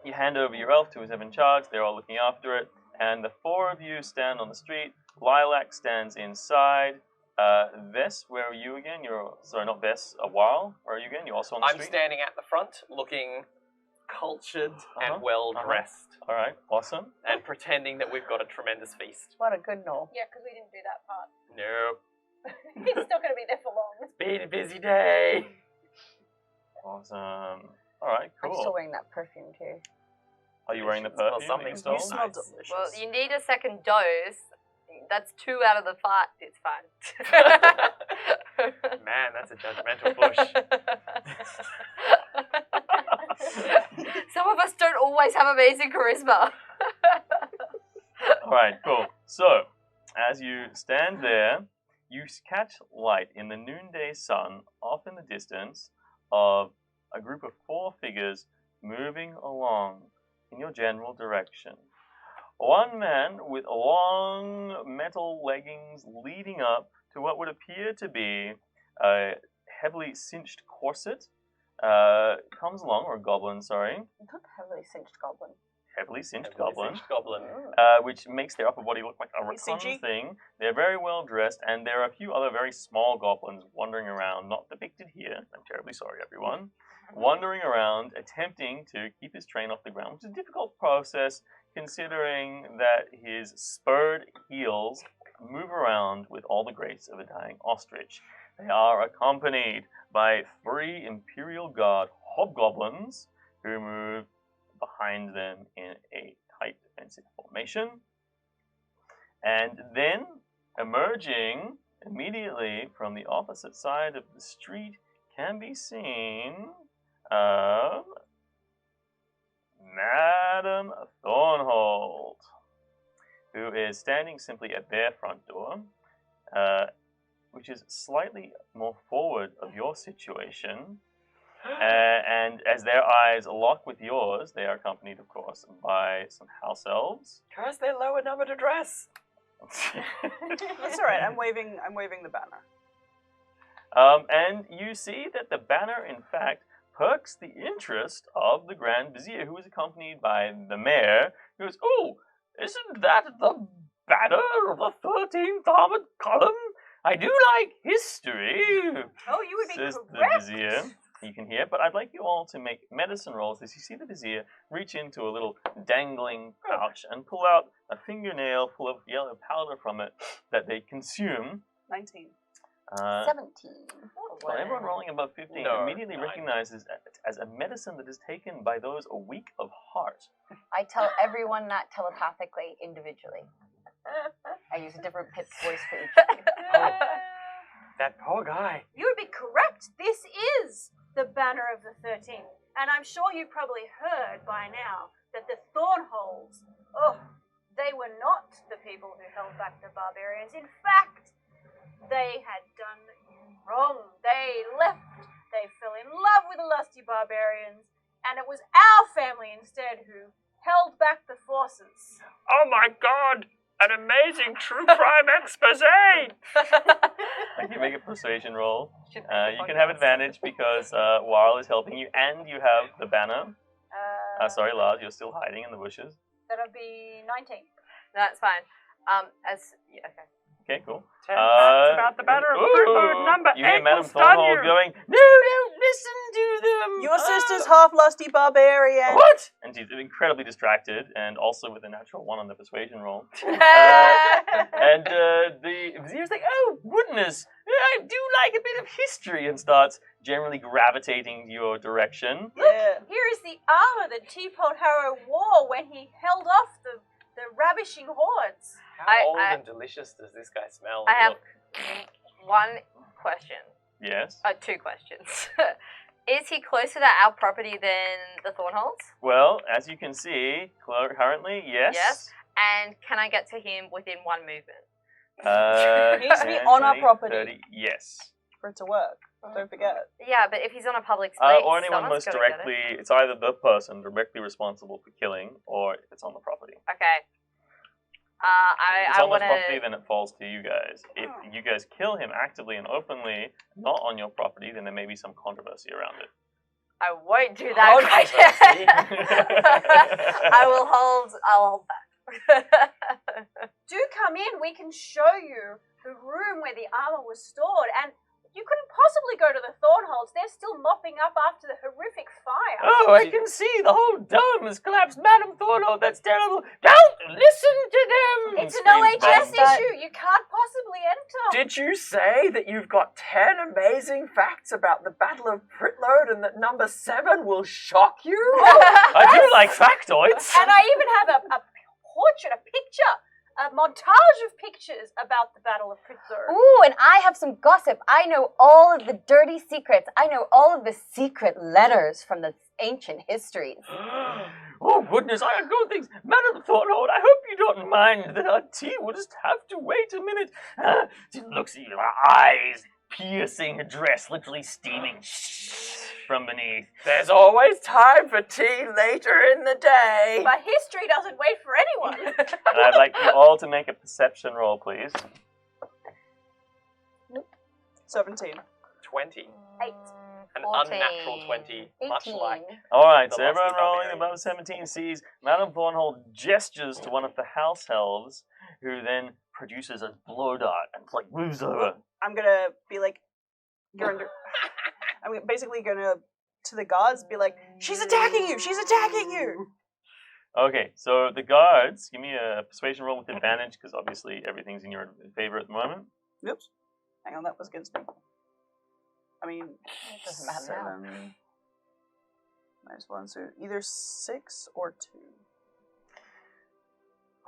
you hand over your elf to whoever's in charge. They're all looking after it, and the four of you stand on the street. Lilac stands inside. Vess, where are you again? Sorry, not Vess. Where are you again? You're also on the I'm street. standing at the front, looking cultured and well dressed, All right, awesome. and pretending that we've got a tremendous feast. What a good knoll. Yeah, because we didn't do that part. Nope. He's not going to be there for long. It's been a busy day. Awesome. All right, I'm cool. still wearing that perfume too. Are you wearing the Well, perfume? something that you stole? You smell nice. delicious. Well, you need a second dose. That's 2 out of the 5. It's fine. Man, that's a judgmental bush. Some of us don't always have amazing charisma. All right, cool. So, as you stand there, you catch light in the noonday sun off in the distance of a group of 4 figures moving along in your general direction. One man with long metal leggings leading up to what would appear to be a heavily cinched corset comes along, or a goblin, sorry. Not heavily cinched goblin. Heavily cinched Heavily goblin. cinched goblin. Which makes their upper body look like a rotund CG? thing. They're very well dressed, and there are a few other very small goblins wandering around, not depicted here. I'm terribly sorry, everyone. Wandering around, attempting to keep his train off the ground, which is a difficult process considering that his spurred heels move around with all the grace of a dying ostrich. They are accompanied by 3 Imperial Guard hobgoblins who move behind them in a tight defensive formation. And then, emerging immediately from the opposite side of the street, can be seen of Madame Thornhold, who is standing simply at their front door, which is slightly more forward of your situation. And as their eyes lock with yours, they are accompanied, of course, by some house elves. Curse their lower numbered address. That's all right. I'm waving the banner. And you see that the banner, in fact, perks the interest of the Grand Vizier, who is accompanied by the mayor, who goes, "Oh, isn't that the banner of the 13th Armored Column? I do like history," Oh, you would be says the correct. Vizier. You can hear, but I'd like you all to make medicine rolls as you see the Vizier reach into a little dangling pouch and pull out a fingernail full of yellow powder from it that they consume. 19. 17. Well, everyone rolling above 15 No, immediately 9. recognizes it as a medicine that is taken by those weak of heart. I tell everyone that telepathically, individually. I use a different pitch voice for each of you. That poor guy. You would be correct. This is the banner of the 13th. And I'm sure you've probably heard by now that the Thornholds, they were not the people who held back the barbarians. In fact, they had done wrong. They left. They fell in love with the lusty barbarians. And it was our family instead who held back the forces. Oh my god! An amazing true crime expose! If you make a persuasion roll, you can have advantage because Warl is helping you and you have the banner. Sorry, Lars, you're still hiding in the bushes. That'll be 19. That's fine. Okay. Okay, cool. 10 facts about the banner of Fruitload number You hear 8 Madame will stun Thornhold you! going, "No, don't listen to them! Your sister's half lusty barbarian. What?" And she's incredibly distracted, and also with a natural 1 on the persuasion roll. And the Vizier's like, "Oh, goodness, I do like a bit of history," and starts generally gravitating your direction. Yeah. Here is the armor that Teapot Harrow wore when he held off the ravishing hordes. How old and delicious does this guy smell? I have Look. one question. Yes. 2 questions. Is he closer to our property than the Thornholds? Well, as you can see, currently, yes. Yes. And can I get to him within 1 movement? He needs to be 10, on our 20, property. 30, yes. For it to work. Don't forget. Yeah, but if he's on a public space, Or anyone someone's most gotta get directly, it's either the person directly responsible for killing, or if it's on the property. it. Okay. If it's I on want the property, to. then it falls to you guys. If you guys kill him actively and openly, not on your property, then there may be some controversy around it. I won't do that. Controversy. I'll hold back. Do come in. We can show you the room where the armor was stored. And you couldn't possibly go to the Thornholds. They're still mopping up after the horrific fire. Oh, I can see the whole dome has collapsed. Madame Thornhold, that's terrible. Don't listen to them! It's an screams OHS Madame. issue. You can't possibly enter. Did you say that you've got 10 amazing facts about the Battle of Pritload and that number 7 will shock you? I do like factoids. And I even have a portrait, a picture, a montage of pictures about the Battle of Pritload. Ooh, and I have some gossip. I know all of the dirty secrets. I know all of the secret letters from the ancient histories. Oh, goodness, I have good things. Madame Thornhold, I hope you don't mind that our tea will just have to wait a minute. It looks at your eyes, piercing, her dress literally steaming from beneath. There's always time for tea later in the day. But history doesn't wait for anyone. And I'd like you all to make a perception roll, please. 17. 20. 8. An 14. unnatural 20, much 18. like All right, The so everyone lusty rolling barbarians. above 17 sees Madame Thornhold gestures to one of the house elves, who then produces a blow dart and moves over. I'm gonna be like, you're under. I'm basically gonna, to the guards, be like, she's attacking you! She's attacking you! Okay, so the guards, give me a persuasion roll with advantage, because obviously everything's in your favor at the moment. Oops. Hang on, that was against me. I mean, Doesn't matter now. 7 minus 1, so either 6 or 2.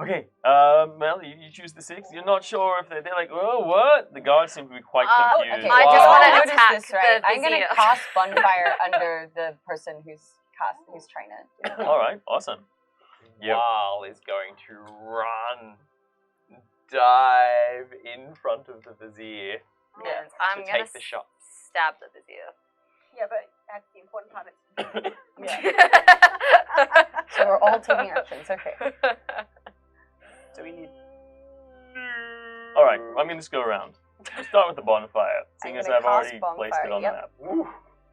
Okay, Mel, you choose the 6. You're not sure if they're like, oh, what? The guards seem to be quite confused. Okay, I just wow. wanna Notice attack this, right? the I'm gonna vizier. cast bonfire under the person who's trying to. All right, awesome. Yep. Wal is going to run, dive in front of the vizier And I'm to gonna take the shot. stab the vizier. Yeah, but that's the important part. It's So we're all taking actions. Okay. Do we need? All right, I'm going to just go around. We'll start with the bonfire, seeing I'm as gonna I've already cast placed it bonfire, on yep. the map.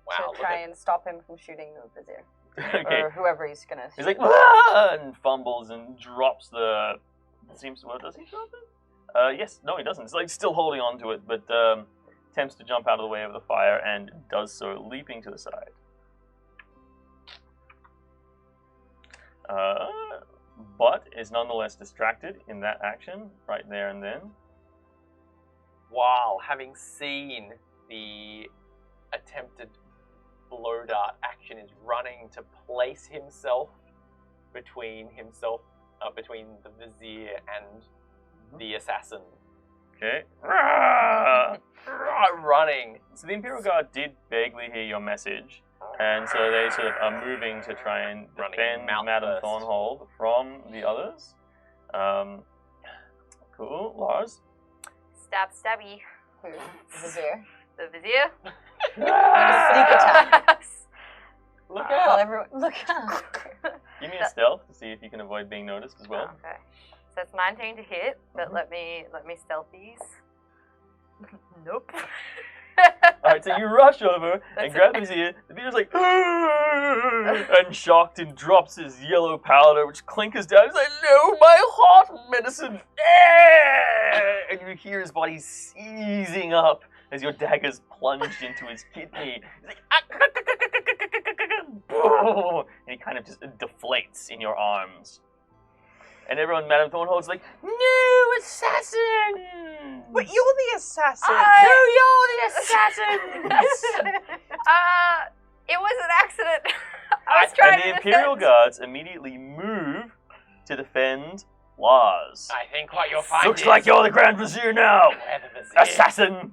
Wow, To try and stop him from shooting the vizier Okay. or whoever he's gonna. He's shoot. like, "Ah!" and fumbles and drops the. Seems what does he drop it? Yes, no, he doesn't. He's like still holding on to it, but attempts to jump out of the way of the fire and does so, leaping to the side. But is nonetheless distracted in that action right there and then. While having seen the attempted blow dart action, is running to place himself between the vizier and the assassin. Okay. Running. So the Imperial Guard did vaguely hear your message, and so they sort of are moving to try and Running defend mount Madame first. Thornhold from the others. Cool. Lars? Stabby. Who? The vizier. The vizier. Sneak attack. Look Well, out! everyone, look out. Give me a stealth to see if you can avoid being noticed as well. Okay. So it's 19 to hit, but let me stealth these. Nope. Alright, so you rush over and That's grab it. his ear. The beater's like, and shocked and drops his yellow powder, which clinkers down. He's like, no, my heart medicine. And you hear his body seizing up as your daggers plunged into his kidney. He's like, and he kind of just deflates in your arms. And everyone, Madame Thornhold's like, no, assassin! But you're the assassin. No, you're the assassin! It was an accident. I was trying And the to Imperial defend. Guards immediately move to defend Lars. I think what you'll find Looks is like you're the Grand Vizier now! where the vizier. Assassin!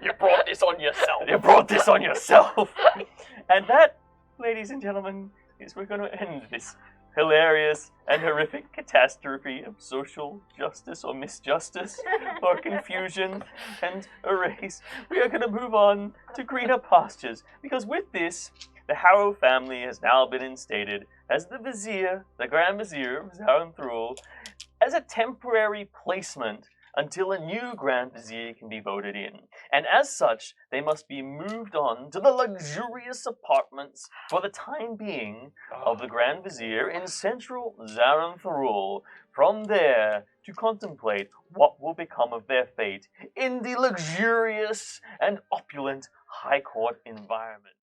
You brought this on yourself. You brought this on yourself! And that, ladies and gentlemen, is we're going to end this hilarious and horrific catastrophe of social justice or misjustice or confusion and erase. We are going to move on to greener pastures, because with this, the Harrow family has now been instated as the Vizier, the Grand Vizier of Zarth, as a temporary placement until a new Grand Vizier can be voted in. And as such, they must be moved on to the luxurious apartments for the time being of the Grand Vizier in central Zarth. From there, to contemplate what will become of their fate in the luxurious and opulent High Court environment.